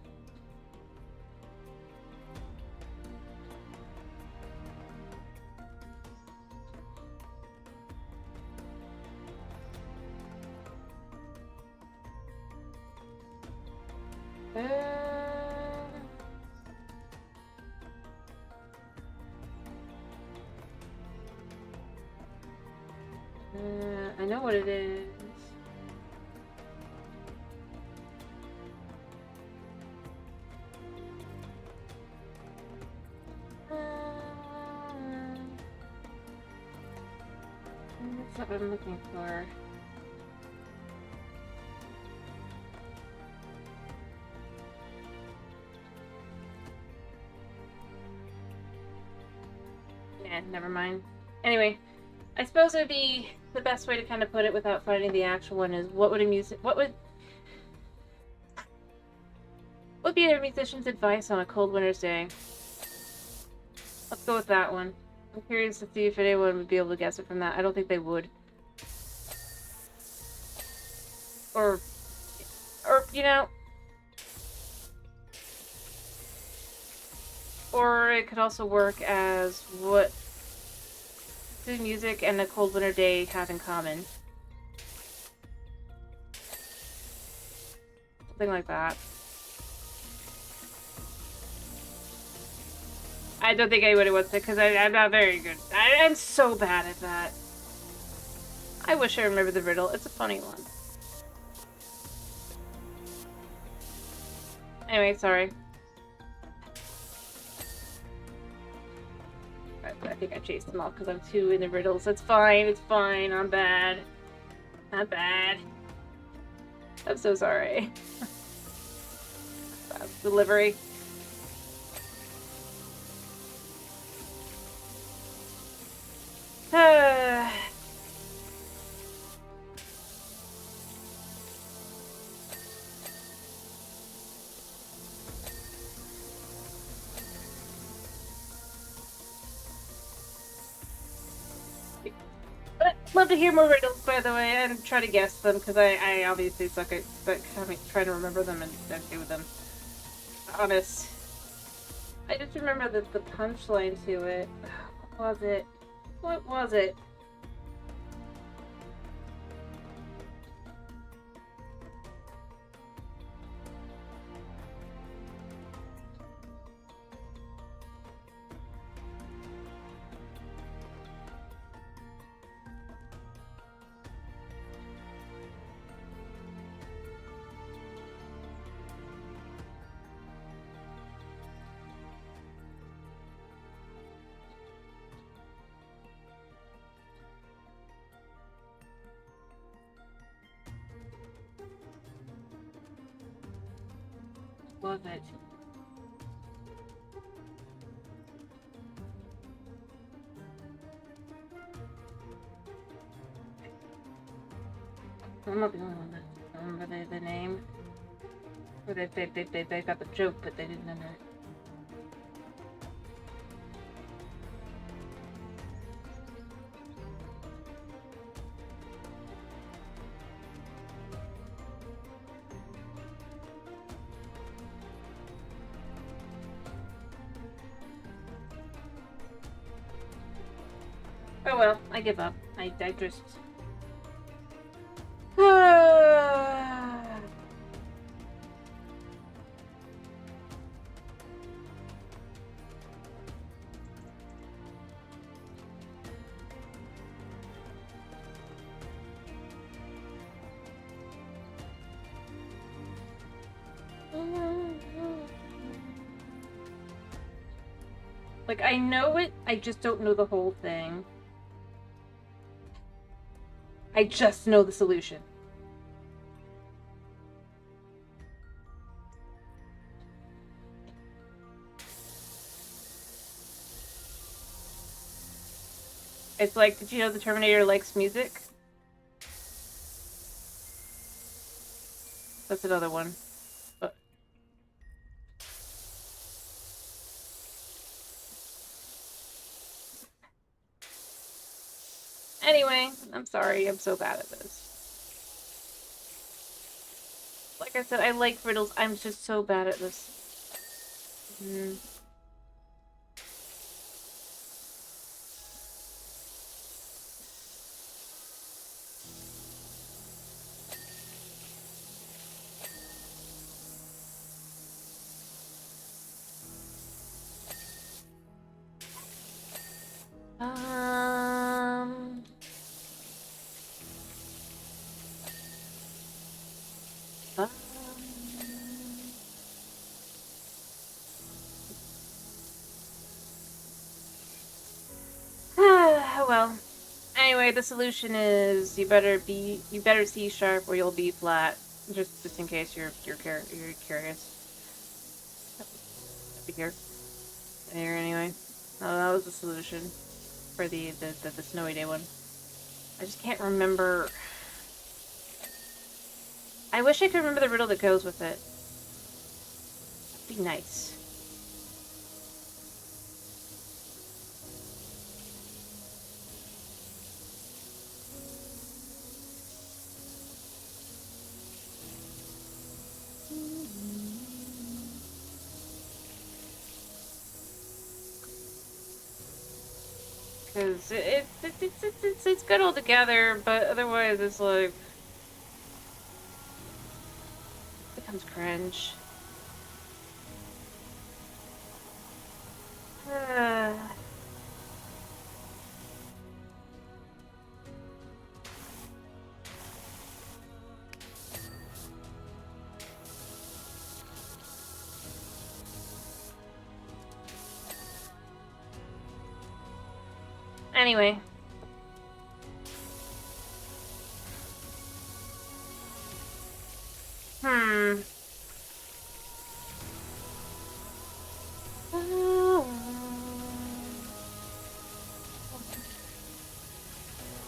I know what it is. That's what I'm looking for. Yeah, never mind. Anyway, I suppose it would be the best way to kind of put it without finding the actual one is what would be a musician's advice on a cold winter's day? Let's go with that one. I'm curious to see if anyone would be able to guess it from that. I don't think they would. Or you know, or it could also work as what do music and a cold winter day have in common? Something like that. I don't think anybody wants it because I'm not very good. I'm so bad at that. I wish I remembered the riddle. It's a funny one. Anyway, sorry. I think I chased them off because I'm too in the riddles. It's fine. It's fine. I'm bad. Not bad. I'm so sorry. Bad delivery. Love to hear more riddles, by the way, and try to guess them, because I obviously suck at trying to remember them and do with them. Honest. I just remember the punchline to it. What was it? What was it? love it. I'm not the only one that remember the name. Or they got the joke, but they didn't under it. Oh well, I give up. I just... Like, I know it, I just don't know the whole thing. I just know the solution. It's like, did you know the Terminator likes music? That's another one. But... Anyway, I'm sorry, I'm so bad at this. Like I said, I like riddles, I'm just so bad at this. Well, anyway, the solution is you better C sharp or you'll be flat. Just in case you're curious. Be here. There anyway. Oh, that was the solution for the snowy day one. I just can't remember. I wish I could remember the riddle that goes with it. That'd be nice. Because it's good all together, but otherwise it's like... It becomes cringe. Anyway.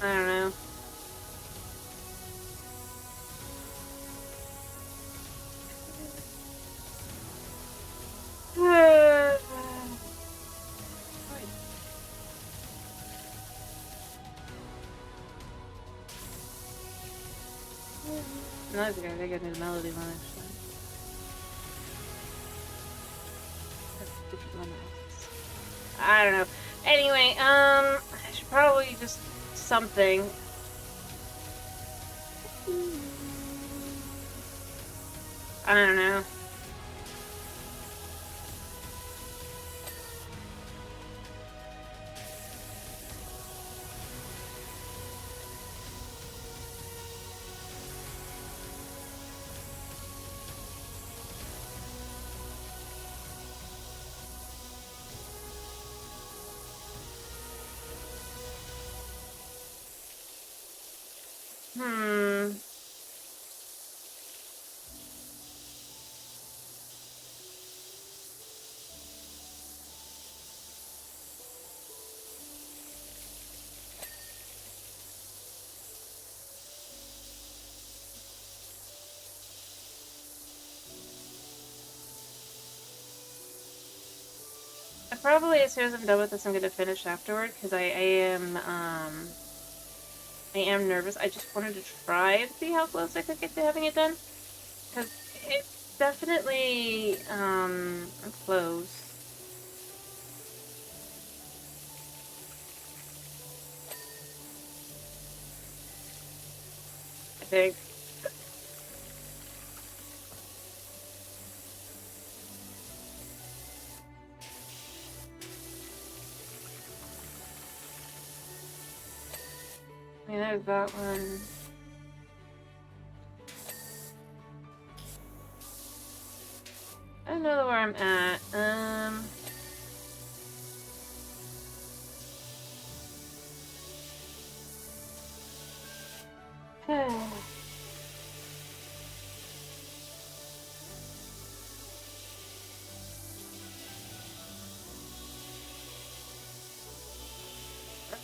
I don't know. No, they got new melody one actually. I don't know. Anyway, I should probably just something. I don't know. probably as soon as I'm done with this, I'm gonna finish afterward because I am nervous. I just wanted to try and see how close I could get to having it done because it's definitely close. I think. I mean, there's that one. I don't know where I'm at.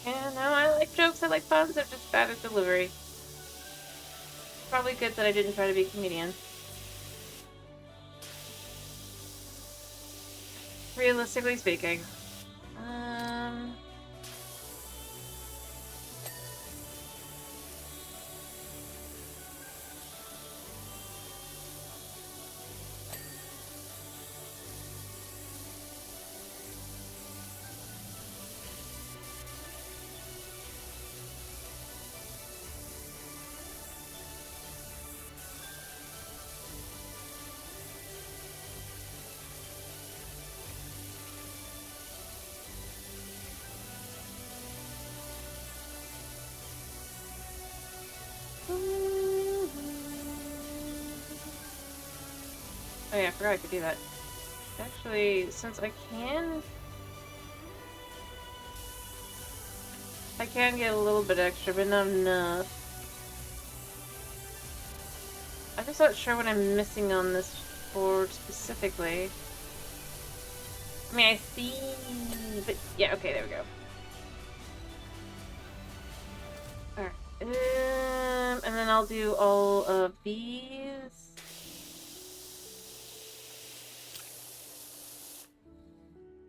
Yeah, no, I like jokes, I like puns, they're just bad at delivery. Probably good that I didn't try to be a comedian. Realistically speaking. Oh yeah, I forgot I could do that. Actually, since I can get a little bit extra, but not enough. I'm just not sure what I'm missing on this board specifically. I mean, I see, but yeah, okay, there we go. Alright, and then I'll do all of these.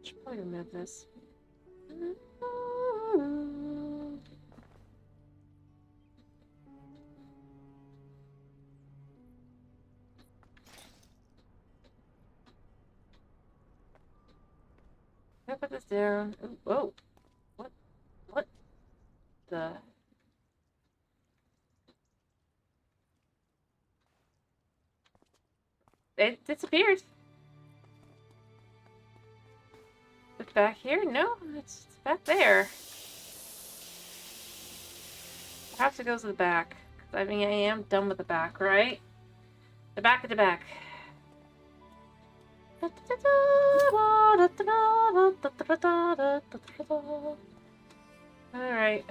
Should probably remove this. Can I put this down? Ooh, whoa. What the? It disappeared. It's back here? No, it's back there. Perhaps it goes to the back. I mean, I am done with the back, right? The back of the back. Alright,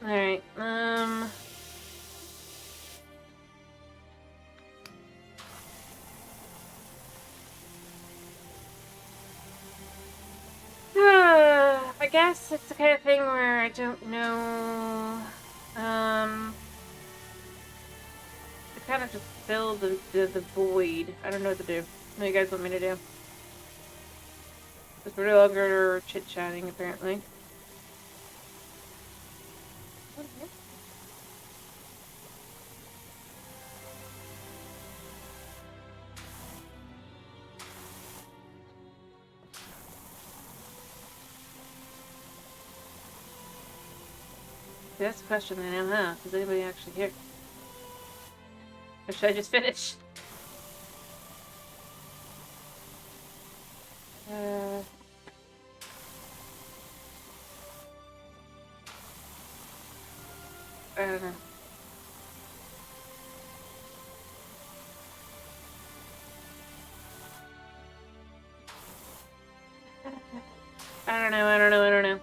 Alright, I guess it's the kind of thing where I don't know, to kind of just fill the void. I don't know what to do. What do you guys want me to do? Because we're no longer chit-chatting, apparently. That's the question I am, huh? Is anybody actually here? Or should I just finish? I don't know. I don't know.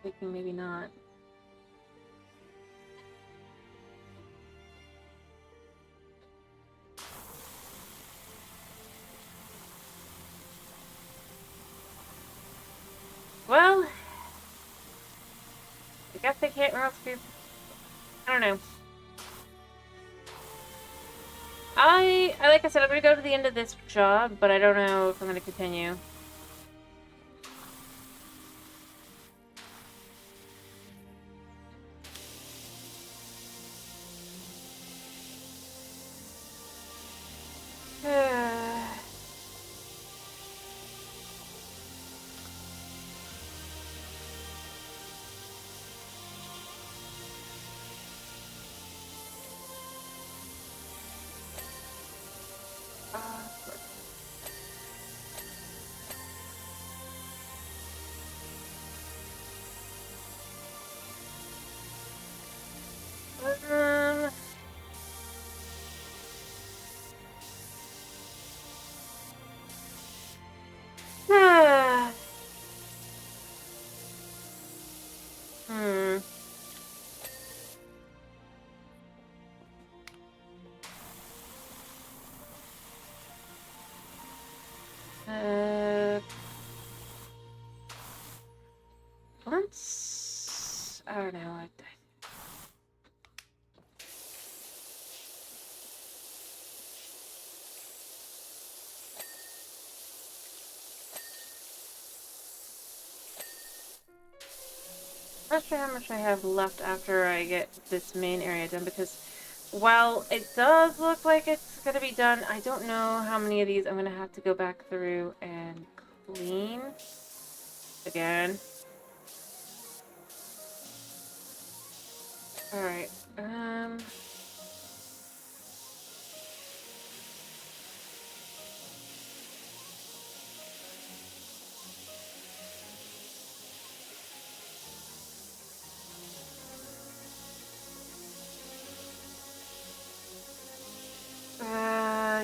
Thinking maybe not. Well, I guess they can't rescue. I don't know. Like I said, I'm gonna go to the end of this job, but I don't know if I'm gonna continue. Um, hmm. Once I don't know. Not sure how much I have left after I get this main area done, because while it does look like it's gonna be done, I don't know how many of these I'm gonna have to go back through and clean again. Alright,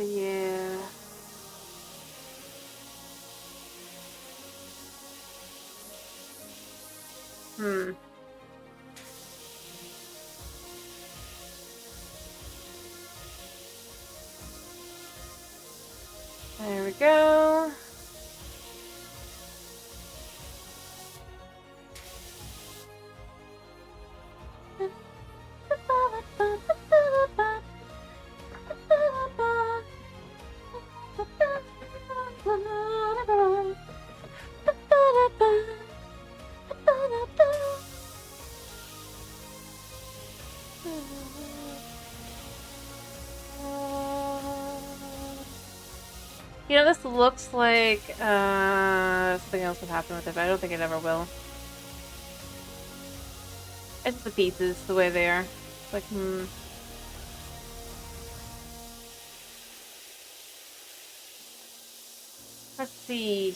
yeah. Hmm. There we go. You know, this looks like something else would happen with it, but I don't think it ever will. It's the pieces, the way they are. Like, Let's see.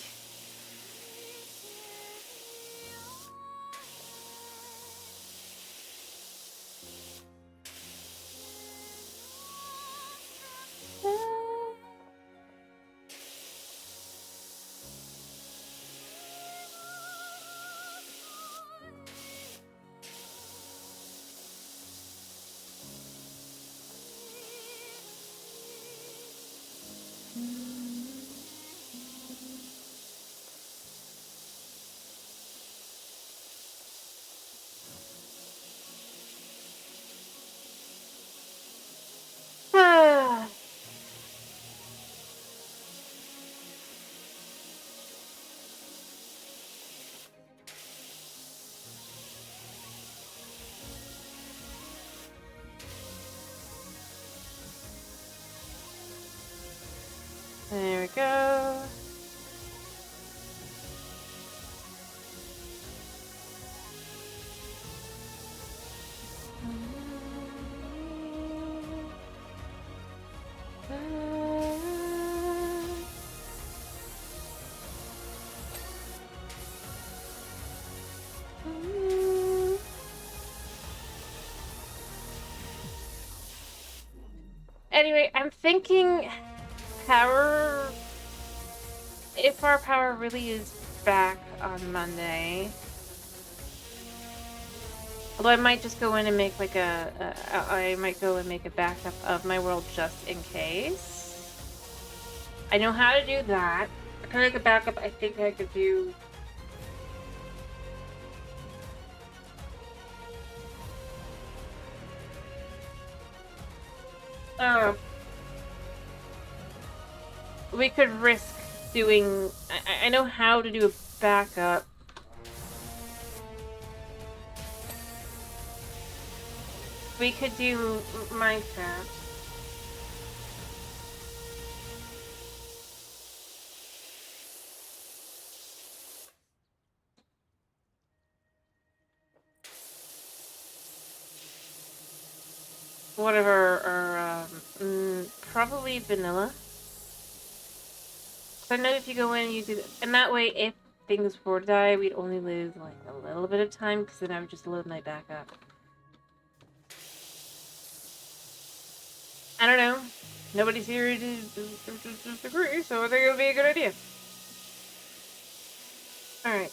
There we go. Anyway, I'm thinking power. If our power really is back on Monday, although I might just go in and make like I might go and make a backup of my world just in case. I know how to do that. I can make a backup. I think I could do We could risk doing... I know how to do a backup. We could do Minecraft. Whatever, or probably vanilla. So I know if you go in and you do, and that way, if things were to die, we'd only lose like a little bit of time because then I would just load my backup. I don't know. Nobody's here to disagree, so I think it would be a good idea. All right.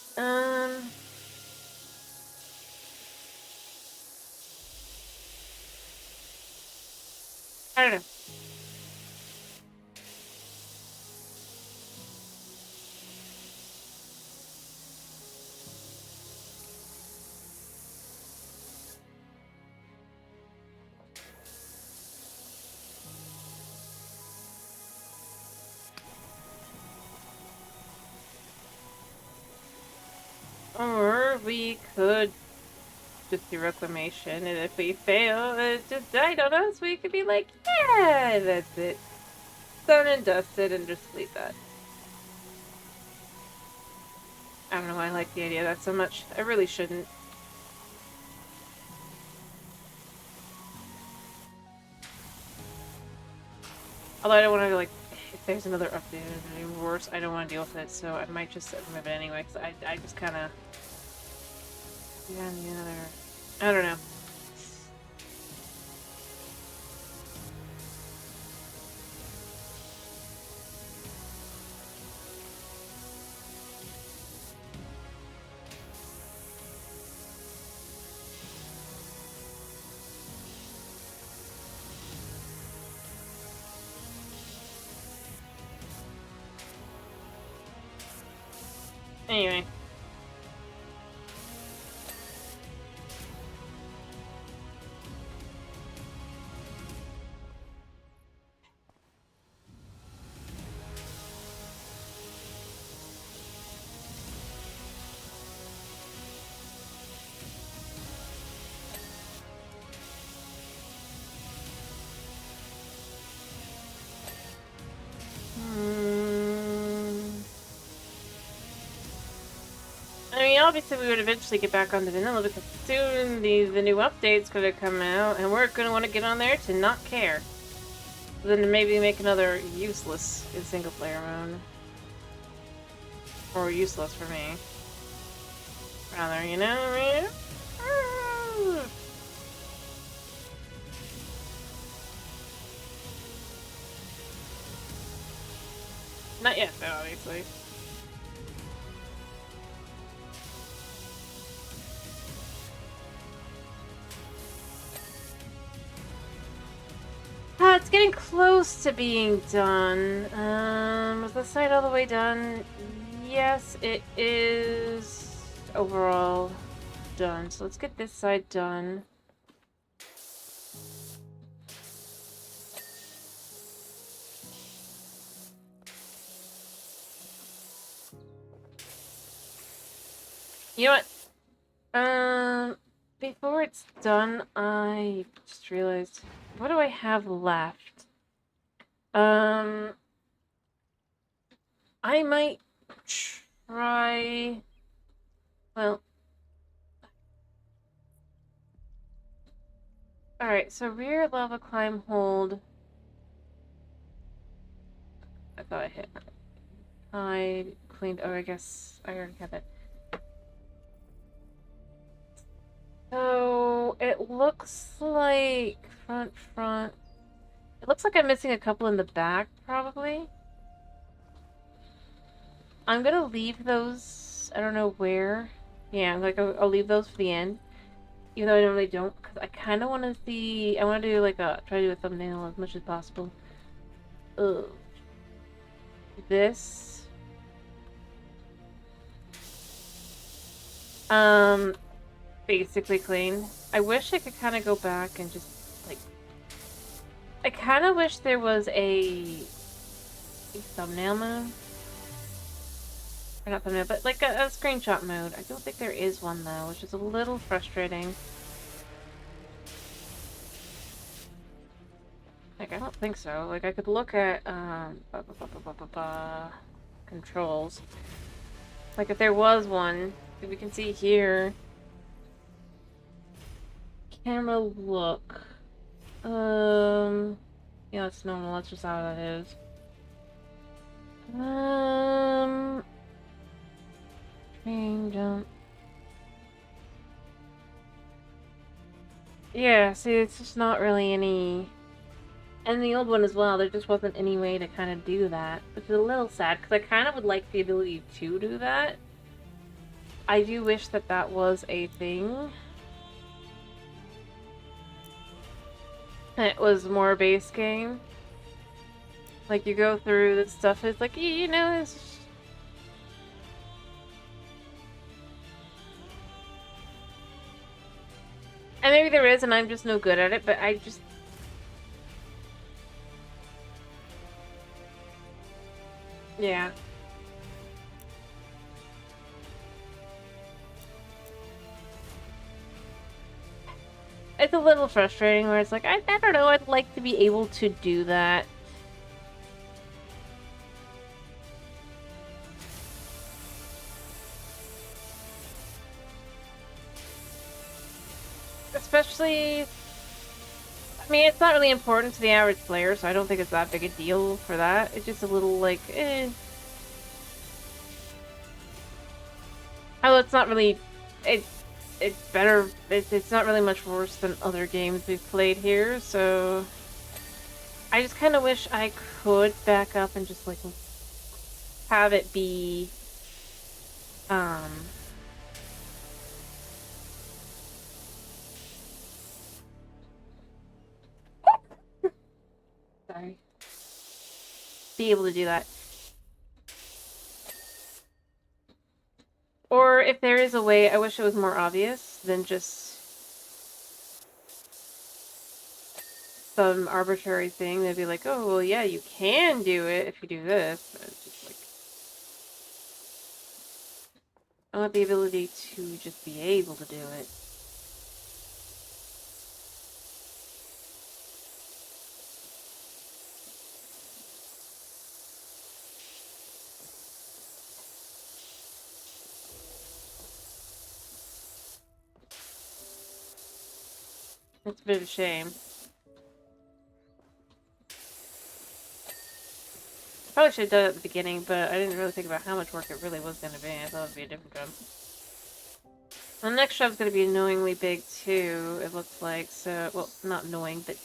I don't know. Or we could just do reclamation, and if we fail, it just died on us, we could be like, yeah, that's it. Done and dusted, and just leave that. I don't know why I like the idea of that so much. I really shouldn't. Although I don't want to, like, if there's another update or anything worse, I don't want to deal with it, so I might just remove it anyway, because I just kind of... Yeah, the other... I don't know. Anyway. I mean, obviously we would eventually get back on the vanilla because soon the new update's gonna come out and we're gonna want to get on there to not care. Then maybe make another useless in single player mode. Or useless for me. Rather, you know what I mean? Not yet, though, obviously. It's getting close to being done. Is the site all the way done? Yes, it is overall done. So let's get this side done. You know what? Before it's done, I just realized, what do I have left? I might try, well, alright, so rear lava climb hold. I thought I hit. I cleaned, oh, I guess I already have it. So, it looks like front. It looks like I'm missing a couple in the back, probably. I'm gonna leave those, I don't know where. Yeah, like, I'll leave those for the end. Even though I normally don't, because I kind of want to see, I want to do like try to do a thumbnail as much as possible. Ugh. This. Basically clean. I wish I could kind of go back and just, like, kind of wish there was a thumbnail mode. Or not thumbnail, but like a screenshot mode. I don't think there is one though, which is a little frustrating. Like, I don't think so. Like, I could look at, controls. Like, if there was one, we can see here. Camera look. Yeah, it's normal. That's just how that is. Train jump. Yeah, see, it's just not really any... And the old one as well, there just wasn't any way to kind of do that, which is a little sad, because I kind of would like the ability to do that. I do wish that that was a thing. It was more base game. Like, you go through this stuff, it's like, you know, it's... And maybe there is, and I'm just no good at it, but I just... Yeah. It's a little frustrating where it's like, I don't know, I'd like to be able to do that. Especially... I mean, it's not really important to the average player, so I don't think it's that big a deal for that. It's just a little, like, eh. Oh, it's not really... It's better... It's not really much worse than other games we've played here, so... I just kind of wish I could back up and just, like, have it be... Sorry. Be able to do that. Or if there is a way, I wish it was more obvious than just some arbitrary thing. They'd be like, oh, well, yeah, you can do it if you do this. But it's just like... I want the ability to just be able to do it. It's a bit of a shame. Probably should have done it at the beginning, but I didn't really think about how much work it really was going to be. I thought it would be a different job. The next job's going to be annoyingly big, too, it looks like. So, well, not annoying, but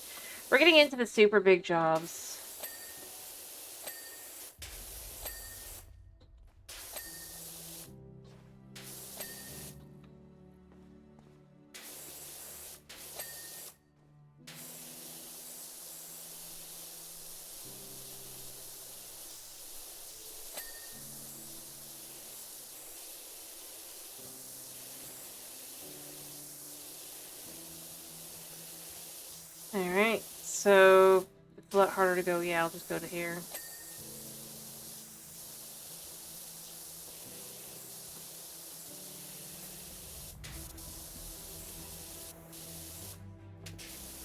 we're getting into the super big jobs. Alright, so it's a lot harder to go. Yeah, I'll just go to here.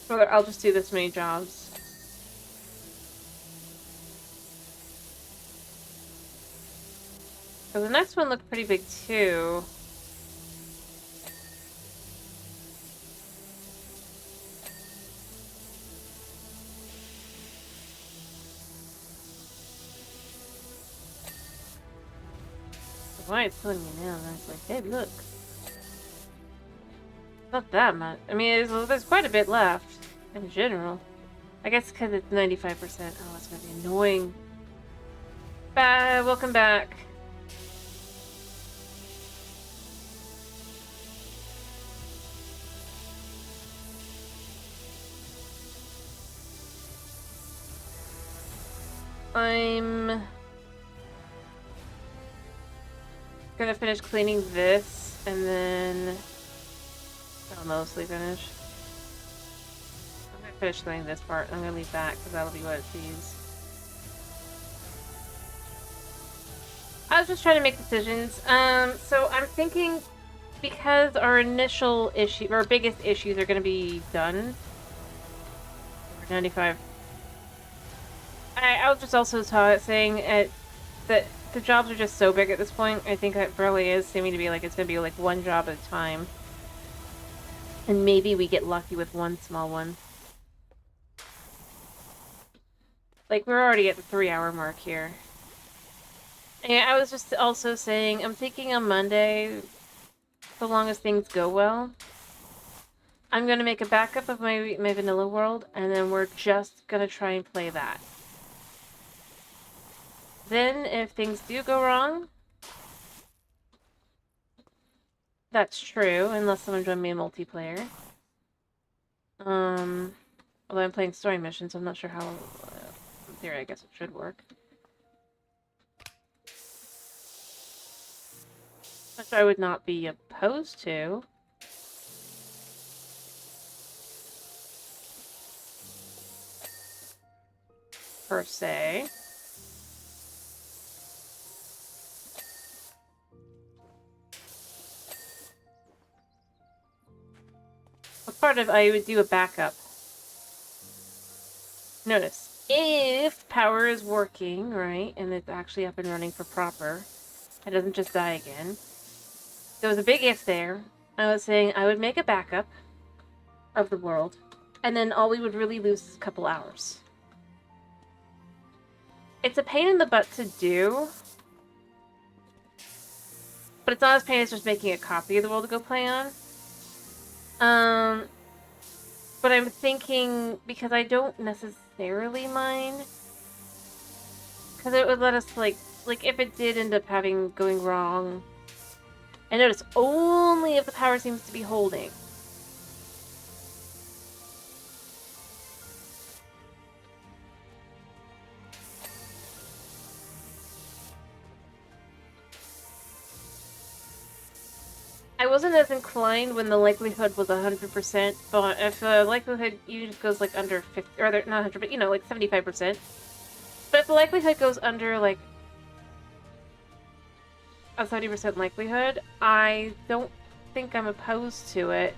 Or I'll just do this many jobs. So the next one looked pretty big too. Why it's telling me now? And it's like, hey, look. Not that much. I mean, there's quite a bit left in general. I guess because it's 95%. Oh, it's gonna be annoying. Welcome back. I'm gonna finish cleaning this, and then I'll mostly finish. I'm gonna finish doing this part. I'm gonna leave that because that'll be what it sees. I was just trying to make decisions. So I'm thinking because our initial issue, our biggest issues are going to be done. 95. I was just also saying that the jobs are just so big at this point. I think that really is seeming to be like it's going to be like one job at a time. And maybe we get lucky with one small one. Like, we're already at the 3-hour mark here. And I was just also saying, I'm thinking on Monday, so long as things go well, I'm going to make a backup of my vanilla world, and then we're just going to try and play that. Then, if things do go wrong, that's true, unless someone joined me in multiplayer. Although I'm playing story missions, so I'm not sure how, in theory, I guess it should work. Which I would not be opposed to. Per se. What part of I would do a backup? Notice, if power is working, right, and it's actually up and running for proper, it doesn't just die again. There was a big if there. I was saying I would make a backup of the world, and then all we would really lose is a couple hours. It's a pain in the butt to do, but it's not as pain as just making a copy of the world to go play on. But I'm thinking, because I don't necessarily mind, because it would let us, like if it did end up going wrong, and notice, only if the power seems to be holding. I wasn't as inclined when the likelihood was 100%, but if the likelihood even goes like under 50, or not 100, but you know, like 75%. But if the likelihood goes under like a 70% likelihood, I don't think I'm opposed to it.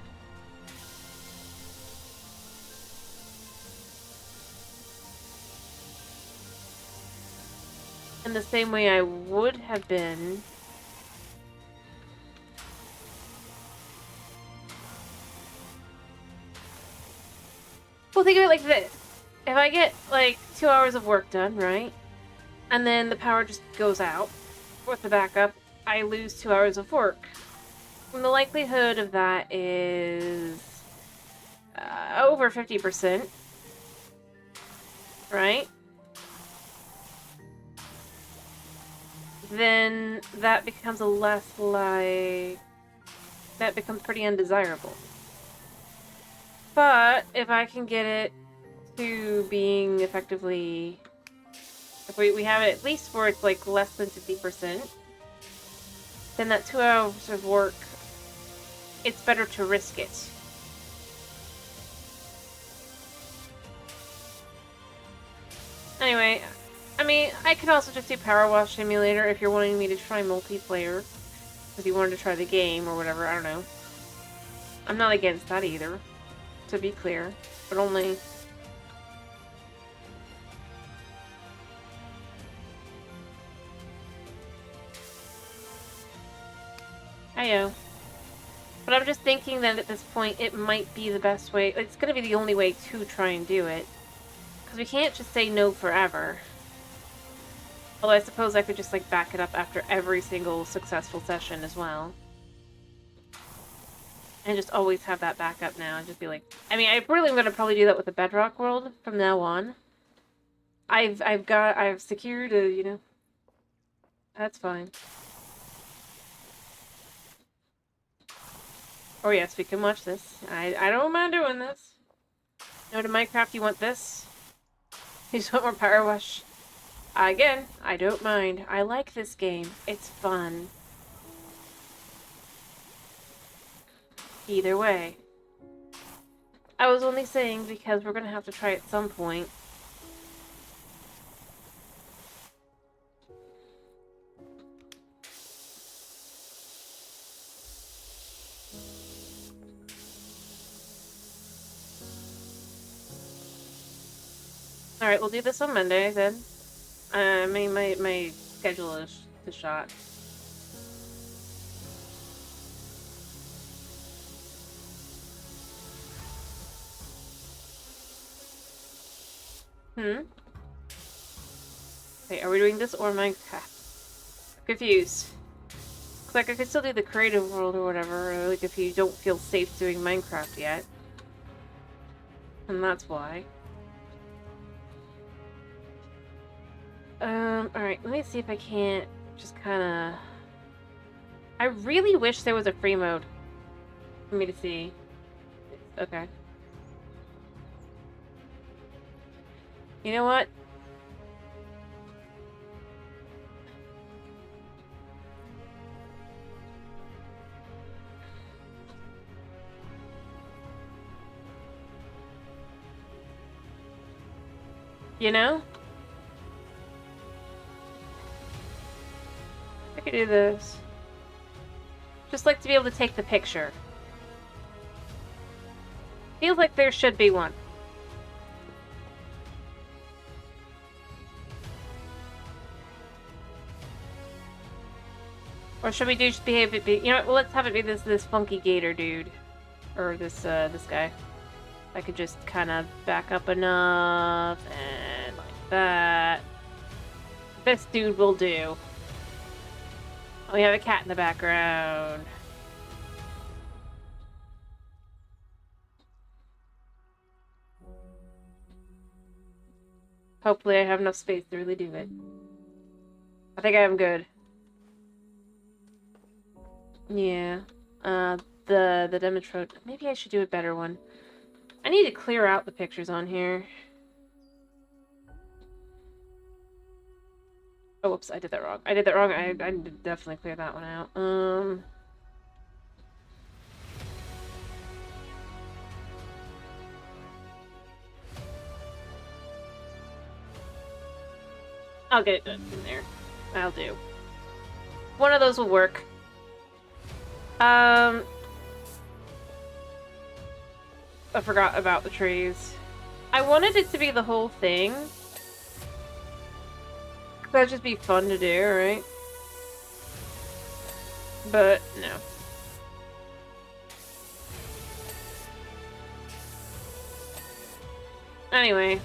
In the same way I would have been. Well, think of it like this. If I get, like, 2 hours of work done, right? And then the power just goes out with the backup, I lose 2 hours of work. And the likelihood of that is over 50%. Right? Then that becomes that becomes pretty undesirable. But if I can get it to being effectively, if we have it at least where it's like less than 50%, then that 2 hours of work, it's better to risk it. Anyway, I mean, I could also just do PowerWash Simulator if you're wanting me to try multiplayer. If you wanted to try the game or whatever, I don't know. I'm not against that either, to be clear. But only... I know. But I'm just thinking that at this point, it might be the best way. It's going to be the only way to try and do it. Because we can't just say no forever. Although I suppose I could just, like, back it up after every single successful session as well. And just always have that backup now. And just be like... I mean, I really am going to probably do that with the Bedrock world from now on. I've secured a, you know... That's fine. Oh yes, we can watch this. I don't mind doing this. No, to Minecraft, you want this? You just want more Power Wash? Again, I don't mind. I like this game. It's fun. Either way. I was only saying because we're gonna have to try at some point. Alright, we'll do this on Monday then. I mean, my schedule is shot. Okay, are we doing this or Minecraft? Confused. Looks like I could still do the creative world or whatever, like if you don't feel safe doing Minecraft yet. And that's why. Alright, let me see if I can't just kinda... I really wish there was a free mode for me to see. Okay. You know what? You know? I could do this. Just like to be able to take the picture. Feels like there should be one. Or should we do just behave it be, you know what, well, let's have it be this funky gator dude. Or this guy. I could just kind of back up enough and like that. This dude will do. Oh, we have a cat in the background. Hopefully I have enough space to really do it. I think I'm good. Yeah. The Demetrode. Maybe I should do a better one. I need to clear out the pictures on here. Oh, whoops, I did that wrong. I did that wrong. I did definitely clear that one out. I'll get it done in there. I'll do. One of those will work. I forgot about the trees. I wanted it to be the whole thing. That'd just be fun to do, right? But, no. Anyway.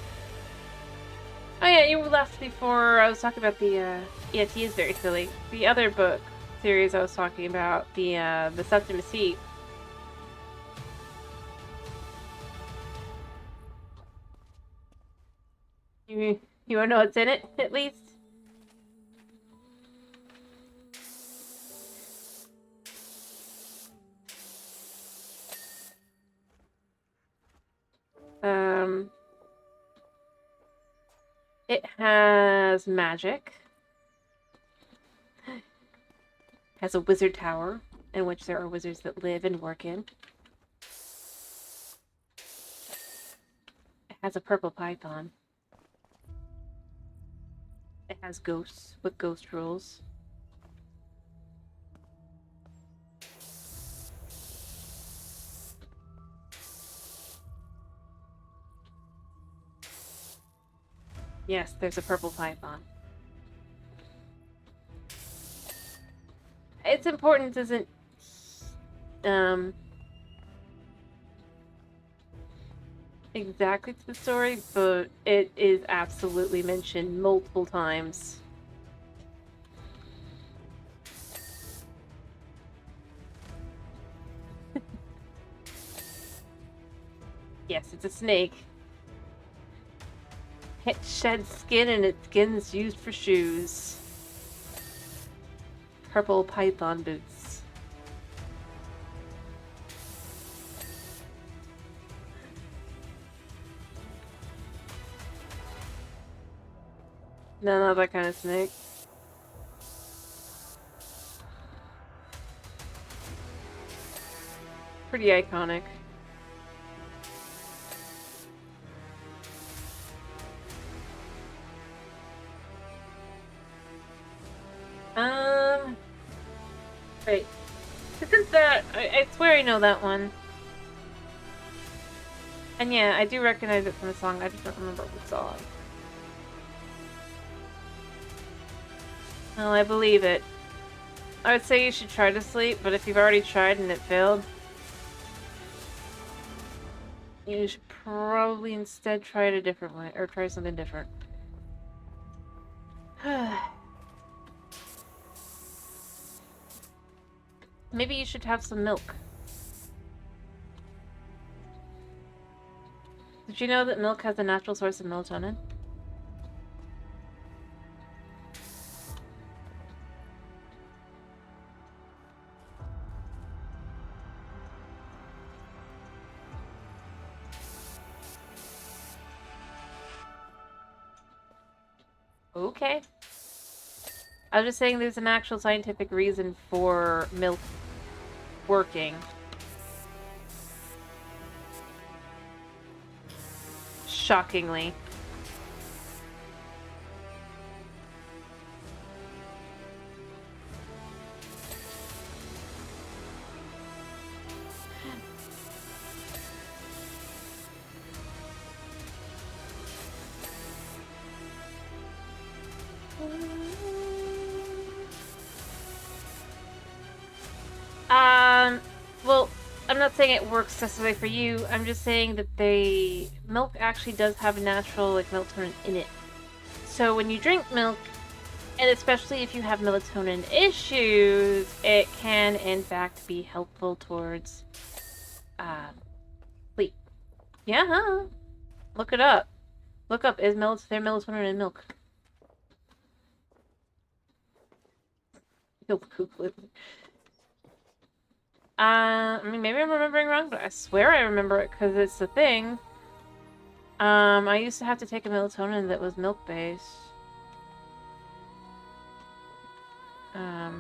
Oh yeah, you left before I was talking about the, yeah, T is very silly. The other book series I was talking about, the Septimus Heat. You wanna know what's in it, at least? It has magic. It has a wizard tower, in which there are wizards that live and work in. It has a purple python. It has ghosts with ghost rules. Yes, there's a purple python. Its importance isn't, exactly to the story, but it is absolutely mentioned multiple times. Yes, it's a snake. It sheds skin and its skin is used for shoes. Purple python boots. No, not that kind of snake. Pretty iconic. Wait. Isn't that... I swear I know that one. And yeah, I do recognize it from the song, I just don't remember what song. Well, I believe it. I would say you should try to sleep, but if you've already tried and it failed, you should probably instead try it a different way, or try something different. Maybe you should have some milk. Did you know that milk has a natural source of melatonin? Okay. I was just saying there's an actual scientific reason for milk working. Shockingly. Well, I'm not saying it works necessarily for you. I'm just saying that milk actually does have natural, like, melatonin in it. So when you drink milk, and especially if you have melatonin issues, it can, in fact, be helpful towards, sleep. Yeah, huh? Look it up. Look up, is there melatonin in milk? You'll Google it. I mean, maybe I'm remembering wrong, but I swear I remember it because it's the thing. I used to have to take a melatonin that was milk-based. How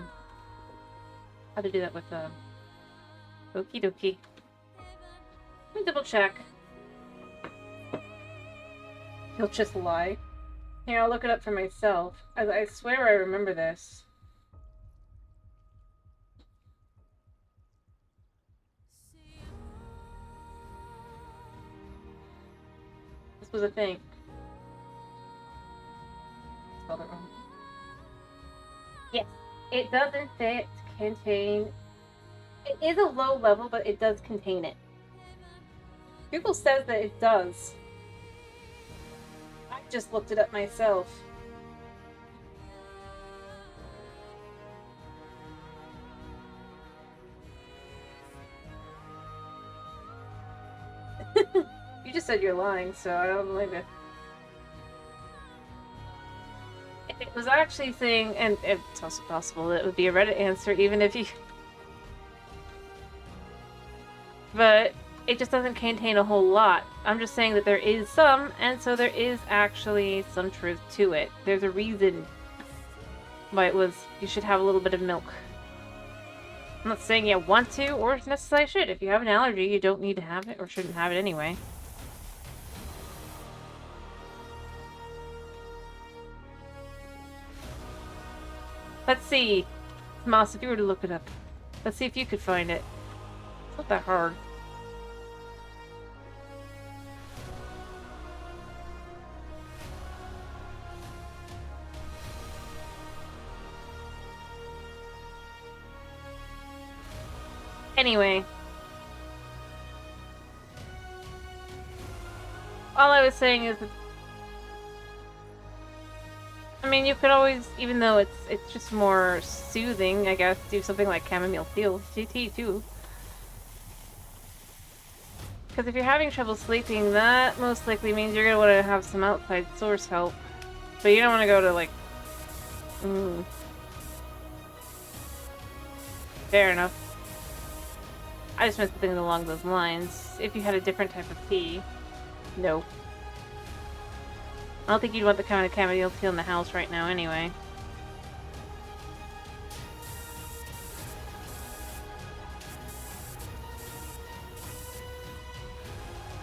to do that with, okie dokie. Let me double check. You'll just lie. Here, I'll look it up for myself. I swear I remember this. This was a thing. Spelled it wrong. Yes, it does in fact contain... It is a low level, but it does contain it. Google says that it does. I just looked it up myself. You just said you're lying, so I don't believe it. It was actually saying, and it's also possible that it would be a Reddit answer, even if you... But it just doesn't contain a whole lot. I'm just saying that there is some, and so there is actually some truth to it. There's a reason why you should have a little bit of milk. I'm not saying you want to, or necessarily should. If you have an allergy, you don't need to have it, or shouldn't have it anyway. Let's see. Moss, if you were to look it up. Let's see if you could find it. It's not that hard. Anyway. All I was saying is that, I mean, you could always, even though it's just more soothing, I guess, do something like chamomile tea too. Because if you're having trouble sleeping, that most likely means you're going to want to have some outside source help. But you don't want to go to, like... Fair enough. I just meant something along those lines. If you had a different type of tea. No. I don't think you'd want the kind of chamomile tea in the house right now anyway.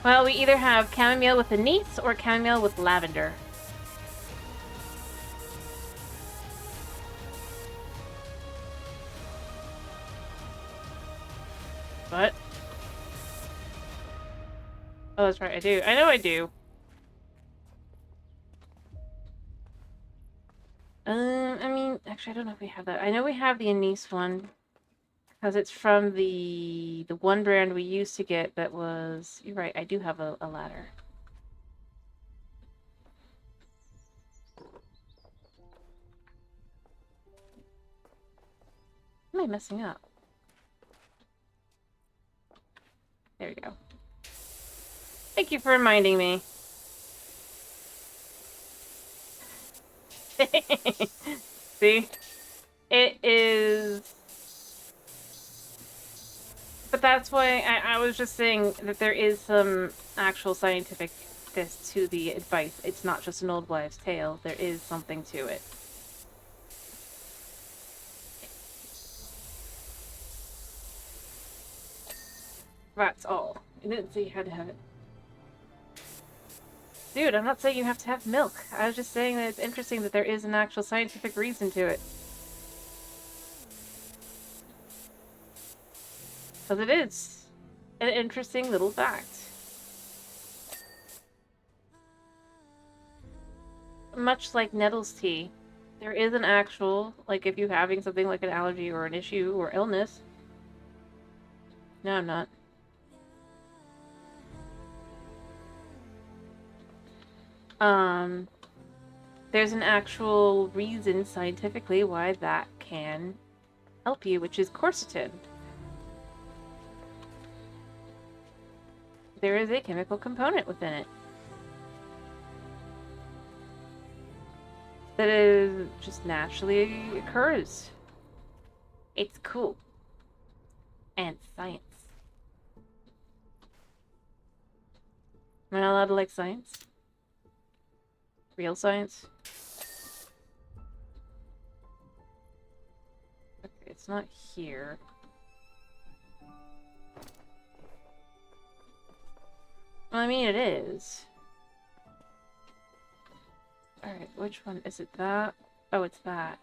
Well, we either have chamomile with anise or chamomile with lavender. What? Oh, that's right, I do. I know I do. I mean, actually, I don't know if we have that. I know we have the anise one. Because it's from the one brand we used to get that was... You're right, I do have a ladder. Am I messing up? There we go. Thank you for reminding me. See? It is... But that's why I was just saying that there is some actual scientificness to the advice. It's not just an old wives' tale. There is something to it. That's all. I didn't say you had to have it. Dude, I'm not saying you have to have milk. I was just saying that it's interesting that there is an actual scientific reason to it. Because it is an interesting little fact. Much like Nettle's tea, there is an actual, like if you're having something like an allergy or an issue or illness. No, I'm not. There's an actual reason scientifically why that can help you, which is quercetin. There is a chemical component within it that is just naturally occurs. It's cool. And science. Am I not allowed to like science? Real science? Okay, it's not here. Well, I mean, it is. Alright, which one? Is it that? Oh, it's that.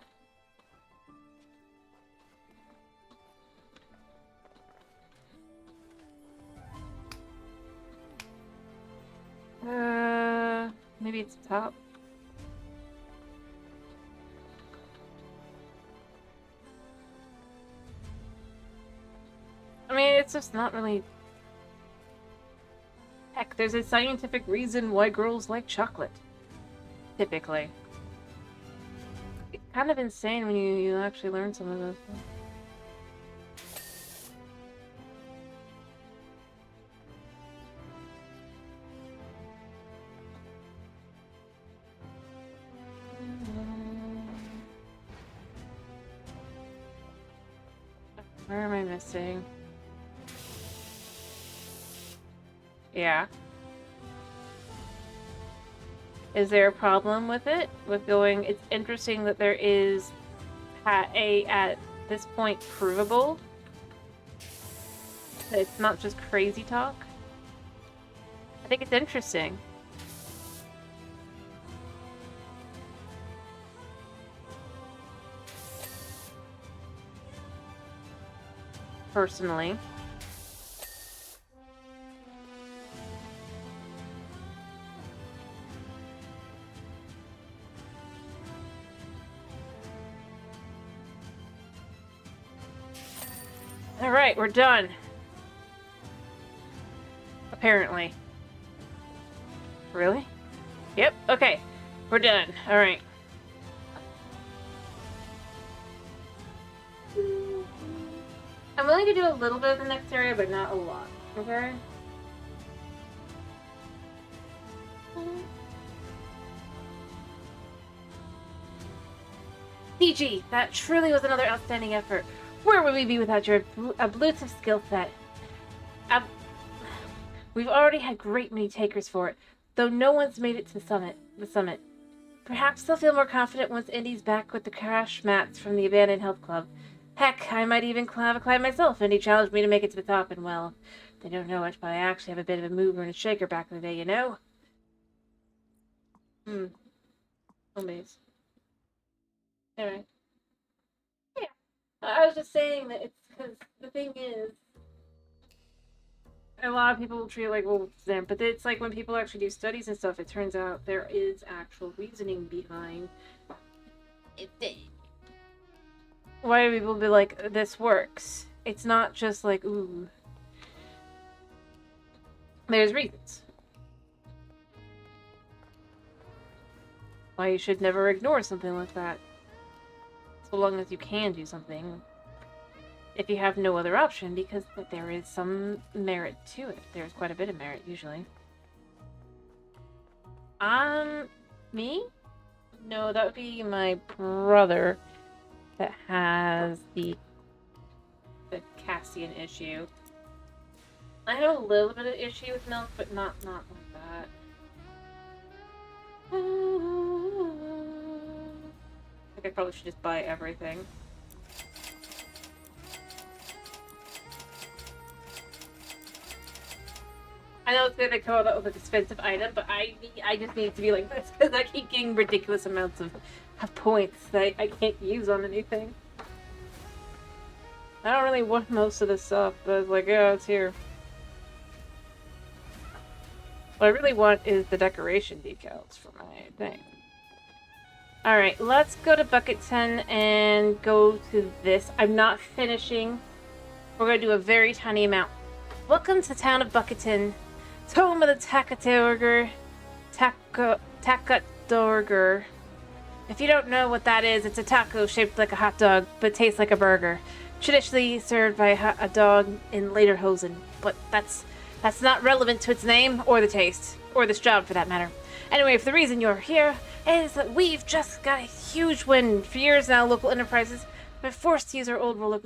Maybe it's top. I mean, it's just not really... Heck, there's a scientific reason why girls like chocolate. Typically. It's kind of insane when you actually learn some of those things. Where am I missing? Yeah. Is there a problem with it? With going... It's interesting that there is at this point, provable. It's not just crazy talk. I think it's interesting. Personally. Alright, we're done. Apparently. Really? Yep, okay. We're done. Alright. I'm willing to do a little bit of the next area, but not a lot. Okay? DG, that truly was another outstanding effort. Where would we be without your elusive skill set? We've already had great many takers for it, though no one's made it to the summit. Perhaps they'll feel more confident once Indy's back with the crash mats from the abandoned health club. Heck, I might even have a climb myself. Indy challenged me to make it to the top, and well, they don't know it, but I actually have a bit of a mover and a shaker back in the day, you know? Amaze. Anyway. Yeah. I was just saying that it's because the thing is, a lot of people will treat it like, well, then, but it's like when people actually do studies and stuff, it turns out there is actual reasoning behind it. Why do people be like, this works? It's not just like, ooh. There's reasons. Why you should never ignore something like that. So long as you can do something. If you have no other option, because there is some merit to it. There's quite a bit of merit, usually. Me? No, that would be my brother that has the Cassian issue. I have a little bit of issue with milk, but not like that. I think I probably should just buy everything. I know it's gonna come out with an expensive item, but I just need it to be like this because I keep getting ridiculous amounts of points that I can't use on anything. I don't really want most of this stuff, but it's like, yeah, it's here. What I really want is the decoration decals for my thing. Alright, let's go to Bucket 10 and go to this. I'm not finishing. We're going to do a very tiny amount. Welcome to the town of Bucketon, home of the Takadorger. If you don't know what that is, it's a taco shaped like a hot dog, but tastes like a burger. Traditionally served by a dog in Lederhosen, but that's not relevant to its name or the taste, or this job for that matter. Anyway, if the reason you're here is that we've just got a huge win. For years now, local enterprises have been forced to use our old roller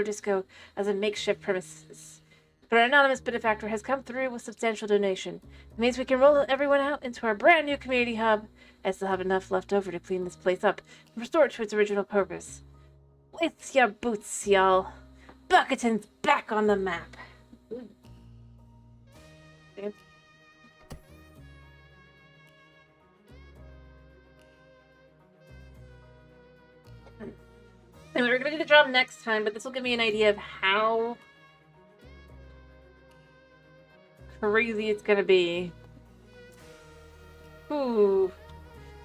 disco as a makeshift premises. But our anonymous benefactor has come through with substantial donation. It means we can roll everyone out into our brand new community hub, and still have enough left over to clean this place up and restore it to its original purpose. With your boots, y'all. Bucketon's back on the map. And we're gonna do the job next time, but this will give me an idea of how crazy it's gonna be. Ooh.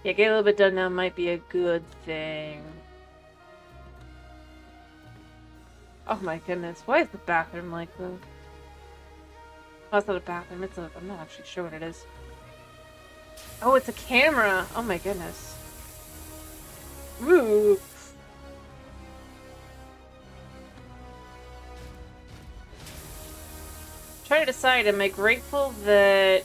Yeah, get a little bit done now might be a good thing. Oh my goodness, why is the bathroom like this? Oh, it's not a bathroom, I'm not actually sure what it is. Oh, it's a camera! Oh my goodness. Ooh. Try to decide, am I grateful that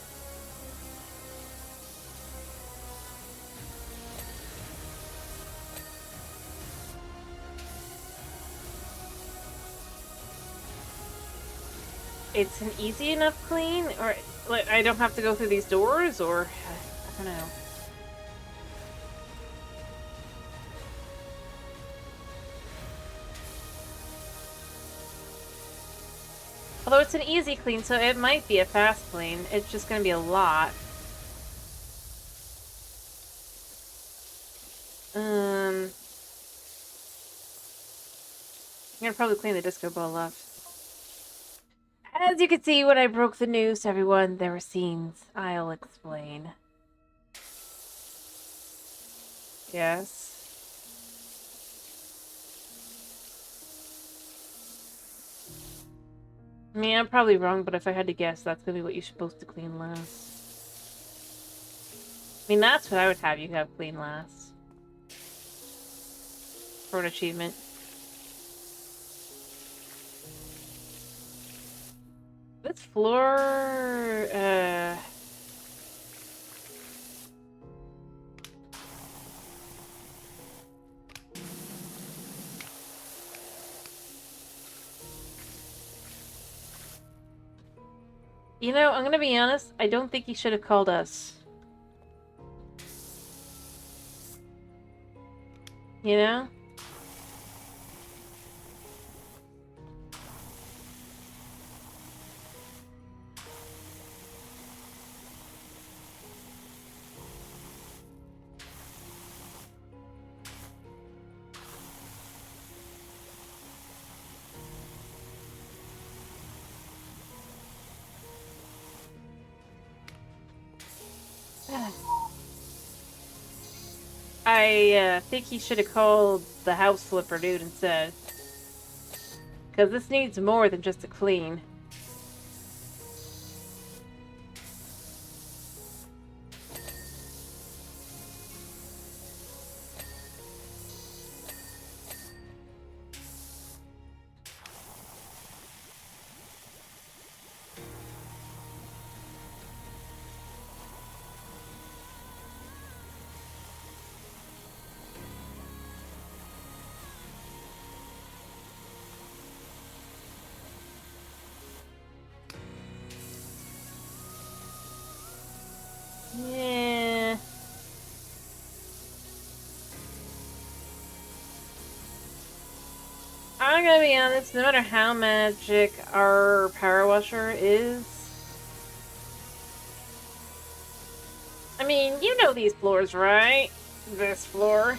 it's an easy enough clean, or like I don't have to go through these doors, or I don't know. Although it's an easy clean, so it might be a fast clean. It's just gonna be a lot. I'm gonna probably clean the disco ball up. As you can see, when I broke the news to everyone, there were scenes. I'll explain. Yes. I mean, I'm probably wrong, but if I had to guess, that's gonna be what you're supposed to clean last. I mean, that's what I would have you have clean last. For an achievement. This floor, you know, I'm gonna be honest, I don't think he should have called us. You know? I think he should have called the house flipper dude instead. Because this needs more than just a clean. Yeah. I'm gonna be honest, no matter how magic our power washer is... I mean, you know these floors, right? This floor.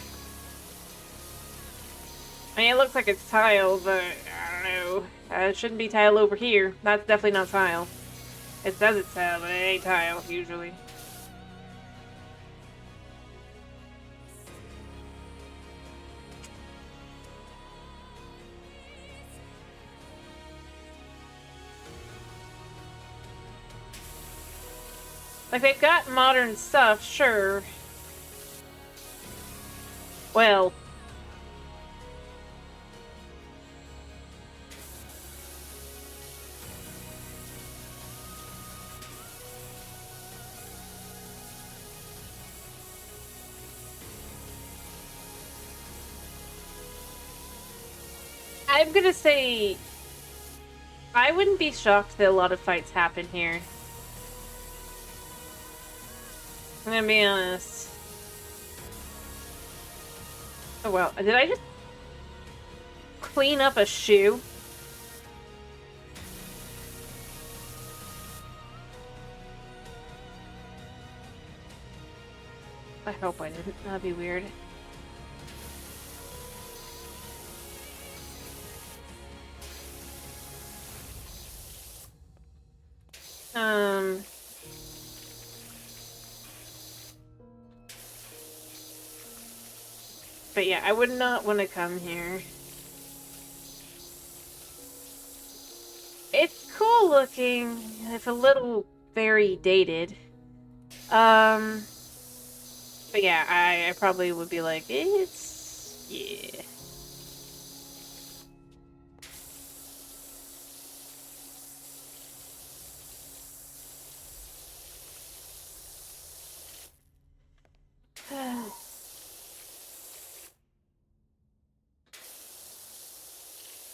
I mean, it looks like it's tile, but I don't know. It shouldn't be tile over here. That's definitely not tile. It says it's tile, but it ain't tile, usually. Like, they've got modern stuff, sure. Well... I'm gonna say... I wouldn't be shocked that a lot of fights happen here. I'm gonna be honest. Oh well, did I just clean up a shoe? I hope I didn't. That'd be weird. But yeah, I would not want to come here. It's cool looking, if a little very dated. But yeah, I probably would be like, it's... yeah.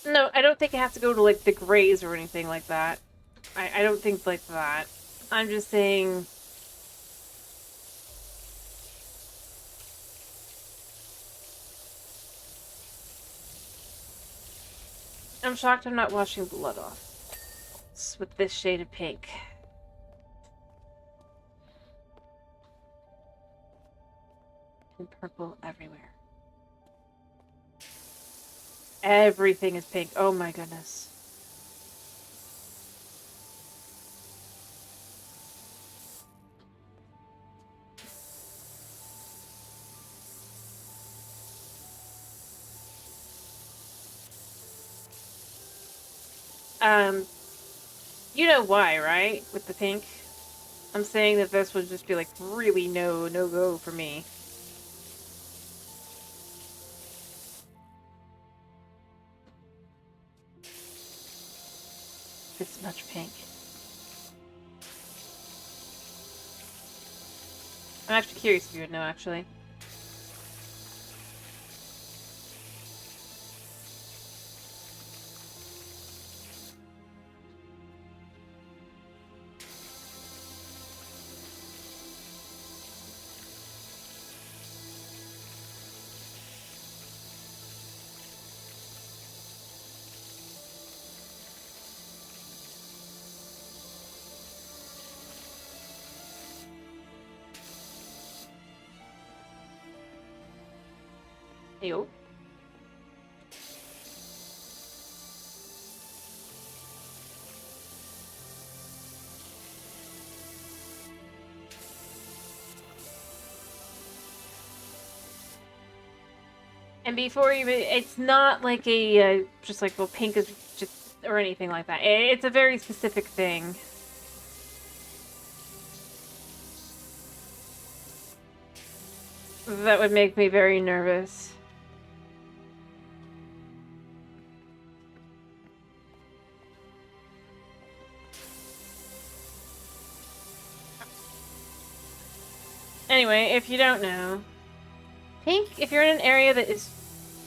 No, I don't think it has to go to, like, the grays or anything like that. I don't think like that. I'm just saying... I'm shocked I'm not washing blood off. It's with this shade of pink. And purple everywhere. Everything is pink. Oh my goodness. You know why, right? With the pink? I'm saying that this would just be like really no-go for me. This much pink. I'm actually curious if you would know, actually. Ew. And before you, it's not like a just like, well, pink is just or anything like that. It's a very specific thing. That would make me very nervous. Anyway, if you don't know, pink, if you're in an area that is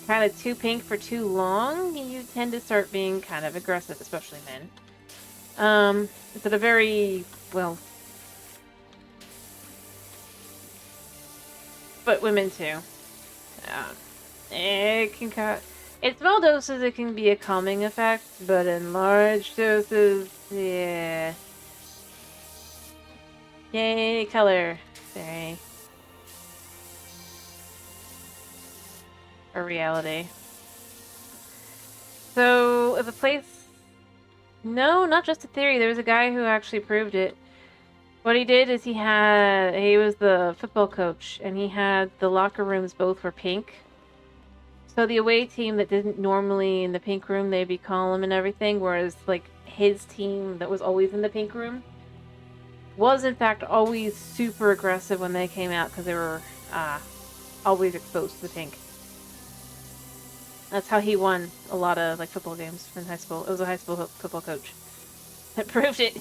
kind of too pink for too long, you tend to start being kind of aggressive, especially men. It's at a very, well, but women too. It can cut. In small doses, it can be a calming effect, but in large doses, yeah. Yay, color. Sorry. Or reality. So, the place... No, not just a theory. There was a guy who actually proved it. What he did is he was the football coach, and he had the locker rooms both were pink. So the away team that didn't normally in the pink room, they'd be calm and everything, whereas, like, his team that was always in the pink room was, in fact, always super aggressive when they came out because they were always exposed to the pink. That's how he won a lot of, like, football games in high school. It was a high school football coach that proved it.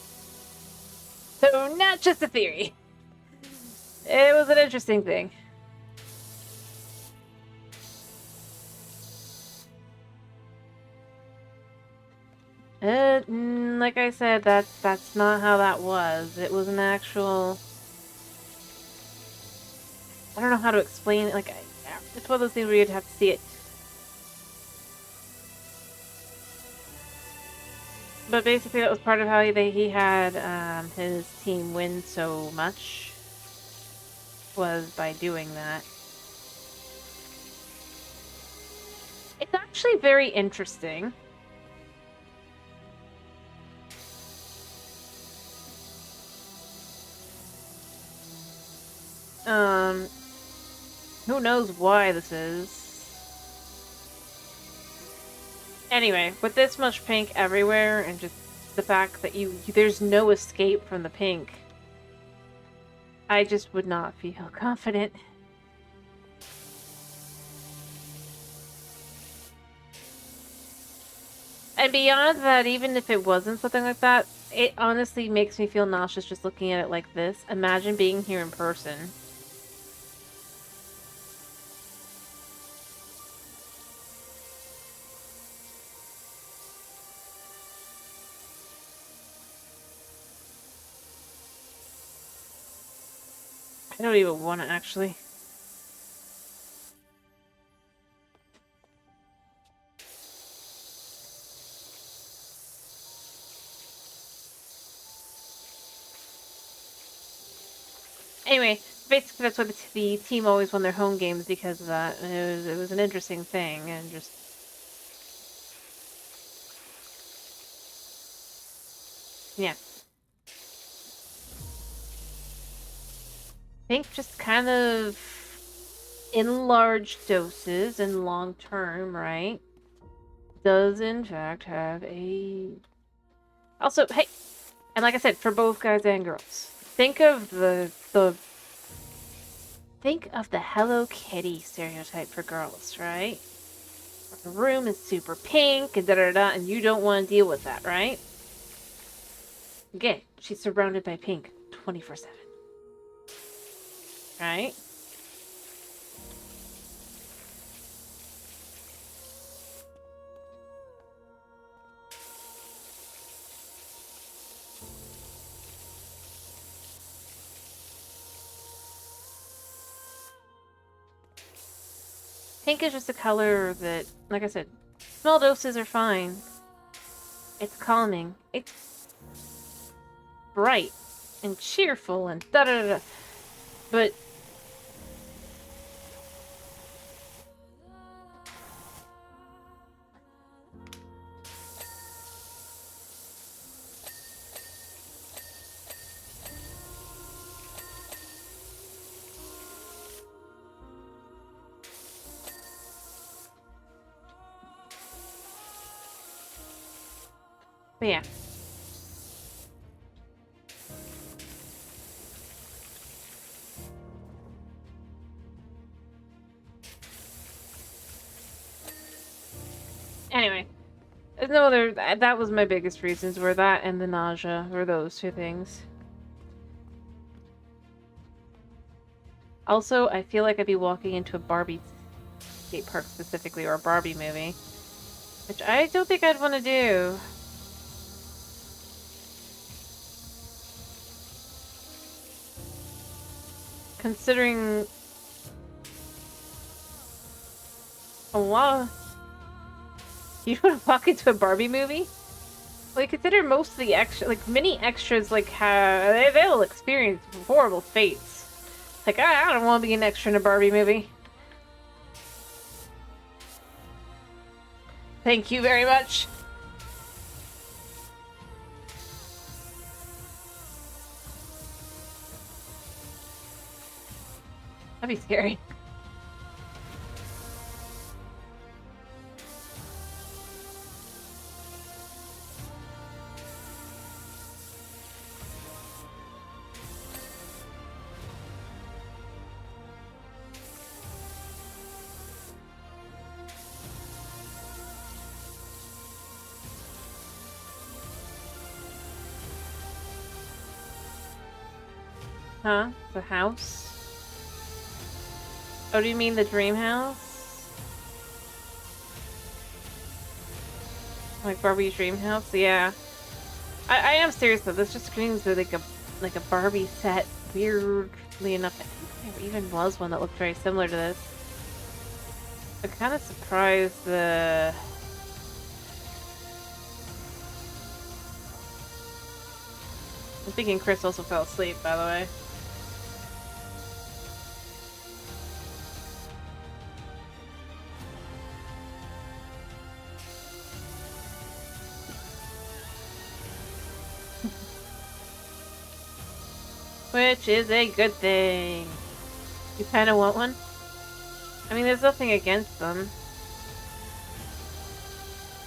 So, not just a theory. It was an interesting thing. Like I said, that's not how that was. It was an actual... I don't know how to explain it. Like, it's one of those things where you'd have to see it. But basically, that was part of how he had his team win so much. Was by doing that. It's actually very interesting. Who knows why this is? Anyway, with this much pink everywhere, and just the fact that there's no escape from the pink, I just would not feel confident. And beyond that, even if it wasn't something like that, it honestly makes me feel nauseous just looking at it like this. Imagine being here in person. I don't even want to, actually. Anyway, basically that's why the team always won their home games because of that. It was an interesting thing, and just... Yeah. I think just kind of in large doses and long term, right? Does in fact have a... Also, hey, and like I said, for both guys and girls, think of think of the Hello Kitty stereotype for girls, right? The room is super pink and da-da-da, and you don't want to deal with that, right? Again, she's surrounded by pink 24/7. Right? Pink is just a color that, like I said, small doses are fine. It's calming. It's bright and cheerful and da-da-da-da. But But yeah. Anyway, there's no other. That was my biggest reasons. Were that and the nausea. Were those two things. Also, I feel like I'd be walking into a Barbie skate park specifically, or a Barbie movie, which I don't think I'd want to do. Considering a lot, you want to walk into a Barbie movie? Like, consider most of the extra, like, many extras, like, they'll experience horrible fates. Like, I don't want to be an extra in a Barbie movie. Thank you very much. That'd be scary. Huh? The house? Oh, do you mean the dream house? Like Barbie's dream house? Yeah. I am serious though. This just screams like a Barbie set. Weirdly enough, I think there even was one that looked very similar to this. I'm kind of surprised the. I'm thinking Chris also fell asleep, by the way. Which is a good thing. You kind of want one? I mean, there's nothing against them.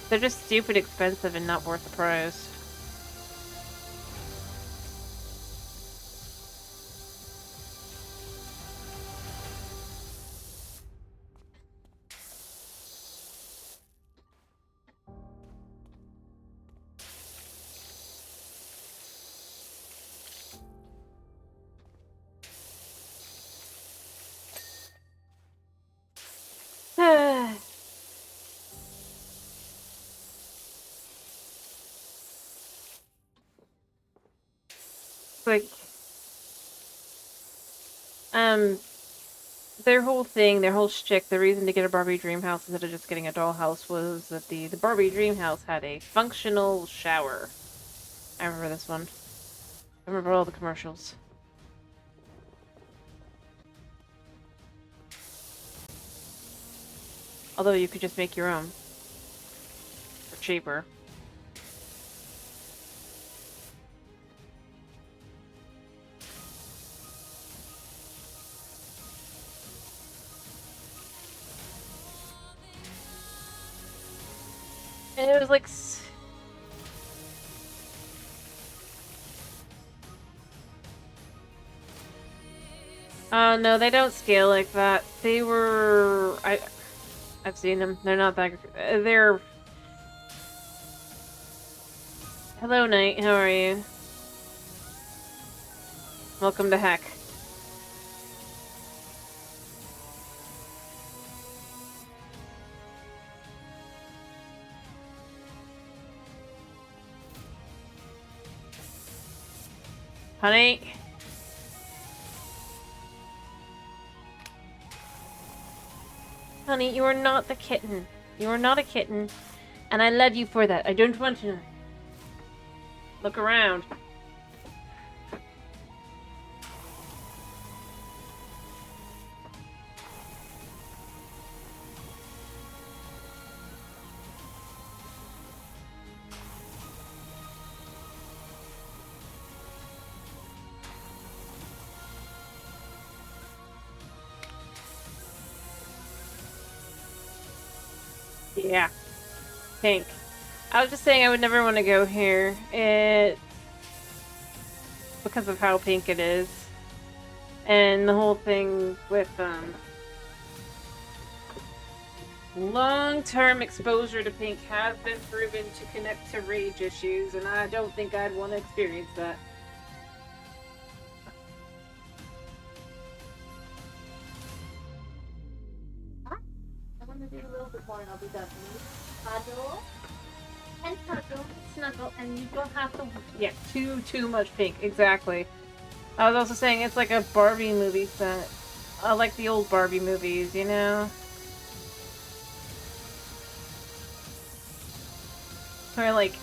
They're just stupid expensive and not worth the price. Like, their whole thing, their whole shtick, the reason to get a Barbie dream house instead of just getting a dollhouse was that the Barbie dream house had a functional shower. I remember this one. I remember all the commercials. Although you could just make your own. For cheaper. And it was like... Oh, no, they don't scale like that. They were... I've seen them. They're not that... They're... Hello, Knight. How are you? Welcome to Heck. Honey? Honey, you are not the kitten. You are not a kitten. And I love you for that. I don't want to... Look around. Yeah. Pink. I was just saying I would never want to go here. Because of how pink it is. And the whole thing with, long-term exposure to pink has been proven to connect to rage issues, and I don't think I'd want to experience that. I want to do a little bit more and I'll be done. Cuddle and cuddle, snuggle, and you don't have to. Yeah, too much pink. Exactly. I was also saying it's like a Barbie movie set. I like the old Barbie movies, you know? Where like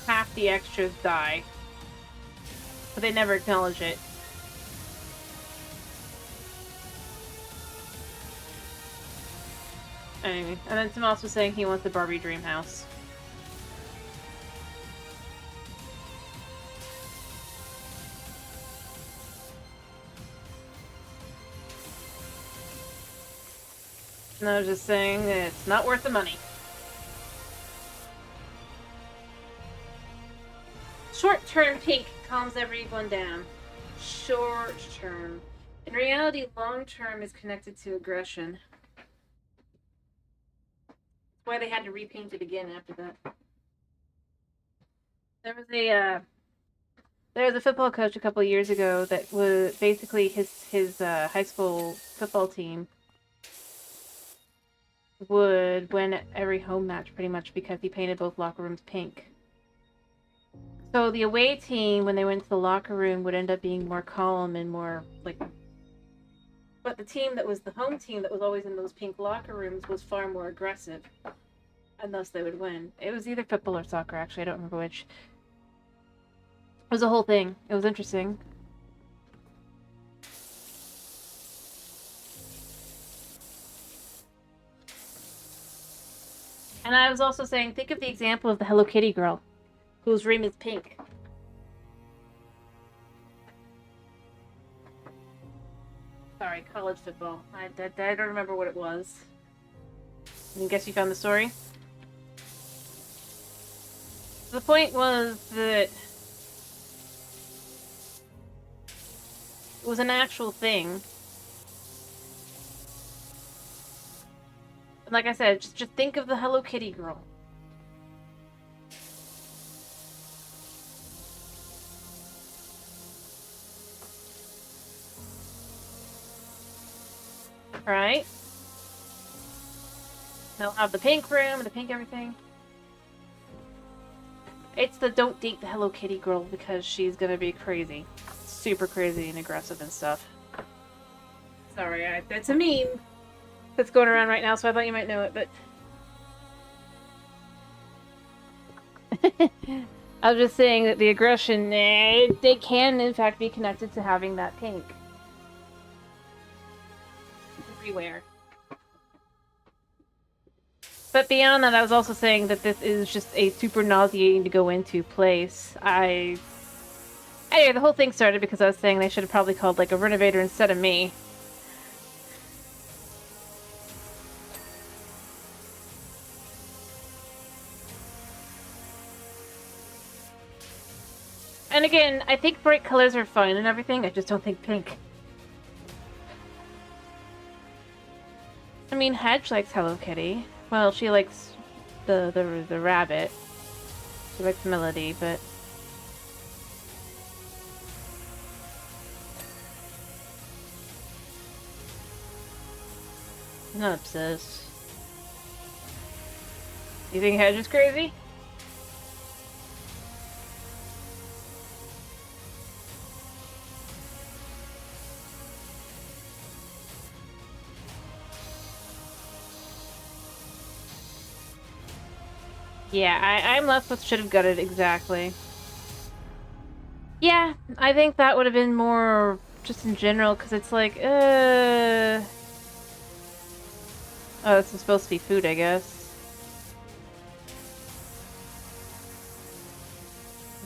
half the extras die. But they never acknowledge it. Anyway, and then Tomas was saying he wants the Barbie dream house. And I was just saying that it's not worth the money. Short-term pink calms everyone down. Short-term. In reality, long-term is connected to aggression. That's why they had to repaint it again after that. There was a football coach a couple of years ago that was basically his high school football team would win every home match pretty much because he painted both locker rooms pink. So the away team, when they went to the locker room, would end up being more calm and more like. But the team that was the home team that was always in those pink locker rooms was far more aggressive, and thus they would win. It was either football or soccer, actually. I don't remember which. It was a whole thing. It was interesting. And I was also saying, think of the example of the Hello Kitty girl, whose room is pink. Sorry, college football. I don't remember what it was. I guess you found the story? The point was that it was an actual thing. Like I said, just think of the Hello Kitty girl. Right? They'll have the pink room and the pink everything. It's the don't date the Hello Kitty girl because she's gonna be crazy. Super crazy and aggressive and stuff. Sorry, that's a meme that's going around right now, so I thought you might know it, but... I was just saying that the aggression, they can in fact be connected to having that pink. Everywhere. But beyond that, I was also saying that this is just a super nauseating to go into place. Anyway, the whole thing started because I was saying they should have probably called like a renovator instead of me. And again, I think bright colors are fine and everything, I just don't think pink. I mean, Hedge likes Hello Kitty. Well, she likes the rabbit. She likes Melody, but... I'm not obsessed. You think Hedge is crazy? Yeah, I'm left with should have gutted exactly. Yeah, I think that would have been more just in general, because it's like, Oh, this is supposed to be food, I guess.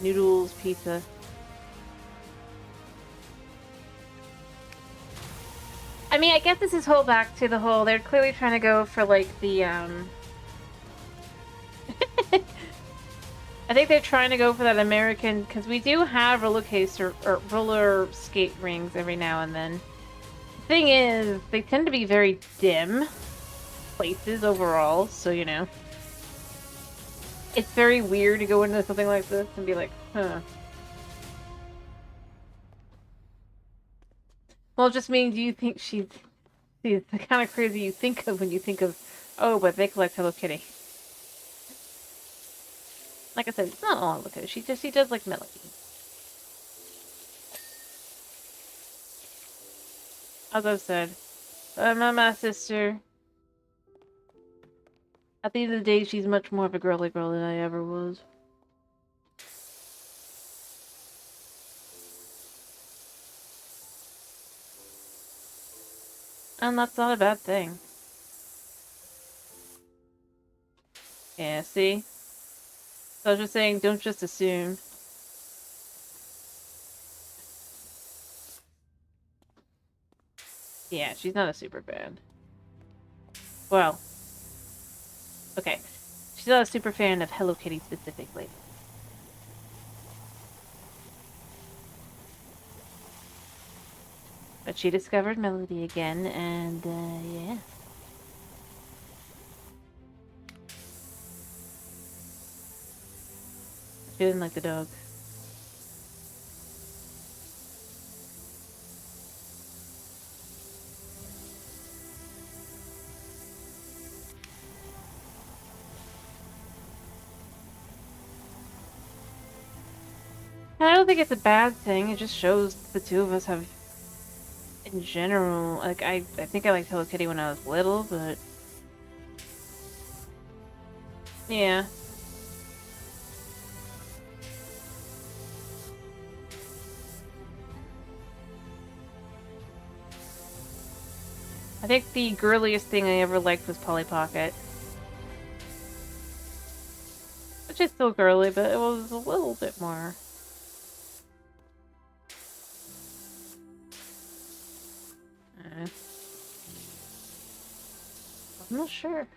Noodles, pizza. I mean, I guess this is whole back to the whole, they're clearly trying to go for, like, the, I think they're trying to go for that American, because we do have roller skate rings every now and then. The thing is, they tend to be very dim places overall, so you know. It's very weird to go into something like this and be like, huh. Well, it just means you think she's the kind of crazy you think of when you think of, oh, but they collect Hello Kitty. Like I said, it's not all Hello Kitty. She does like Melody. As I've said, my sister. At the end of the day, she's much more of a girly girl than I ever was. And that's not a bad thing. Yeah, see? So I was just saying, don't just assume. Yeah, she's not a super fan. Well, okay. She's not a super fan of Hello Kitty specifically. But she discovered Melody again, and, yeah. She didn't like the dog. And I don't think it's a bad thing, it just shows the two of us have, in general, like, I think I liked Hello Kitty when I was little, but... yeah. I think the girliest thing I ever liked was Polly Pocket. Which is still girly, but it was a little bit more. I'm not sure.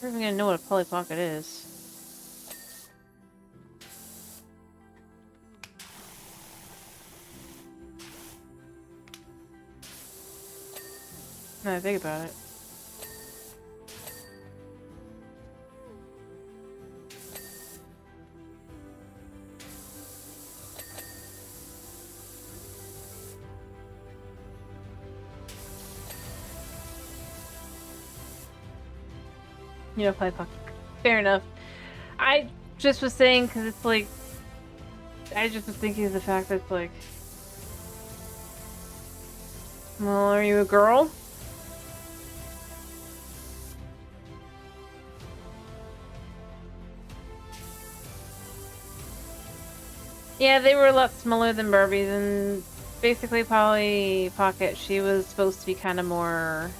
I'm even gonna know what a Polly Pocket is. Now I think about it. You know, Polly Pocket. Fair enough. I just was saying, because it's like... I just was thinking of the fact that it's like... well, are you a girl? Yeah, they were a lot smaller than Barbies, and basically Polly Pocket, she was supposed to be kind of more...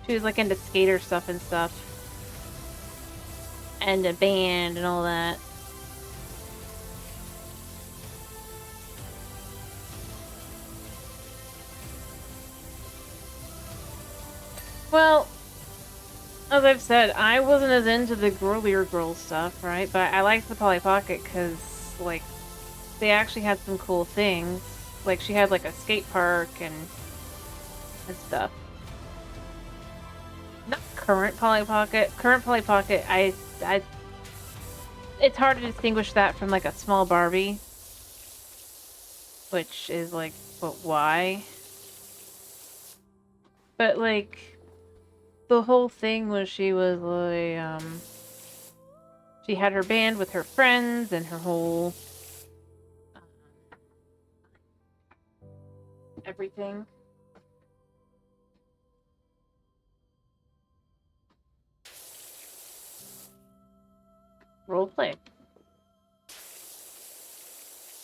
she was like into skater stuff and stuff. And a band and all that. Well, as I've said, I wasn't as into the girlier girl stuff, right? But I liked the Polly Pocket because, like, they actually had some cool things. Like, she had, like, a skate park and stuff. Not current Polly Pocket. Current Polly Pocket, it's hard to distinguish that from, like, a small Barbie. Which is, like, but why? But, like... the whole thing was she was like, she had her band with her friends and her whole, everything. Roleplay.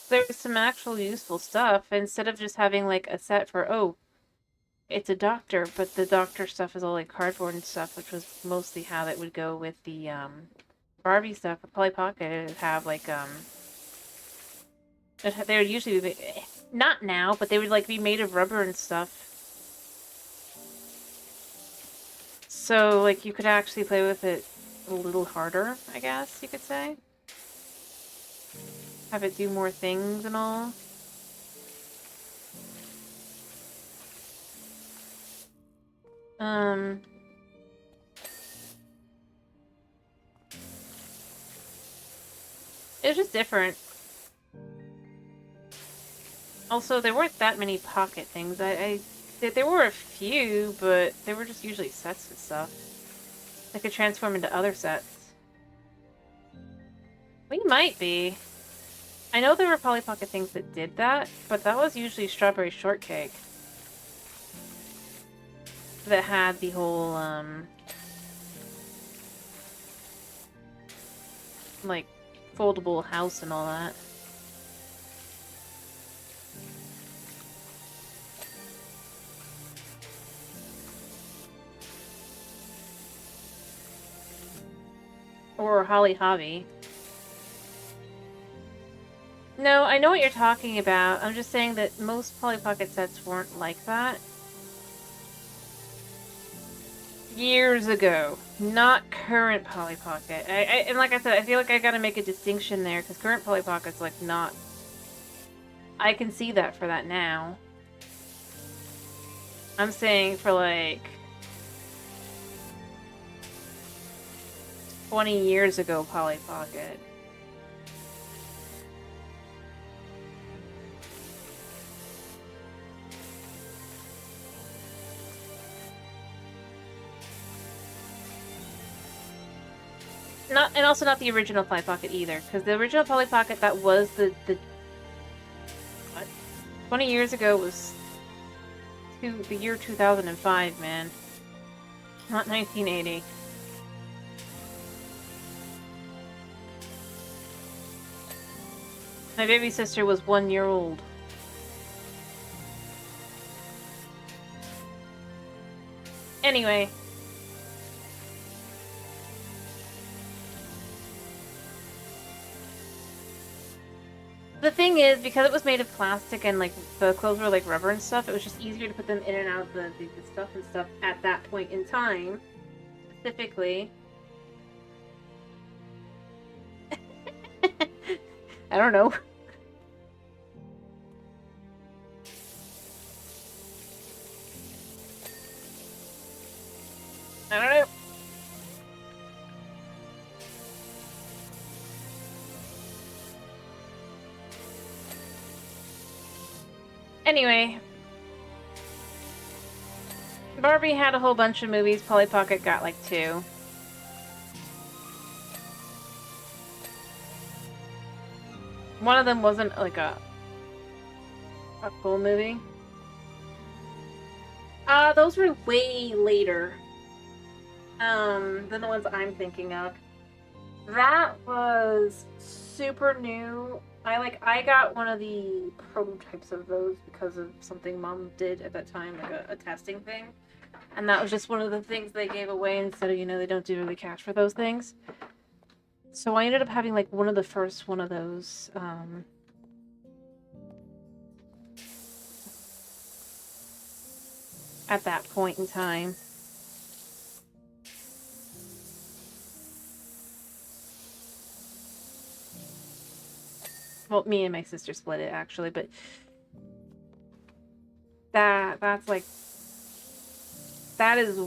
There was some actual useful stuff instead of just having like a set for, oh, it's a doctor, but the doctor stuff is all like cardboard and stuff, which was mostly how that would go with the Barbie stuff. For Polly Pocket, it would have like they would usually be, not now, but they would like be made of rubber and stuff. So like you could actually play with it a little harder, I guess you could say. Have it do more things and all. It was just different. Also, there weren't that many pocket things. There were a few, but they were just usually sets and stuff. They could transform into other sets. We might be. I know there were Polly Pocket things that did that, but that was usually Strawberry Shortcake. That had the whole, like, foldable house and all that. Or Holly Hobby. No, I know what you're talking about. I'm just saying that most Polly Pocket sets weren't like that. Years ago. Not current Polly Pocket. And like I said, I feel like I gotta make a distinction there, because current Polly Pocket's, like, not... I can see that for that now. I'm saying for, like... 20 years ago Polly Pocket. And also not the original Polly Pocket either, because the original Polly Pocket that was the what? 20 years ago was the year 2005, man. Not 1980. My baby sister was 1 year old. Anyway. The thing is, because it was made of plastic and, like, the clothes were, like, rubber and stuff, it was just easier to put them in and out of the stuff and stuff at that point in time. Specifically. I don't know. I don't know. Anyway. Barbie had a whole bunch of movies. Polly Pocket got, like, 2. One of them wasn't, like, a cool movie. Those were way later. Than the ones I'm thinking of. That was super new. I got one of the prototypes of those because of something Mom did at that time, like a testing thing. And that was just one of the things they gave away instead of, they don't do really cash for those things. So I ended up having, like, one of the first one of those, at that point in time. Well, me and my sister split it, actually, but that's, like, that is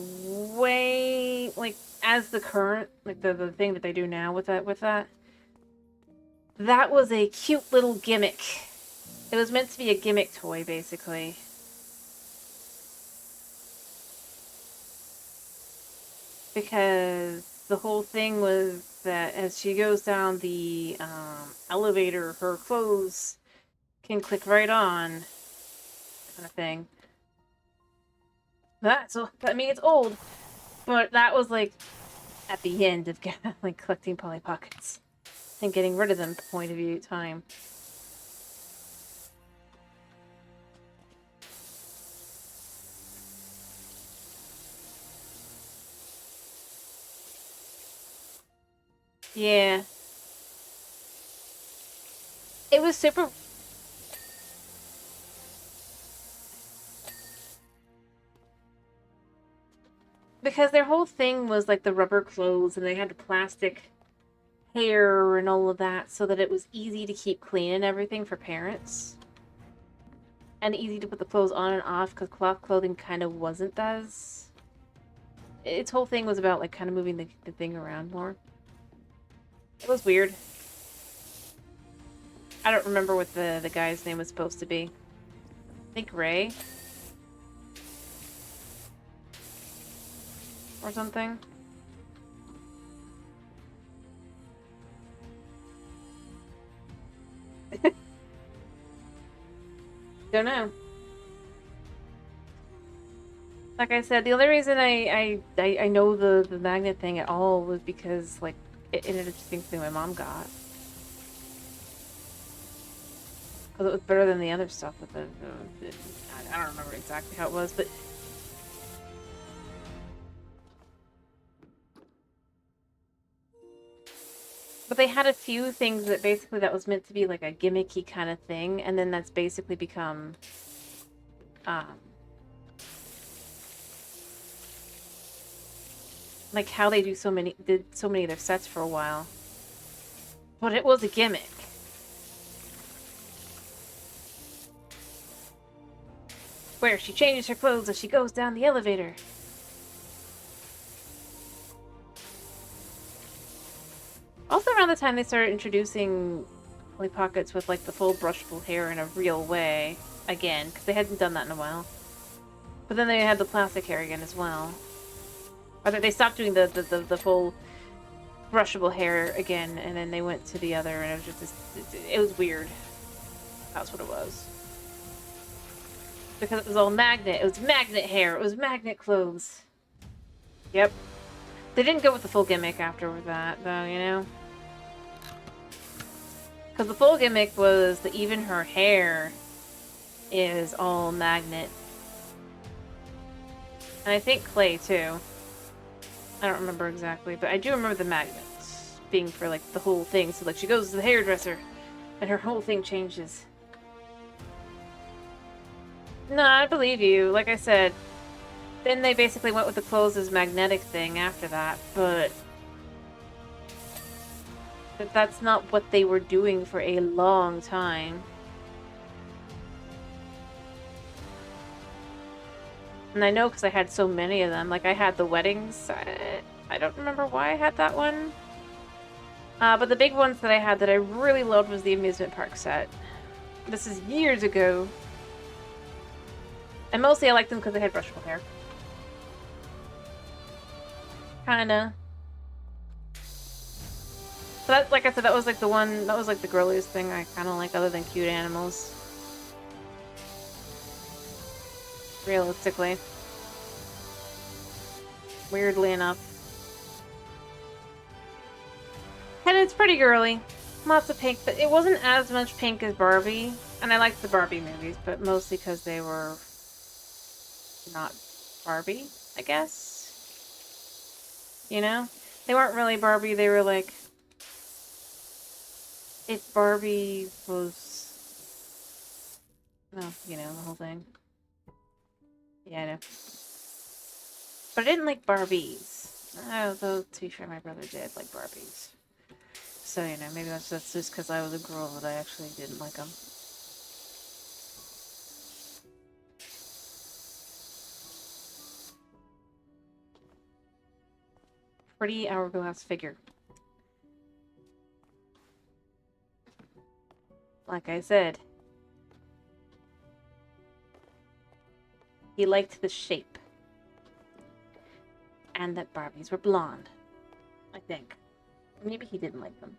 way, like, as the current, like, the thing that they do now with that. That was a cute little gimmick. It was meant to be a gimmick toy, basically. Because the whole thing was that as she goes down the elevator, her clothes can click right on, kind of thing. It's old, but that was, like, at the end of like collecting Polly Pockets and getting rid of them point of view time. Yeah. It was super... Because their whole thing was like the rubber clothes, and they had the plastic hair and all of that, so that it was easy to keep clean and everything for parents. And easy to put the clothes on and off, because cloth clothing kind of wasn't as... Its whole thing was about, like, kind of moving the thing around more. It was weird. I don't remember what the guy's name was supposed to be. I think Ray? Or something. Don't know. Like I said, the only reason I know the magnet thing at all was because, like, it ended up just being something my mom got. Because it was better than the other stuff with I don't remember exactly how it was, but... But they had a few things that basically that was meant to be like a gimmicky kind of thing, and then that's basically become... like how they did so many of their sets for a while. But it was a gimmick. Where she changes her clothes as she goes down the elevator. Also around the time they started introducing Polly Pockets with like the full brushable hair in a real way. Again, because they hadn't done that in a while. But then they had the plastic hair again as well. Or they stopped doing the full brushable hair again, and then they went to the other, and it was just it was weird. That's what it was. Because it was all magnet. It was magnet hair. It was magnet clothes. Yep. They didn't go with the full gimmick after that, though, you know? Because the full gimmick was that even her hair is all magnet. And I think clay, too. I don't remember exactly, but I do remember the magnets being for, like, the whole thing. So, like, she goes to the hairdresser, and her whole thing changes. No, I believe you. Like I said, then they basically went with the clothes as magnetic thing after that, but that's not what they were doing for a long time. And I know because I had so many of them. Like, I had the weddings. I don't remember why I had that one. But the big ones that I had that I really loved was the amusement park set. This is years ago. And mostly I liked them because they had brushable hair. Kinda. So that, like I said, that was like the one, that was like the girliest thing I kind of like other than cute animals. Realistically. Weirdly enough. And it's pretty girly. Lots of pink, but it wasn't as much pink as Barbie. And I liked the Barbie movies, but mostly because they were not Barbie, I guess. You know? They weren't really Barbie, they were like... If Barbie was... Well, you know, the whole thing. Yeah, I know. But I didn't like Barbies. Though, to be fair, my brother did like Barbies. So, you know, maybe that's just because I was a girl that I actually didn't like them. Pretty hourglass figure. Like I said, he liked the shape. And that Barbies were blonde. I think. Maybe he didn't like them.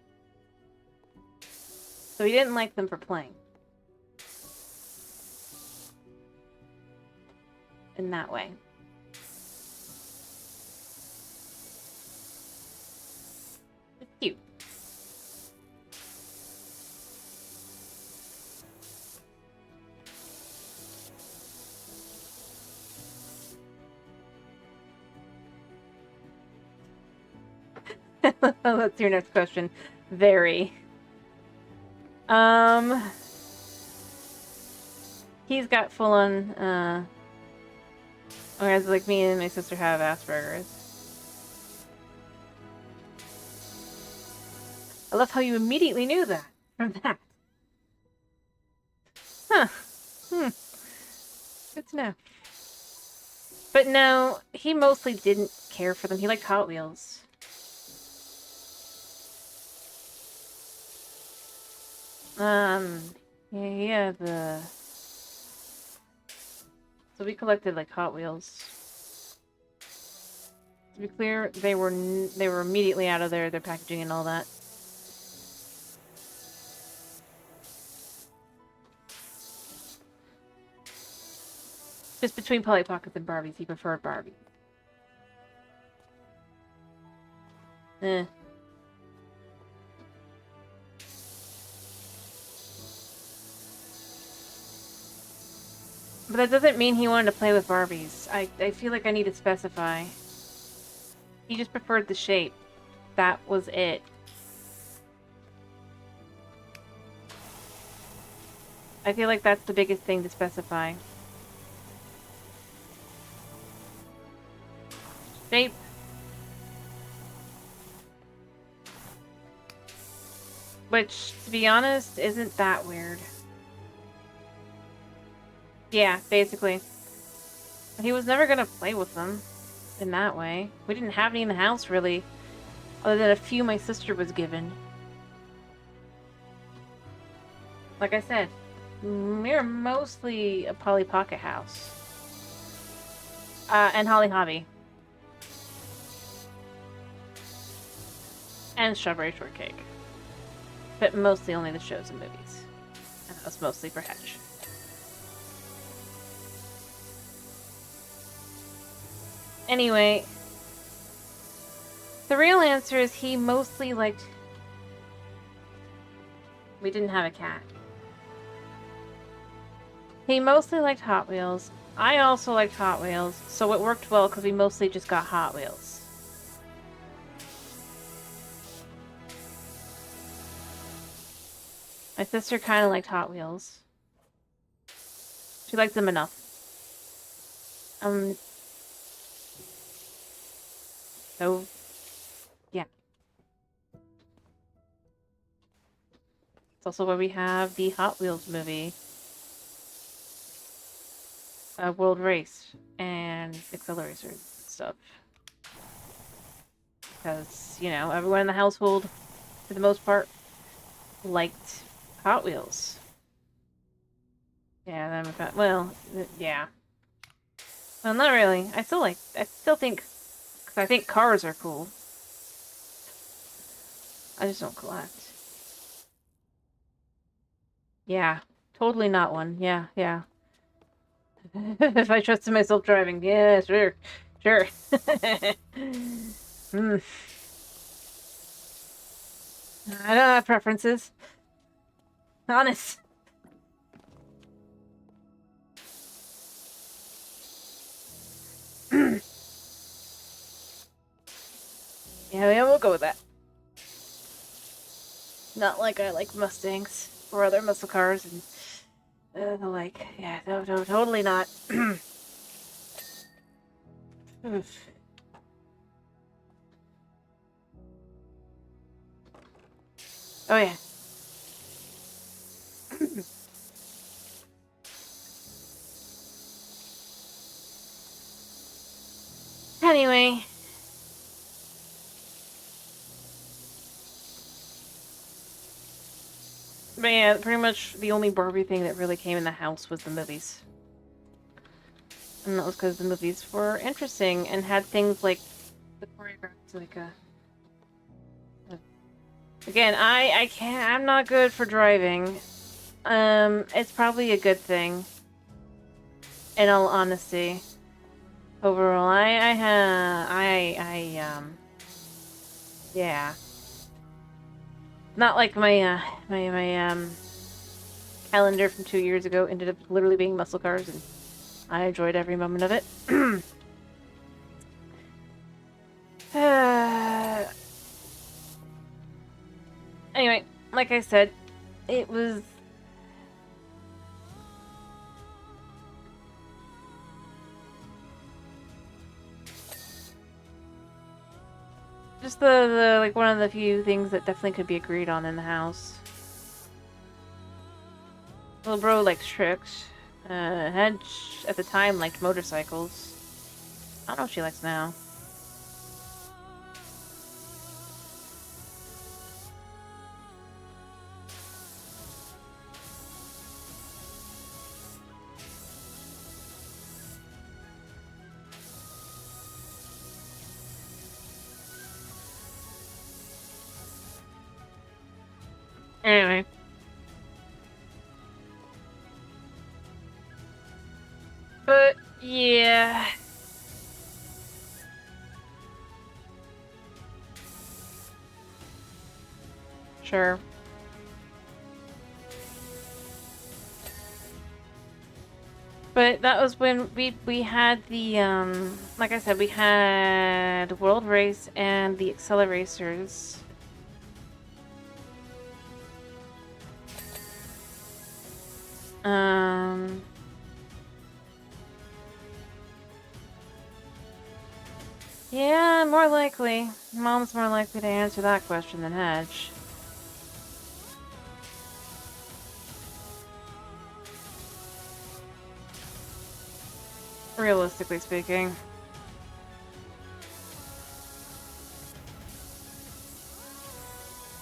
So he didn't like them for playing. In that way. It's cute. That's your next question. Very. He's got full-on, Whereas, like, me and my sister have Asperger's. I love how you immediately knew that from that. Huh. Good to know. But no, he mostly didn't care for them. He liked Hot Wheels. Yeah, so we collected, like, Hot Wheels. To be clear, they were immediately out of their packaging and all that. Just between Polly Pockets and Barbies, he preferred Barbie. Eh. But that doesn't mean he wanted to play with Barbies. I feel like I need to specify. He just preferred the shape. That was it. I feel like that's the biggest thing to specify. Shape. Which, to be honest, isn't that weird. Yeah, basically. He was never gonna play with them in that way. We didn't have any in the house, really. Other than a few my sister was given. Like I said, we're mostly a Polly Pocket house. And Holly Hobby. And Strawberry Shortcake. But mostly only the shows and movies. And that was mostly for Hedge. Anyway, the real answer is he mostly liked... We didn't have a cat. He mostly liked Hot Wheels. I also liked Hot Wheels, so it worked well because we mostly just got Hot Wheels. My sister kind of liked Hot Wheels. She liked them enough. So, yeah. It's also where we have the Hot Wheels movie. World Race and Accelerator stuff. Because, you know, everyone in the household, for the most part, liked Hot Wheels. Yeah, then well, yeah. Well, not really. I still think, because I think cars are cool. I just don't collect. Yeah, totally not one. Yeah. If I trusted myself driving, yeah, sure. I don't have preferences. Honest. Yeah, we'll go with that. Not like I like Mustangs or other muscle cars and the like. Yeah, no, totally not. Oh, yeah. Anyway. But yeah, pretty much the only Barbie thing that really came in the house was the movies. And that was because the movies were interesting and had things like the choreographed, like again, I can't. I'm not good for driving. It's probably a good thing. In all honesty, overall, yeah. Not like my calendar from 2 years ago ended up literally being muscle cars, and I enjoyed every moment of it. Anyway, like I said, it was... just the like one of the few things that definitely could be agreed on in the house. Little bro likes tricks. Hedge at the time liked motorcycles. I don't know what she likes now. Anyway. But, yeah. Sure. But that was when we had the, like I said, we had World Race and the Acceleracers. Yeah, more likely. Mom's more likely to answer that question than Hedge. Realistically speaking.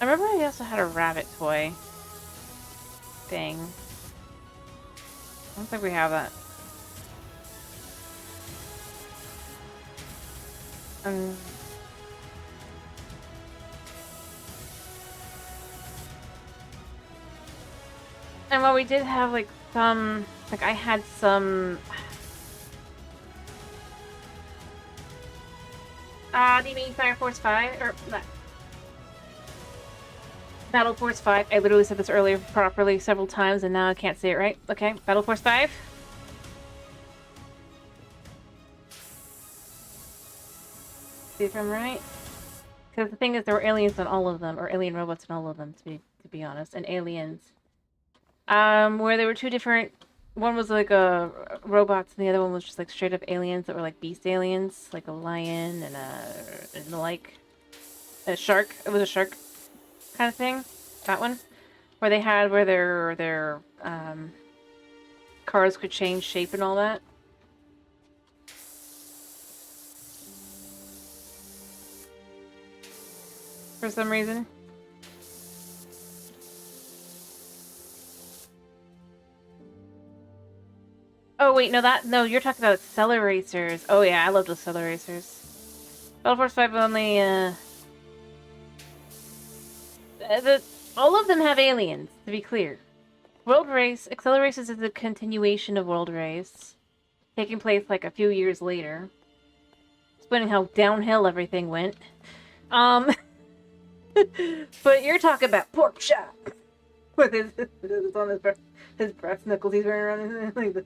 I remember I also had a rabbit toy thing. I don't think we have that. And while we did have like some, like I had some. Do you mean Fire Force 5 or Battle Force 5? I literally said this earlier properly several times, and now I can't say it right. Okay, Battle Force 5. See if I'm right. Because the thing is, there were aliens in all of them, or alien robots in all of them, to be honest, and aliens. Where there were two different. One was like a robots, and the other one was just like straight up aliens that were like beast aliens, like a lion and like a shark. It was a shark kind of thing. That one, where they had where their cars could change shape and all that. For some reason. Oh wait, no, you're talking about Acceleracers. Oh yeah, I loved Acceleracers. Battle Force 5 only, all of them have aliens, to be clear. World Race, Acceleracers is a continuation of World Race, taking place like a few years later. Explaining how downhill everything went. But you're talking about Pork Chop with his on his breast knuckles he's wearing around like this.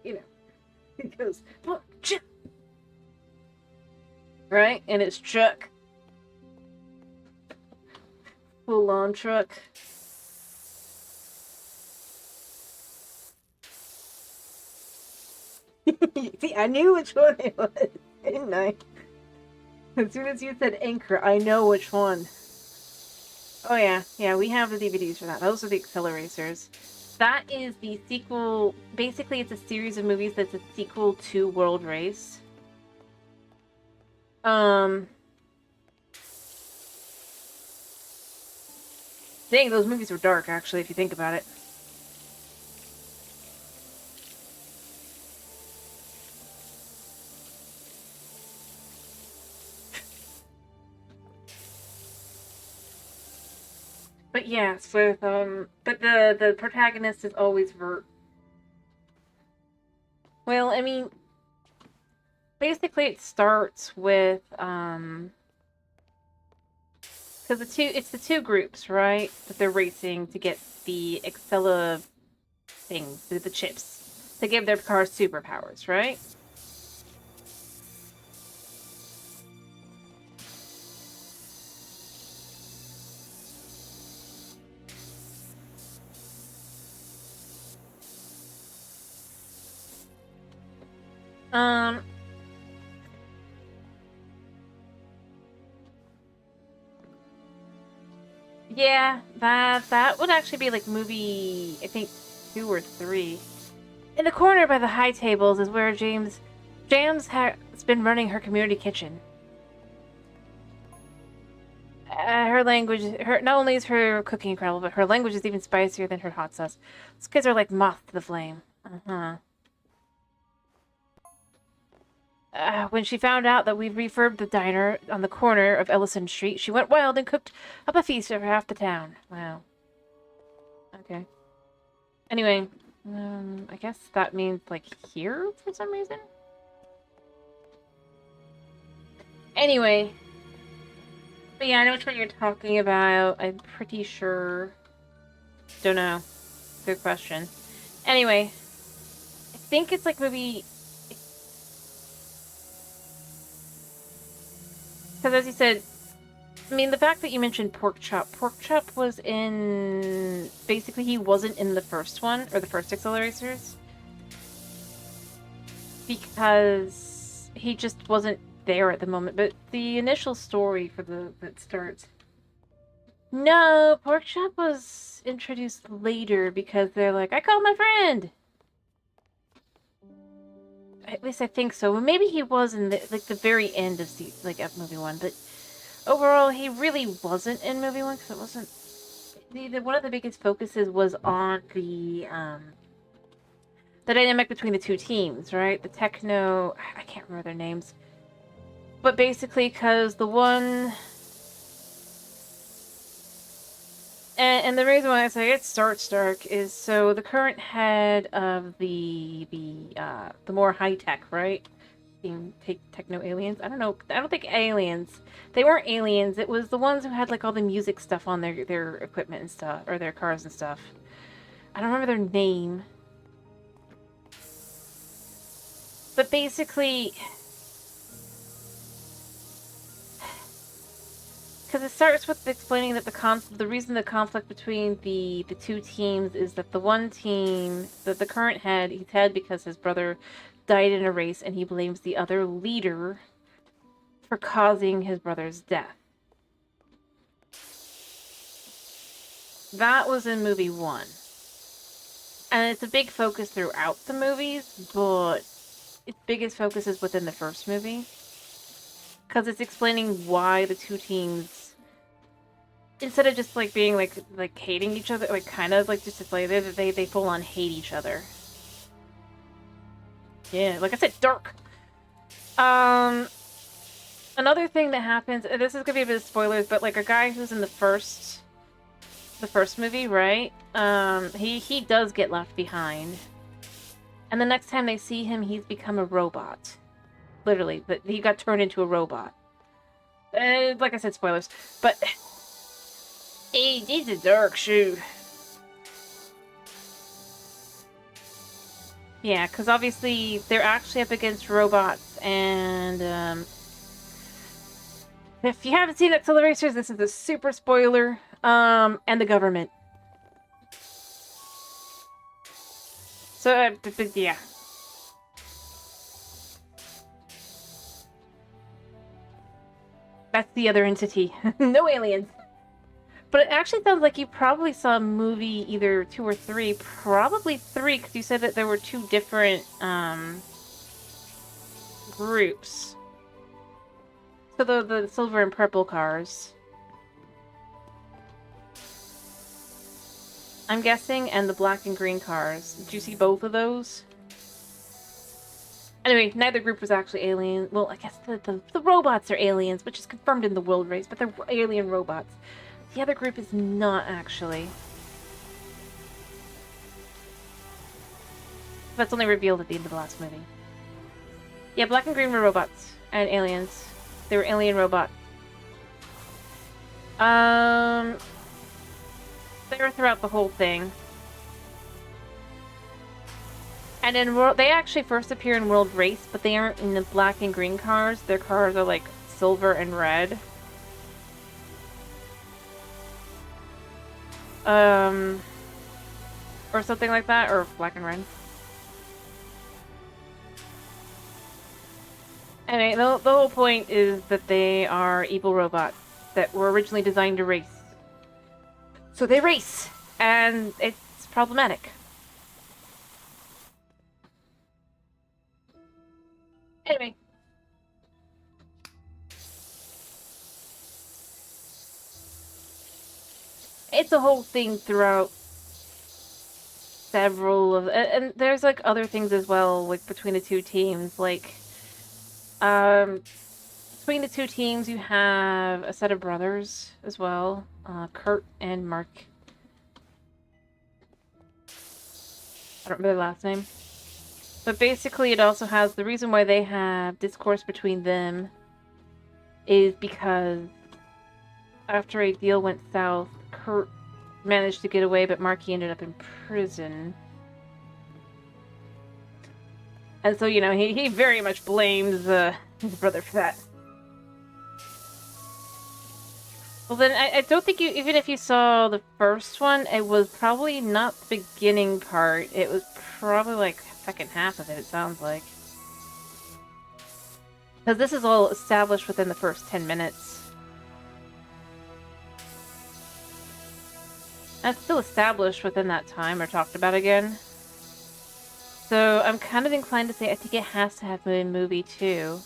You know, he goes Pork Chop, right? And it's truck, full on truck. See, I knew which one it was, didn't I? As soon as you said Anchor, I know which one. Oh yeah, we have the DVDs for that. Those are the Acceleracers. That is the sequel. Basically, it's a series of movies that's a sequel to World Race. Dang, those movies were dark, actually, if you think about it. But yes, with but the protagonist is always Vert. Well, I mean, basically it starts with because it's the two groups, right? That they're racing to get the Excella things, the chips, to give their cars superpowers, right? Um, Yeah, that would actually be like movie, I think, 2 or 3. In the corner by the high tables is where Jams has been running her community kitchen. Her language, not only is her cooking incredible, but her language is even spicier than her hot sauce. These kids are like moth to the flame. When she found out that we'd refurbed the diner on the corner of Ellison Street, she went wild and cooked up a feast for half the town. Wow. Okay. Anyway, I guess that means, like, here for some reason? Anyway. But yeah, I know which one you're talking about. I'm pretty sure. Don't know. Good question. Anyway. I think it's like maybe... Because as you said, I mean, the fact that you mentioned Pork Chop was in... Basically, he wasn't in the first one, or the first Accelerators. Because he just wasn't there at the moment. But the initial story for that starts... No, Pork Chop was introduced later because they're like, I called my friend! At least I think so. Well, maybe he was in the very end of movie 1, but overall he really wasn't in movie 1 because it wasn't. One of the biggest focuses was on the dynamic between the two teams, right? The techno, I can't remember their names, but basically because the one. And the reason why I say it starts dark is so the current head of the more high tech, right? Being techno aliens. I don't know. I don't think aliens. They weren't aliens. It was the ones who had like all the music stuff on their equipment and stuff, or their cars and stuff. I don't remember their name. But basically, because it starts with explaining that the reason the conflict between the two teams is that the one team, that the current head, he's head because his brother died in a race, and he blames the other leader for causing his brother's death. That was in movie 1. And it's a big focus throughout the movies, but its biggest focus is within the first movie. Because it's explaining why the two teams, instead of just like being like hating each other, like kind of like just like they full on hate each other. Yeah, like I said, dark. Another thing that happens, this is gonna be a bit of spoilers, but like a guy who's in the first movie, right? He does get left behind, and the next time they see him, he's become a robot. Literally, but he got turned into a robot. Like I said, spoilers. But it's a dark shoe. Yeah, because obviously they're actually up against robots, and if you haven't seen Accelerators, this is a super spoiler. And the government. So, yeah. That's the other entity. No aliens. But it actually sounds like you probably saw a movie either 2 or 3. Probably 3, because you said that there were 2 different groups. So the silver and purple cars, I'm guessing, and the black and green cars. Did you see both of those? Anyway, neither group was actually alien. Well, I guess the robots are aliens, which is confirmed in the world race, but they're alien robots. The other group is not, actually. That's only revealed at the end of the last movie. Yeah, black and green were robots and aliens. They were alien robots. They were throughout the whole thing. And in they actually first appear in World Race, but they aren't in the black and green cars. Their cars are like silver and red. Or something like that, or black and red. Anyway, the whole point is that they are evil robots that were originally designed to race. So they race, and it's problematic. Anyway. It's a whole thing throughout several of... And there's, like, other things as well, like, between the two teams. Like, between the two teams, you have a set of brothers as well. Kurt and Mark. I don't remember their last name. But basically, it also has... The reason why they have discourse between them is because after a deal went south, Kurt managed to get away, but Marky ended up in prison. And so, you know, he very much blames his brother for that. Well, then, I don't think you... Even if you saw the first one, it was probably not the beginning part. It was probably, like, second half of it, it sounds like. Because this is all established within the first 10 minutes. That's still established within that time or talked about again. So I'm kind of inclined to say I think it has to have been movie 2.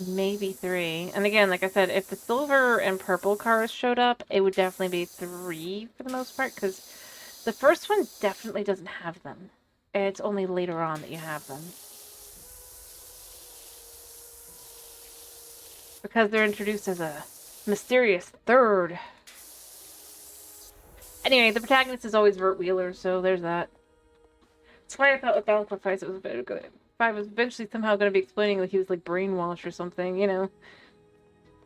Maybe 3. And again, like I said, if the silver and purple cars showed up, it would definitely be 3 for the most part, because the first one definitely doesn't have them. It's only later on that you have them. Because they're introduced as a mysterious third. Anyway, the protagonist is always Vert Wheeler, so there's that. That's why I thought with Battlefield 5 it was better. 5 was eventually somehow going to be explaining that he was like brainwashed or something, you know.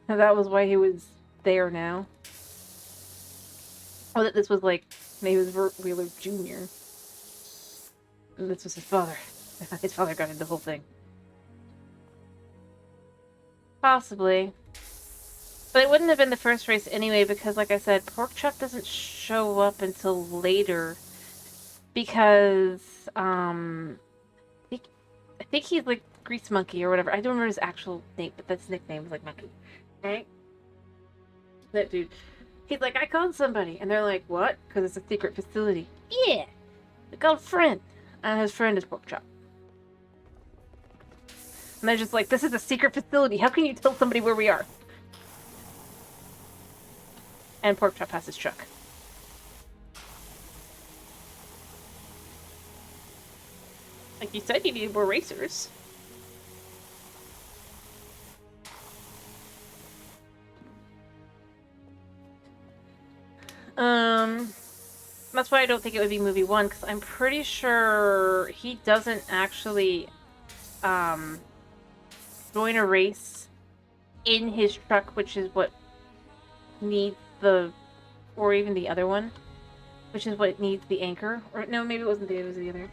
And that was why he was there now. Or that this was like, he was Vert Wheeler Jr. And this was his father. His father got into the whole thing. Possibly. But it wouldn't have been the first race anyway, because like I said, Porkchop doesn't show up until later. Because, I think he's like Grease Monkey or whatever. I don't remember his actual name, but that's his nickname, is like Monkey. Right? That dude. He's like, I called somebody. And they're like, what? Because it's a secret facility. Yeah! They called a friend. And his friend is Porkchop. And they're just like, this is a secret facility. How can you tell somebody where we are? And Porkchop has his truck. Like you said, you needed more racers. That's why I don't think it would be movie 1, because I'm pretty sure he doesn't actually, join a race in his truck, which is what needs the, or even the other one, which is what needs the anchor. Or no, maybe it wasn't the, it was the other.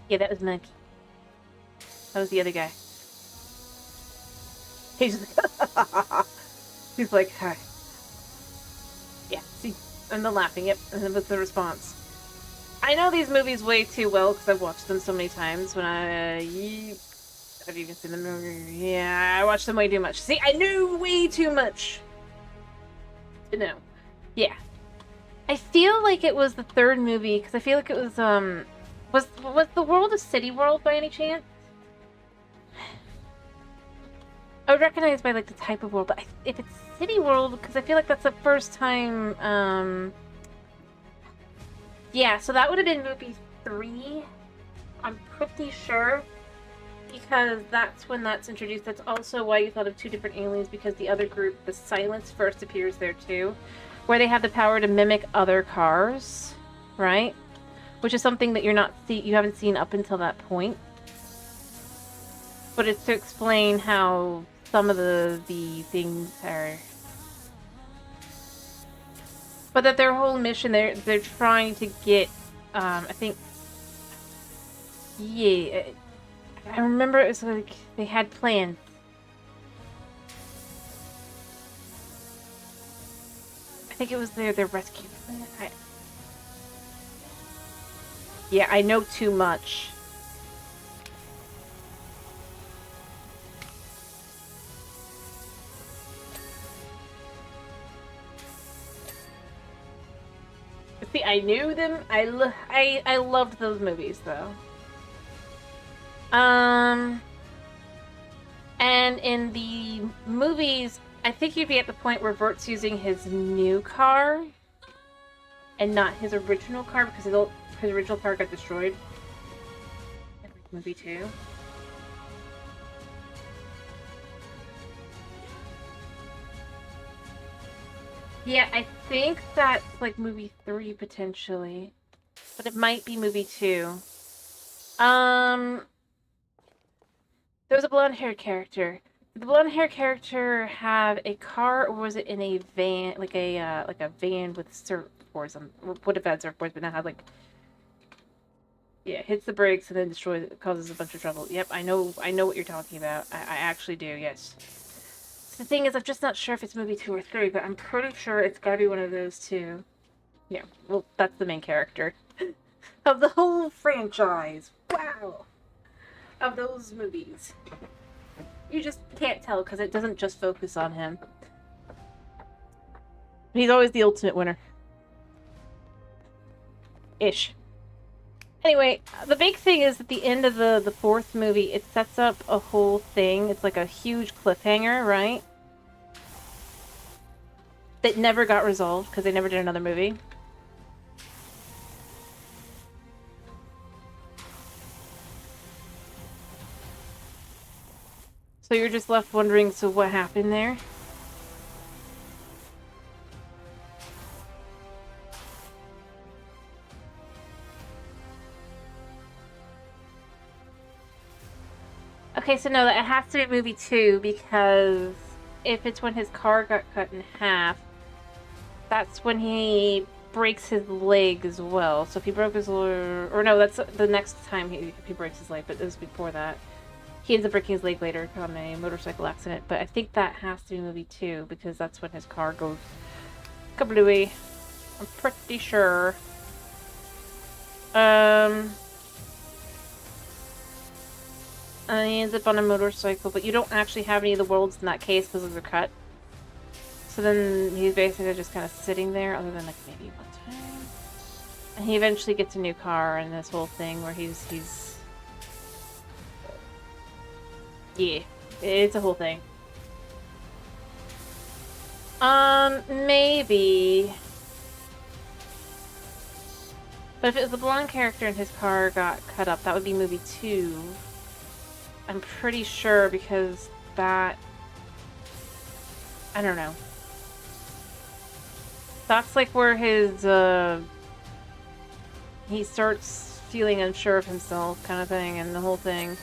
Yeah, that was Monkey. That was the other guy. He's like, hi. Yeah, see, and the laughing, yep, and then with the response. I know these movies way too well because I've watched them so many times when I've even seen them. Yeah, I watched them way too much. See, I knew way too much to know. Yeah. I feel like it was the third movie because I feel like it was, was the world a city world by any chance? I would recognize by like the type of world, but if it's city world, because I feel like that's the first time, yeah, so that would have been movie 3. I'm pretty sure, because that's when that's introduced. That's also why you thought of 2 different aliens, because the other group, the Silence, first appears there too, where they have the power to mimic other cars, right? Which is something that you haven't seen up until that point. But it's to explain how some of the things are... But that their whole mission, they're trying to get, I think... Yeah, I remember it was like, they had plans. I think it was their rescue plan. Yeah, I know too much. See, I knew them. I loved those movies though. And in the movies, I think you'd be at the point where Vert's using his new car and not his original car because his original car got destroyed in movie 2. Yeah, I think that's like movie 3 potentially, but it might be movie 2. There was a blonde-haired character. Did the blonde-haired character have a car, or was it in a van, like a van with surfboards on? Would have had surfboards, but now had like, yeah, hits the brakes and then destroys, causes a bunch of trouble. Yep, I know what you're talking about. I actually do. Yes. The thing is, I'm just not sure if it's movie 2 or 3, but I'm pretty sure it's gotta be one of those two. Yeah, well, that's the main character of the whole franchise. Wow. Of those movies. You just can't tell because it doesn't just focus on him. He's always the ultimate winner. Ish. Anyway, the big thing is at the end of the 4th movie, it sets up a whole thing. It's like a huge cliffhanger, right? That never got resolved because they never did another movie. So you're just left wondering, so what happened there? Okay, so no, that has to be movie 2 because if it's when his car got cut in half, that's when he breaks his leg as well. So if he broke his leg, or no, that's the next time he breaks his leg, but it was before that. He ends up breaking his leg later on a motorcycle accident, but I think that has to be movie 2 because that's when his car goes kablooey. I'm pretty sure. And he ends up on a motorcycle, but you don't actually have any of the worlds in that case because of the cut. So then he's basically just kind of sitting there, other than like maybe one time. And he eventually gets a new car and this whole thing where he's... Yeah, it's a whole thing. Maybe. But if it was the blonde character and his car got cut up, that would be movie 2. I'm pretty sure because that... I don't know. That's like where his, he starts feeling unsure of himself kind of thing, and the whole thing.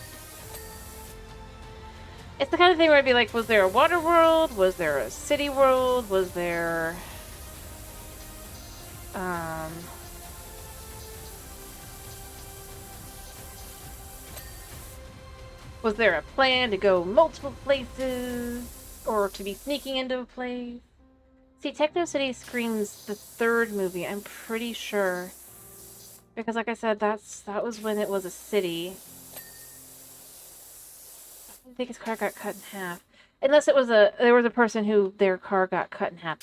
It's the kind of thing where I'd be like, was there a water world? Was there a city world? Was there... Was there a plan to go multiple places? Or to be sneaking into a place? See, Techno City screams the 3rd movie, I'm pretty sure. Because like I said, that was when it was a city. I think his car got cut in half. Unless it was there was a person who their car got cut in half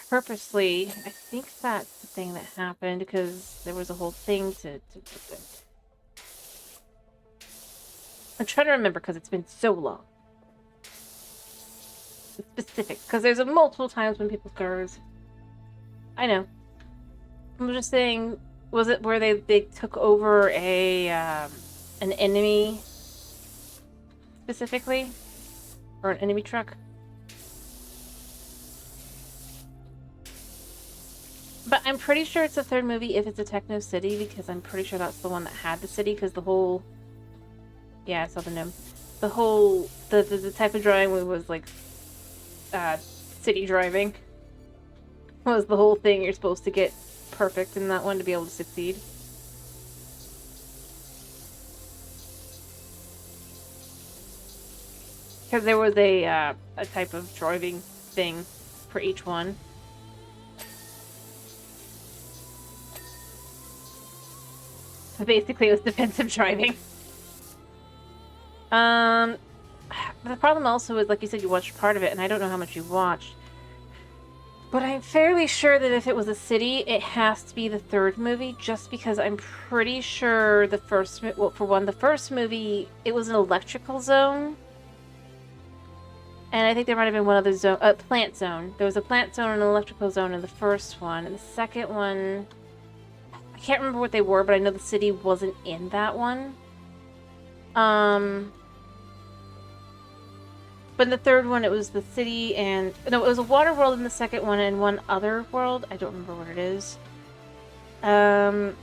purposely. I think that's the thing that happened because there was a whole thing to I'm trying to remember because it's been so long. Specific, because there's multiple times when people's cars... I know. I'm just saying, was it where they took over an enemy specifically? Or an enemy truck? But I'm pretty sure it's the 3rd movie if it's a Techno City, because I'm pretty sure that's the one that had the city, because the whole... Yeah, I saw the gnome. The whole... The type of drawing was like... city driving was the whole thing. You're supposed to get perfect in that one to be able to succeed. Because there was a type of driving thing for each one. So basically it was defensive driving. The problem also is, like you said, you watched part of it, and I don't know how much you watched. But I'm fairly sure that if it was a city, it has to be the third movie, just because I'm pretty sure the first... Well, for one, the first movie, it was an electrical zone. And I think there might have been one other zone... plant zone. There was a plant zone and an electrical zone in the first one. And the second one... I can't remember what they were, but I know the city wasn't in that one. But in the third one, it was the city and... No, it was a water world in the second one and one other world. I don't remember what it is. And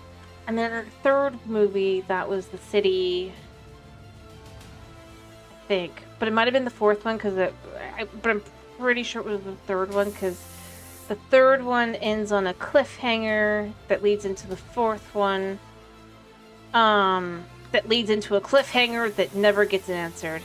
then the third movie, that was the city... I think. But it might have been the fourth one, but I'm pretty sure it was the third one, because the third one ends on a cliffhanger that leads into the fourth one. That leads into a cliffhanger that never gets answered.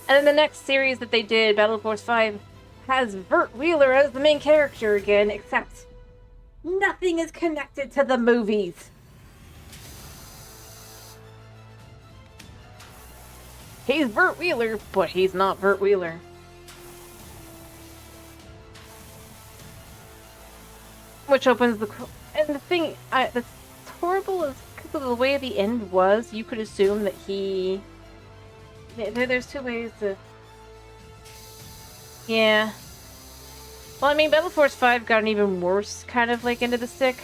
And then the next series that they did, Battle Force 5, has Burt Wheeler as the main character again, except nothing is connected to the movies. He's Burt Wheeler, but he's not Burt Wheeler. Which opens the... And the thing that's horrible is because of the way the end was, you could assume that he... There's two ways to... Yeah. Well, I mean, Battle Force 5 got an even worse kind of, like, end of the stick.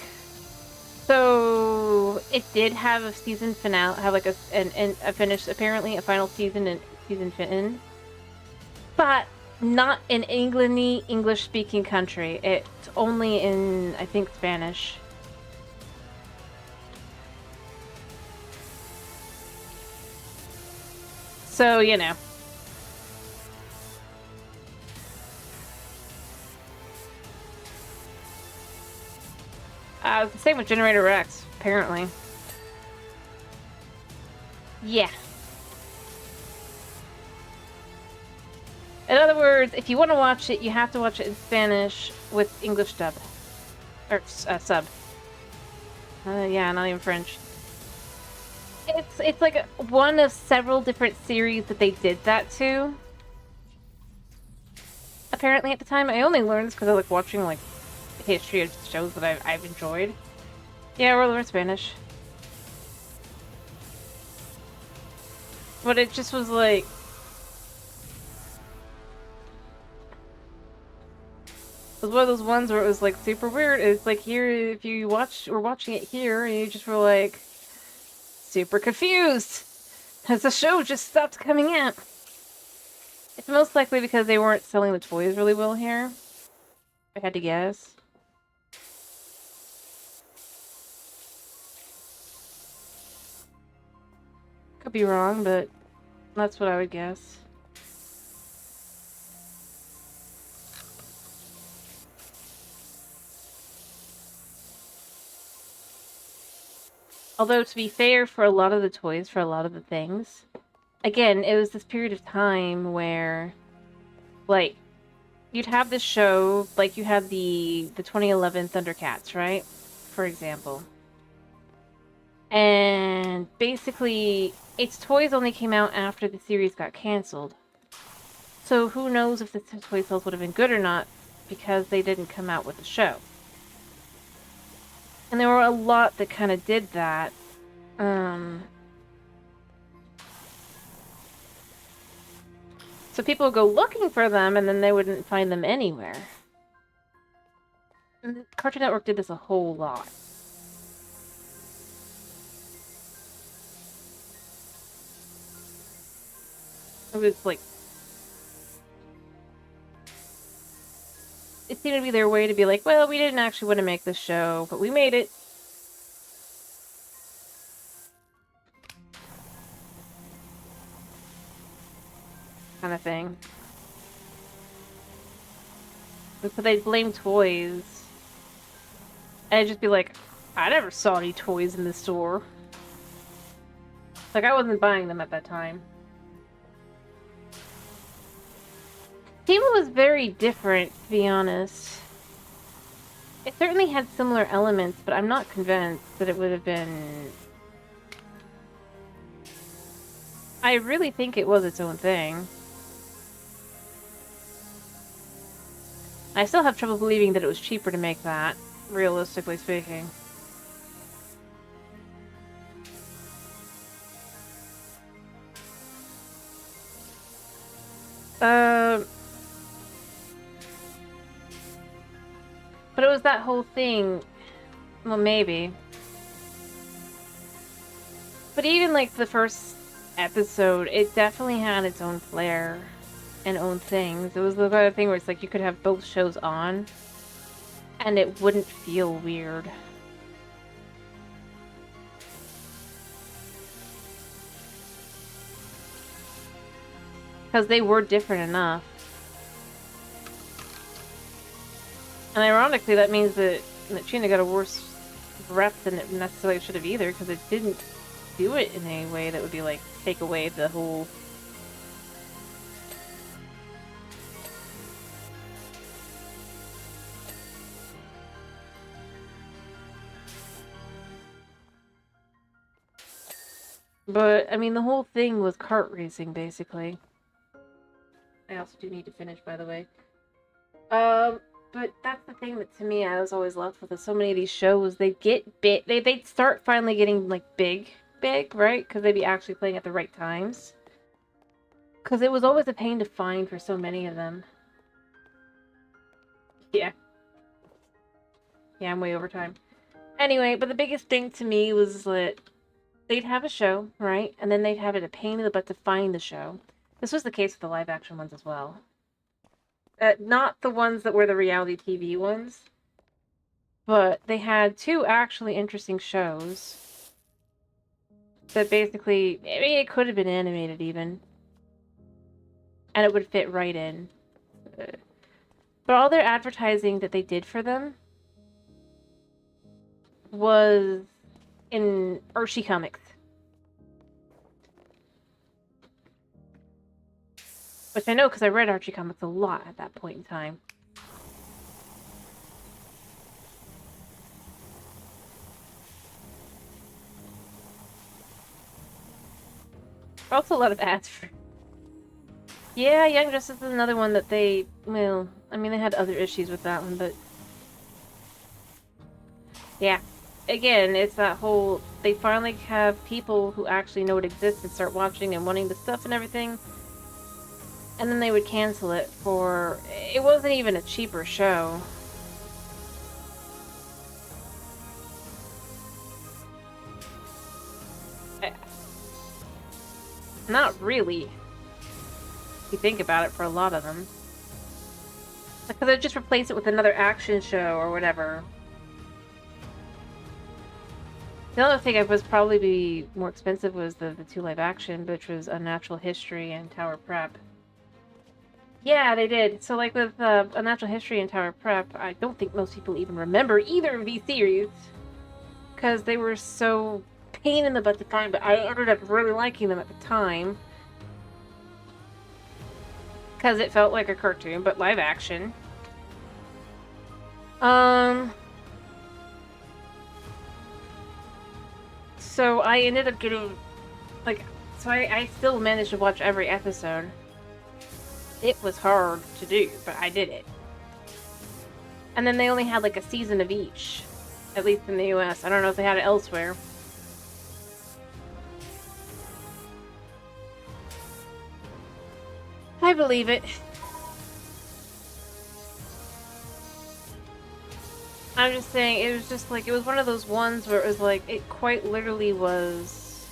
So, it did have a season finale, have, like, a finish, apparently, a final season and season fin. But not in English-speaking country. It's only in, I think, Spanish. So, you know. It's the same with Generator X, apparently. Yeah. In other words, if you want to watch it, you have to watch it in Spanish with English dub. Or sub. Yeah, not even French. It's like one of several different series that they did that to. Apparently at the time. I only learned this because I like watching like history of shows that I've enjoyed. Yeah, we're learning Spanish. But it just was like... It was one of those ones where it was like super weird. It's like here, if you were watching it here and you just were like... super confused as the show just stopped coming out. It's most likely because they weren't selling the toys really well here. If I had to guess. Could be wrong, but that's what I would guess. Although, to be fair, for a lot of the toys, for a lot of the things, again, it was this period of time where, like, you'd have this show, like you had the 2011 Thundercats, right? For example. And basically, its toys only came out after the series got canceled. So who knows if the toy sales would have been good or not, because they didn't come out with the show. And there were a lot that kind of did that. So people would go looking for them, and then they wouldn't find them anywhere. And the Cartoon Network did this a whole lot. It was like... It seemed to be their way to be like, well, we didn't actually want to make this show, but we made it. Kind of thing. And so they'd blame toys. And I'd just be like, I never saw any toys in the store. Like, I wasn't buying them at that time. Timo was very different, to be honest. It certainly had similar elements, but I'm not convinced that it would have been... I really think it was its own thing. I still have trouble believing that it was cheaper to make that, realistically speaking. But it was that whole thing. Well, maybe. But even, like, the first episode, it definitely had its own flair and own things. It was the kind of thing where it's like you could have both shows on, and it wouldn't feel weird. Because they were different enough. And ironically, that means that Chyna got a worse rep than it necessarily should have either, because it didn't do it in a way that would be like, take away the whole... But, I mean, the whole thing was kart racing, basically. I also do need to finish, by the way. But that's the thing that, to me, I was always left with, is so many of these shows, they get big, they'd start finally getting, like, big, right? Because they'd be actually playing at the right times. Because it was always a pain to find for so many of them. Yeah. Yeah, I'm way over time. Anyway, but the biggest thing to me was that they'd have a show, right? And then they'd have it a pain in the butt to find the show. This was the case with the live-action ones as well. Not the ones that were the reality TV ones. But they had two actually interesting shows that basically, maybe it could have been animated even. And it would fit right in. But all their advertising that they did for them was in Archie comics. Which I know because I read Archie comics a lot at that point in time. Also a lot of ads for... Yeah, Young Justice is another one that they... Well, I mean, they had other issues with that one, but... Yeah. Again, it's that whole... They finally have people who actually know it exists and start watching and wanting the stuff and everything. And then they would cancel it for... It wasn't even a cheaper show. Not really. If you think about it, for a lot of them. Because they just replace it with another action show or whatever. The other thing that was probably be more expensive was the two live action, which was Unnatural History and Tower Prep. Yeah, they did. So, like, with Unnatural History and Tower Prep, I don't think most people even remember either of these series. Because they were so pain in the butt to find, but I ended up really liking them at the time. Because it felt like a cartoon, but live action. So I ended up getting, like, so I still managed to watch every episode. It was hard to do, but I did it. And then they only had, like, a season of each. At least in the US. I don't know if they had it elsewhere. I believe it. I'm just saying, it was just like, it was one of those ones where it was like, it quite literally was...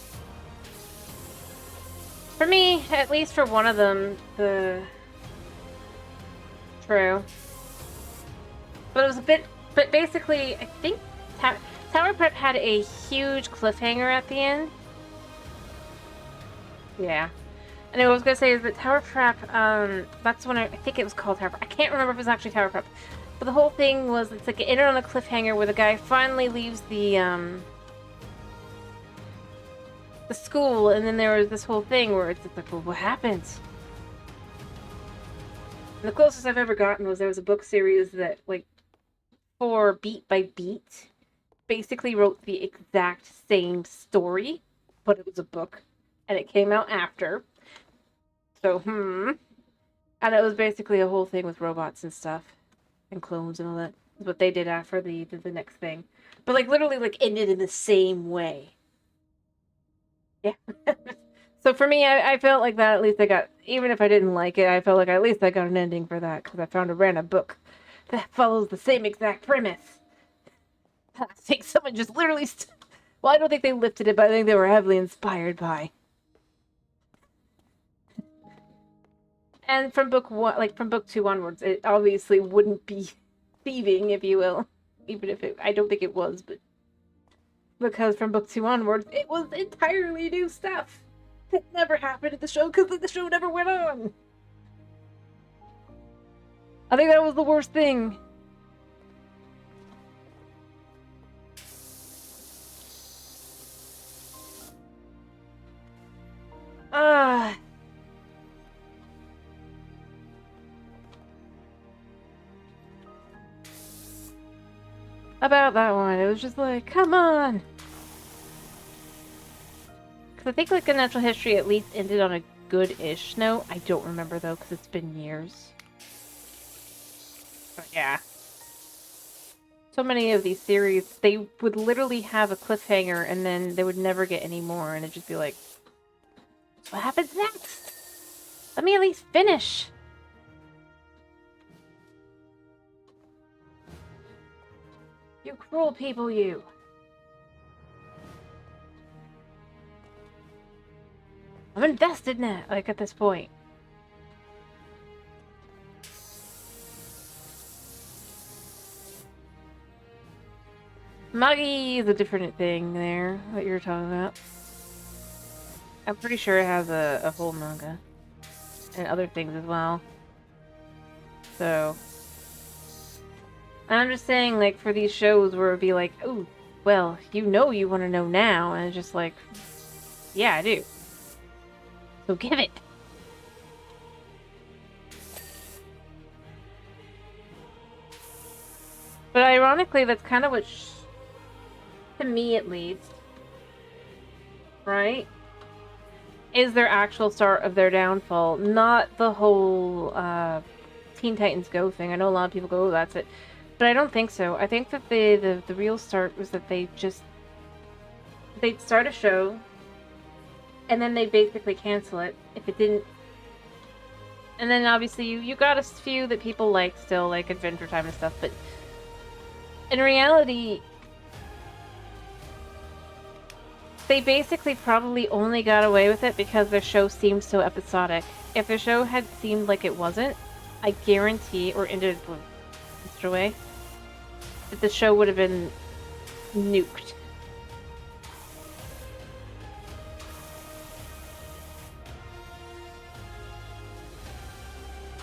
For me, at least for one of them, True. But it was a bit... But basically, I think Tower Prep had a huge cliffhanger at the end. Yeah. And what I was going to say is that Tower Prep, that's when I think it was called Tower Prep. I can't remember if it was actually Tower Prep. But the whole thing was, it's like it ended on a cliffhanger where the guy finally leaves the school, and then there was this whole thing where it's like, well, what happens? And the closest I've ever gotten was there was a book series that, like, for beat by beat, basically wrote the exact same story, but it was a book, and it came out after. So, and it was basically a whole thing with robots and stuff, and clones and all that. What they did after the next thing, but like literally like ended in the same way. Yeah. So for me, I felt like that at least I got, even if I didn't like it, I felt like at least I got an ending for that because I found a random book that follows the same exact premise. I think someone just literally, well, I don't think they lifted it, but I think they were heavily inspired by. And from book one, like from book two onwards, it obviously wouldn't be thieving, if you will, even if it, I don't think it was, but because from book two onwards, it was entirely new stuff that never happened in the show because the show never went on. I think that was the worst thing. About that one, it was just like, come on. Because I think like a natural history at least ended on a good-ish note. I don't remember though, because it's been years. But yeah. So many of these series, they would literally have a cliffhanger and then they would never get any more, and it'd just be like, so what happens next? Let me at least finish. You cruel people, you. I'm invested now, like at this point. Magi is a different thing there that you're talking about. I'm pretty sure it has a whole manga. And other things as well. So... I'm just saying, like, for these shows where it'd be like, oh, well, you want to know now. And it's just like, yeah, I do. So give it. But ironically, that's kind of what, to me at least, right, is their actual start of their downfall. Not the whole Teen Titans Go thing. I know a lot of people go, oh, that's it. But I don't think so. I think that the real start was that they'd start a show, and then they basically cancel it if it didn't. And then obviously you got a few that people like still, like Adventure Time and stuff, but in reality, they basically probably only got away with it because their show seemed so episodic. If their show had seemed like it wasn't, I guarantee, or ended Mr. Way, that the show would have been nuked.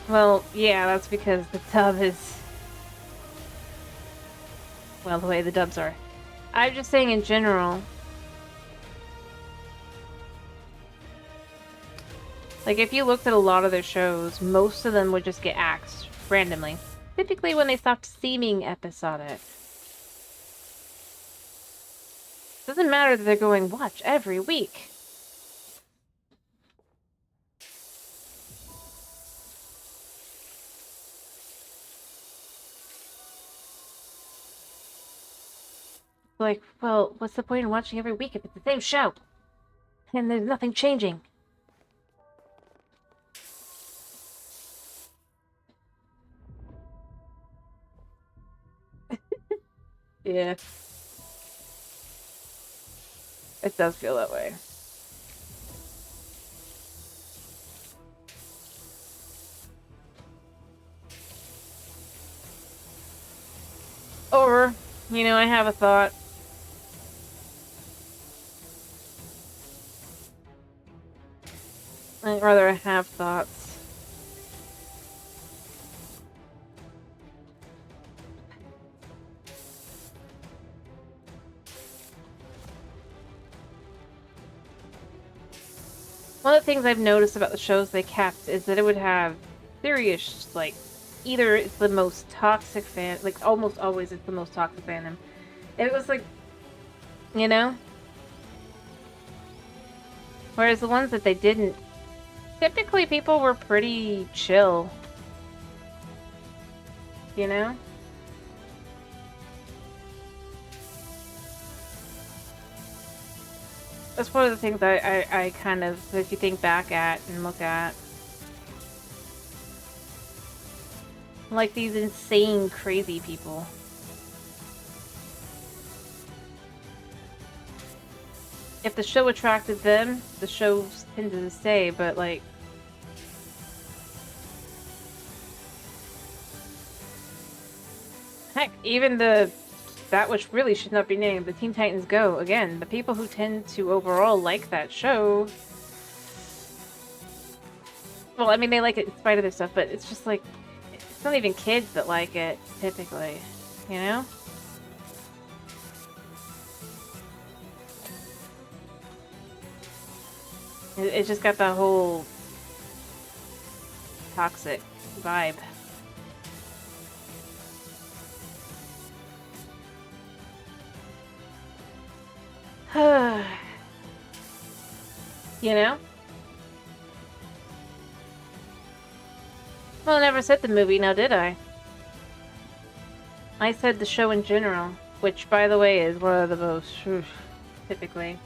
Well, yeah, that's because the dub is... well, the way the dubs are. I'm just saying in general. Like, if you looked at a lot of their shows, most of them would just get axed randomly. Typically when they stopped seeming episodic. Doesn't matter that they're going watch every week. Like, well, what's the point in watching every week if it's the same show? And there's nothing changing. Yeah. It does feel that way. Or, you know, I have a thought. I'd rather have thoughts. One of the things I've noticed about the shows they kept is that it would have serious, like, either it's the most toxic fan, like almost always it's the most toxic fandom. It was like, you know? Whereas the ones that they didn't, typically people were pretty chill. You know? That's one of the things that I kind of, if you think back at and look at. Like these insane, crazy people. If the show attracted them, the show tended to stay, but like... Heck, even that which really should not be named, the Teen Titans Go, again, the people who tend to overall like that show... Well, I mean, they like it in spite of their stuff, but it's just like... It's not even kids that like it, typically. You know? It just got that whole... toxic vibe. You know? Well, I never said the movie, now did I? I said the show in general, which, by the way, is one of the most... typically.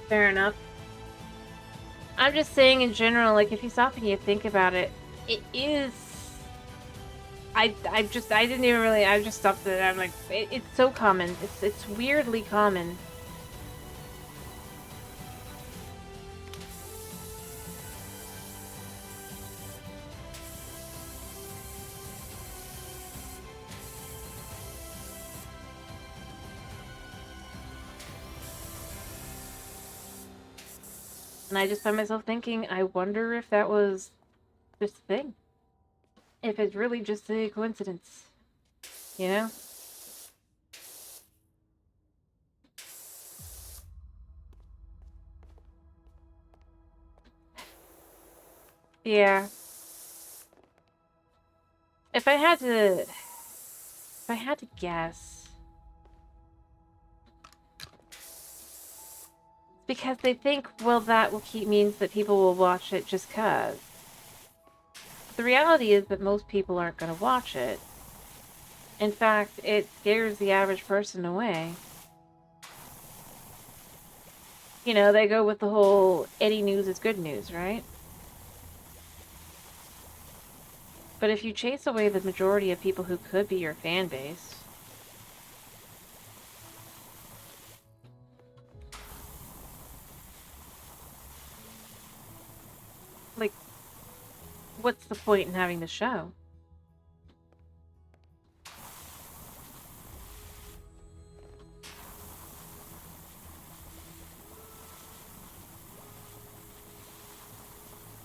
Fair enough. I'm just saying in general, like, if you stop and you think about it, it is... I didn't even really, I just stopped it, I'm like, it's so common. It's weirdly common. And I just find myself thinking, I wonder if that was just a thing. If it's really just a coincidence. You know? Yeah. If I had to guess, because they think, well, that will means that people will watch it just 'cause. The reality is that most people aren't going to watch it. In fact, it scares the average person away. You know, they go with the whole any news is good news, right? But if you chase away the majority of people who could be your fan base, like, what's the point in having the show?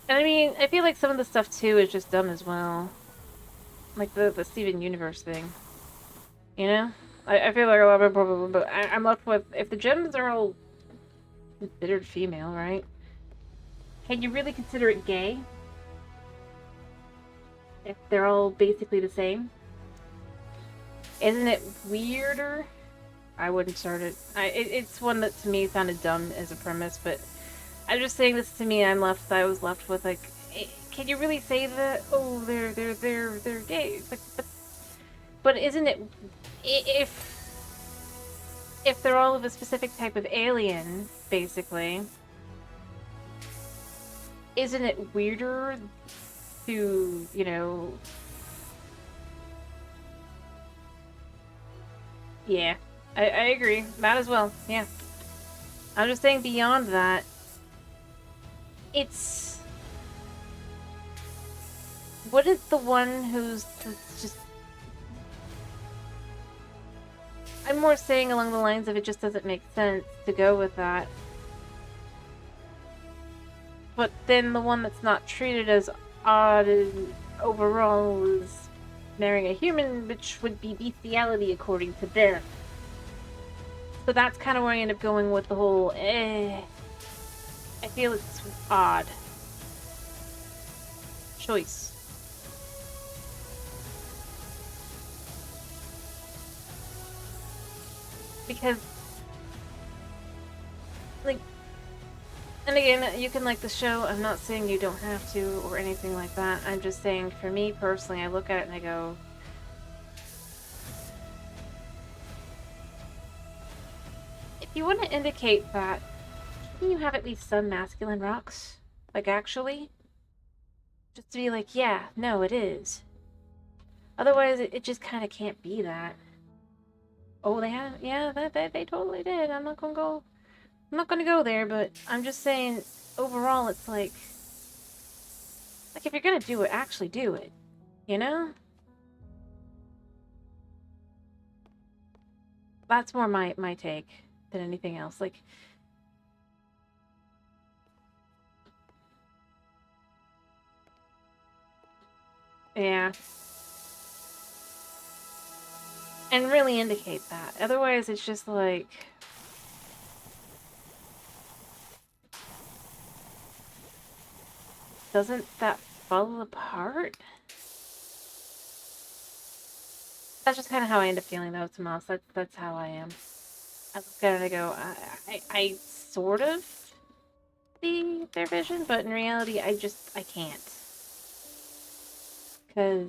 And I mean, I feel like some of the stuff too is just dumb as well. Like the Steven Universe thing. You know? I feel like a lot of people, but I'm left with, if the gems are all considered female, right? Can you really consider it gay? If they're all basically the same? Isn't it weirder? I wouldn't start it. It's one that to me sounded dumb as a premise, but I'm just saying this to me. I was left with like, can you really say that? Oh, they're gay. It's like, but isn't it if they're all of a specific type of alien, basically? Isn't it weirder to, you know? Yeah, I agree. Might as well. Yeah. I'm just saying beyond that, it's... Wouldn't the one who's just... I'm more saying along the lines of it just doesn't make sense to go with that. But then the one that's not treated as odd overall is marrying a human, which would be bestiality according to them. So that's kind of where I end up going with the whole, I feel it's odd choice. Because, like, and again, you can like the show. I'm not saying you don't have to or anything like that. I'm just saying, for me personally, I look at it and I go, if you want to indicate that, can you have at least some masculine rocks? Like, actually? Just to be like, yeah, no, it is. Otherwise, it just kind of can't be that. Oh, they have, yeah, they totally did. I'm not gonna go there, but I'm just saying, overall, it's like if you're gonna do it, actually do it, you know? That's more my take than anything else. Like, yeah. And really indicate that. Otherwise, it's just like, doesn't that fall apart? That's just kind of how I end up feeling, though, Tomas. That's how I am. I look at it and I go, I sort of see their vision, but in reality, I can't. Because,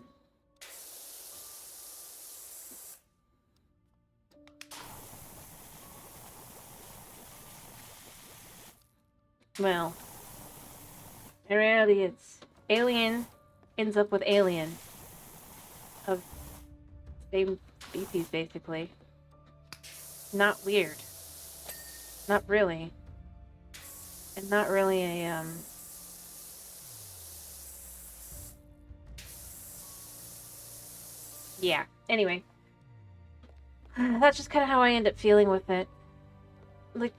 well, in reality, it's alien ends up with alien of same species, basically. Not weird. Not really. And not really a, yeah. Anyway. That's just kind of how I end up feeling with it. Like,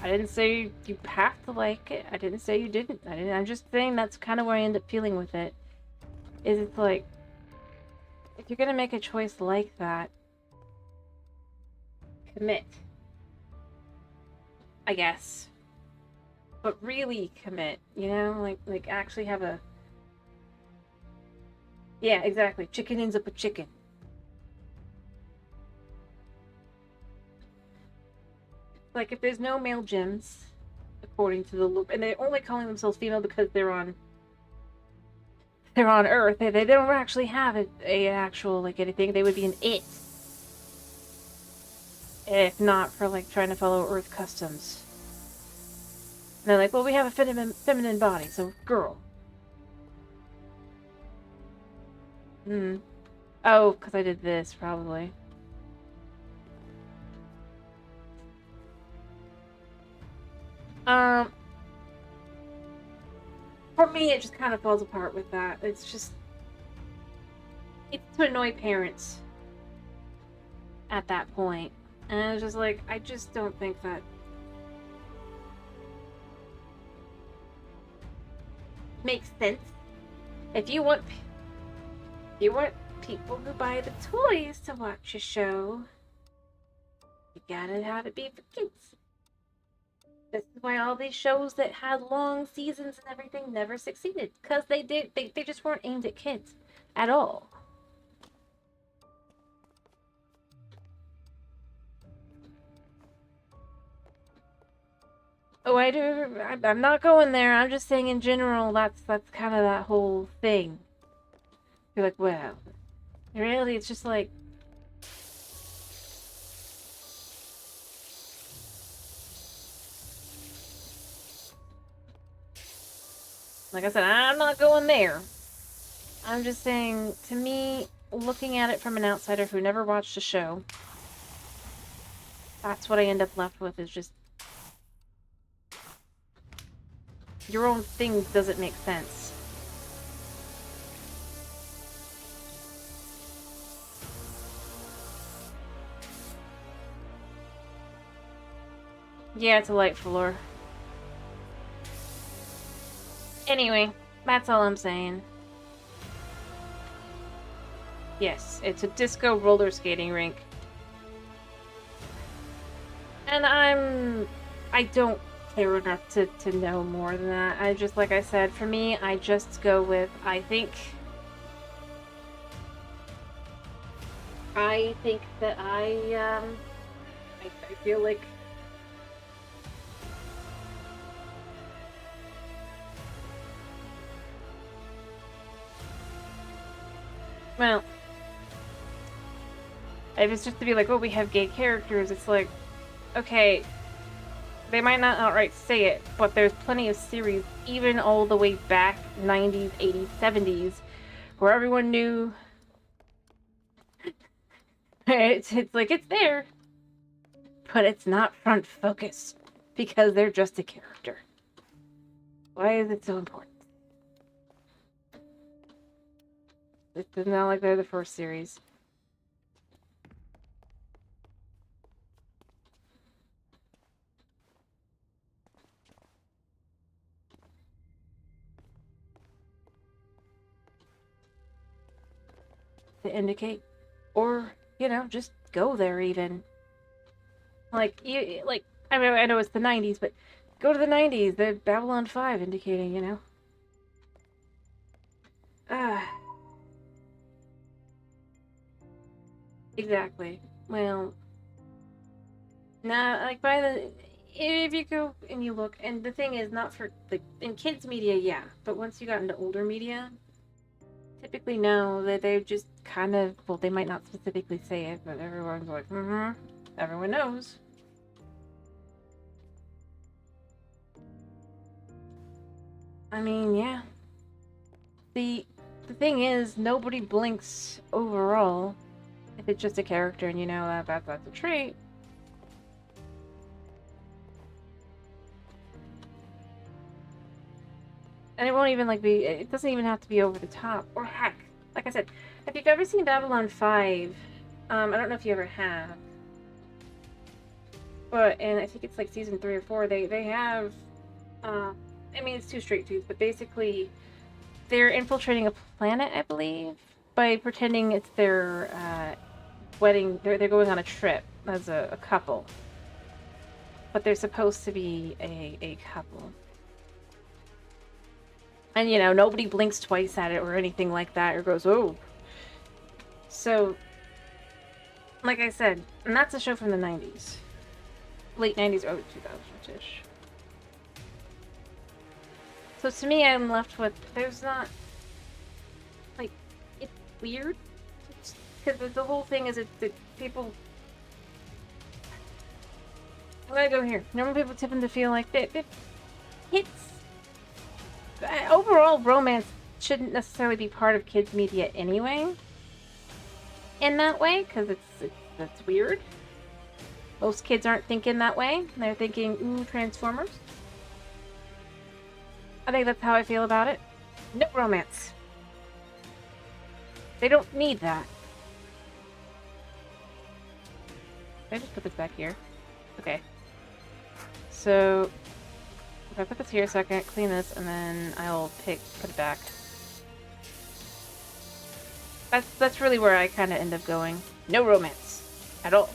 I didn't say you have to like it. I didn't say you didn't. I'm just saying that's kind of where I end up feeling with it. Is it's like, if you're gonna make a choice like that, commit. I guess. But really commit, you know? Like actually have a... Yeah, exactly. Chicken ends up with chicken. Like, if there's no male gyms, according to the loop, and they're only calling themselves female because they're on Earth, they don't actually have a actual, like, anything, they would be an it. If not for, like, trying to follow Earth customs. And they're like, well, we have a feminine body, so girl. Oh, because I did this, probably. For me, it just kind of falls apart with that. It's just... It's to annoy parents at that point. And I was just like, I just don't think that... makes sense. If you want people who buy the toys to watch a show, you gotta have it be for kids. This is why all these shows that had long seasons and everything never succeeded. Because they just weren't aimed at kids at all. Oh, I'm not going there. I'm just saying in general, that's kind of that whole thing. You're like, well, really, it's just like... Like I said, I'm not going there. I'm just saying, to me, looking at it from an outsider who never watched the show, that's what I end up left with, is just... Your own thing doesn't make sense. Yeah, it's a light floor. Anyway, that's all I'm saying. Yes, it's a disco roller skating rink. And I don't care enough to know more than that. I just, like I said, for me, I just go with, I think that I feel like, well, if it's just to be like, oh, we have gay characters, it's like, okay, they might not outright say it, but there's plenty of series, even all the way back 90s, 80s, 70s, where everyone knew it's like it's there, but it's not front focus because they're just a character. Why is it so important? It's not like they're the first series. To indicate, or you know, just go there even. Like I mean, I know it's the 90s, but go to the 90s. The Babylon 5 indicating, you know. Ah, exactly. Well, nah, like by the if you go and you look, and the thing is, not for like in kids media, yeah, but once you got into older media, typically no, that they're just kind of, well, they might not specifically say it, but everyone's like, everyone knows. I mean, yeah. The the thing is, nobody blinks overall. If it's just a character and you know that's a trait. And it won't even like be, it doesn't even have to be over the top. Or heck, like I said, if you've ever seen Babylon 5, I don't know if you ever have, but, and I think it's like season 3 or 4, they have, I mean, it's two straight dudes, but basically, they're infiltrating a planet, I believe, by pretending it's their, wedding, they're going on a trip as a couple. But they're supposed to be a couple. And, you know, nobody blinks twice at it or anything like that or goes, oh. So, like I said, and that's a show from the 90s. Late 90s, early 2000s-ish. So to me, I'm left with, there's not, like, it's weird. Because the whole thing is that people, I'm gonna go here. Normal people tip them to feel like that. It's, overall, romance shouldn't necessarily be part of kids' media anyway. In that way, because that's weird. Most kids aren't thinking that way. They're thinking, ooh, Transformers. I think that's how I feel about it. No romance. They don't need that. Can I just put this back here? Okay. So, if I put this here a second, clean this, and then I'll put it back. That's really where I kind of end up going. No romance. At all.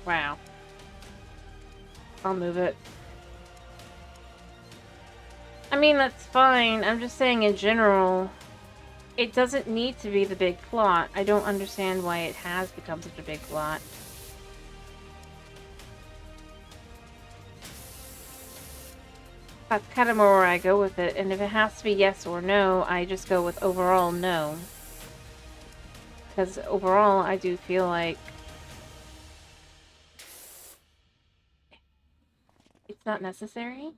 Wow. I'll move it. I mean, that's fine. I'm just saying in general, it doesn't need to be the big plot. I don't understand why it has become such a big plot. That's kind of more where I go with it. And if it has to be yes or no, I just go with overall no. Because overall, I do feel like it's not necessary.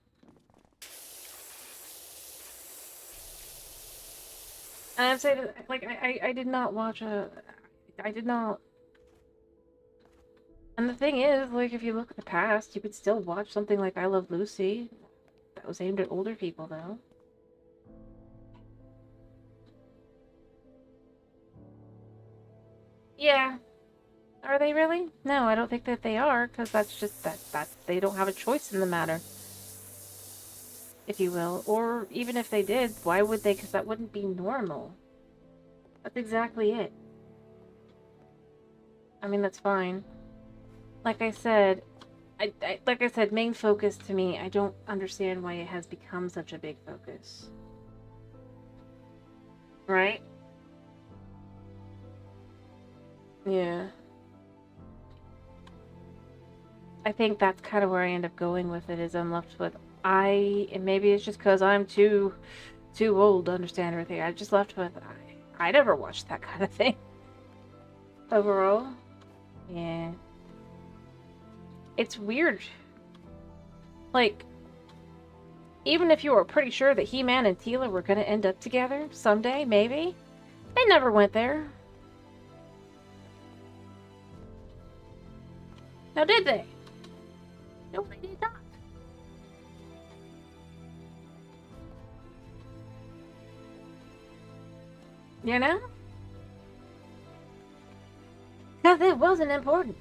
And I'm saying, like, I did not watch I did not. And the thing is, like, if you look at the past, you could still watch something like I Love Lucy. That was aimed at older people, though. Yeah. Are they really? No, I don't think that they are, because that's just, they don't have a choice in the matter. If you will. Or even if they did, why would they? Because that wouldn't be normal. That's exactly it. I mean, that's fine. Like I said, like I said, main focus to me, I don't understand why it has become such a big focus. Right? Yeah. I think that's kind of where I end up going with it, is I'm left with, and maybe it's just because I'm too old to understand everything. I just left with, I never watched that kind of thing. Overall. Yeah. It's weird. Like, even if you were pretty sure that He-Man and Teela were gonna end up together someday, maybe, they never went there. Now, did they? No, they did not. You know? Because it wasn't important.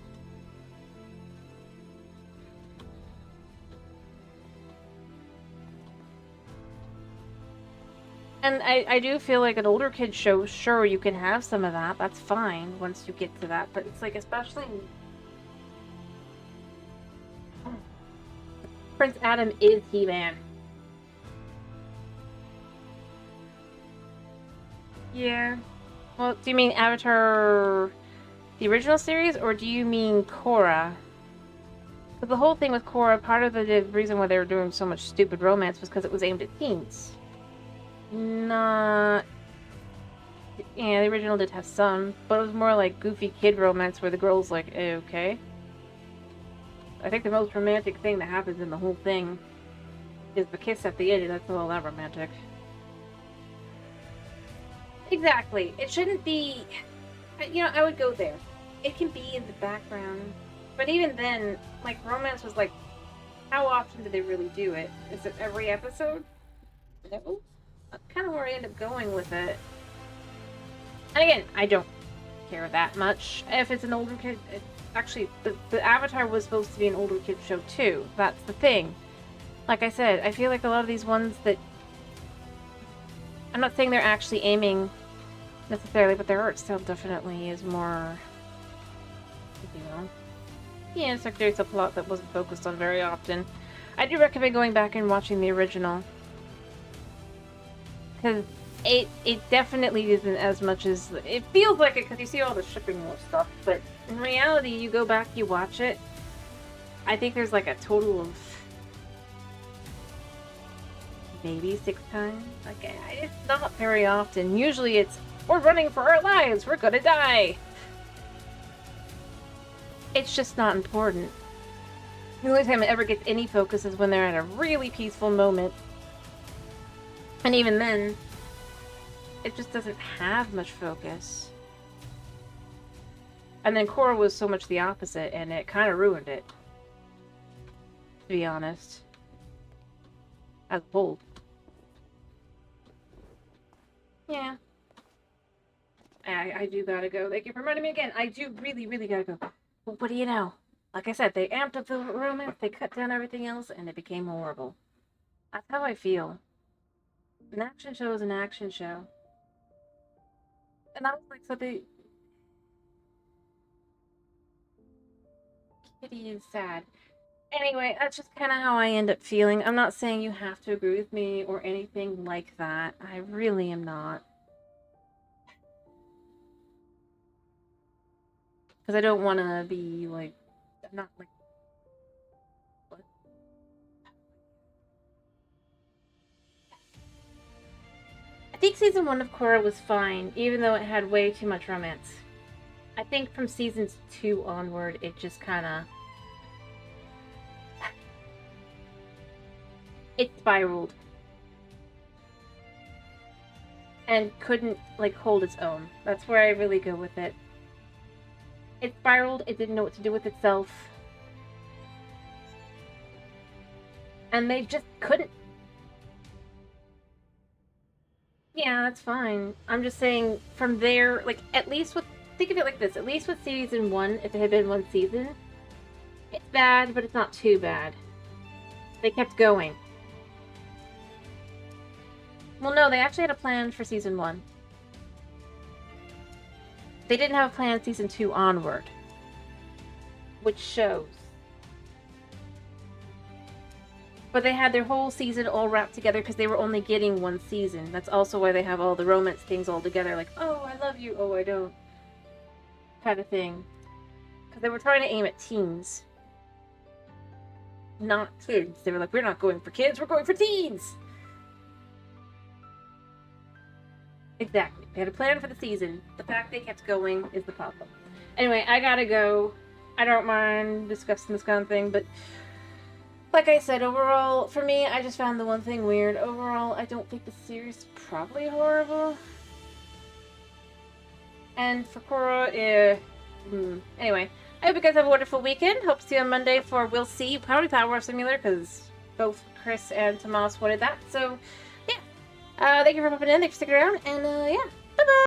And I do feel like an older kid show, sure, you can have some of that. That's fine once you get to that. But it's like, especially... Prince Adam is He-Man. Yeah. Well, do you mean Avatar, the original series, or do you mean Korra? But the whole thing with Korra, part of the reason why they were doing so much stupid romance was because it was aimed at teens. Not... Yeah, the original did have some, but it was more like goofy kid romance where the girl's like, okay. I think the most romantic thing that happens in the whole thing is the kiss at the end, and that's all that romantic. Exactly. It shouldn't be... You know, I would go there. It can be in the background. But even then, like, romance was like, how often do they really do it? Is it every episode? No. That's kind of where I end up going with it. And again, I don't care that much. If it's an older kid... Actually, the Avatar was supposed to be an older kid show too. That's the thing. Like I said, I feel like a lot of these ones that... I'm not saying they're actually aiming necessarily, but their art style definitely is more... You know? Yeah, it's like there's a plot that wasn't focused on very often. I do recommend going back and watching the original. Because it definitely isn't as much as... It feels like it because you see all the shipping war stuff, but in reality, you go back, you watch it, I think there's like a total of maybe 6 times. Like, it's not very often. Usually it's, we're running for our lives, we're gonna die. It's just not important. The only time it ever gets any focus is when they're at a really peaceful moment. And even then, it just doesn't have much focus. And then Korra was so much the opposite, and it kind of ruined it. To be honest. As a whole. Yeah. I do gotta go. Thank you for reminding me again. I do really, really gotta go. But what do you know? Like I said, they amped up the romance, they cut down everything else, and it became horrible. That's how I feel. An action show is an action show. And that was like, so they... Kitty is sad. Anyway, that's just kind of how I end up feeling. I'm not saying you have to agree with me or anything like that. I really am not. Because I don't want to be like... I'm not like... What? I think season 1 of Korra was fine, even though it had way too much romance. I think from seasons 2 onward, it just kind of... It spiraled. And couldn't, like, hold its own. That's where I really go with it. It spiraled, it didn't know what to do with itself. And they just couldn't. Yeah, that's fine. I'm just saying, from there, like, at least with... Think of it like this. At least with season 1, if it had been one season, it's bad, but it's not too bad. They kept going. Well, no, they actually had a plan for season 1. They didn't have a plan season 2 onward. which shows. But they had their whole season all wrapped together because they were only getting one season. That's also why they have all the romance things all together. Like, oh, I love you, oh, I don't. Kind of thing. Because they were trying to aim at teens. Not kids. They were like, we're not going for kids, we're going for teens! Exactly. They had a plan for the season. The fact they kept going is the problem. Anyway, I gotta go. I don't mind discussing this kind of thing, but like I said, overall, for me, I just found the one thing weird. Overall, I don't think the series is probably horrible. And for Korra, anyway, I hope you guys have a wonderful weekend. Hope to see you on Monday for We'll See, probably PowerWash Simulator, because both Chris and Tomas wanted that. So, yeah. Thank you for popping in, thanks for sticking around, and yeah, bye-bye!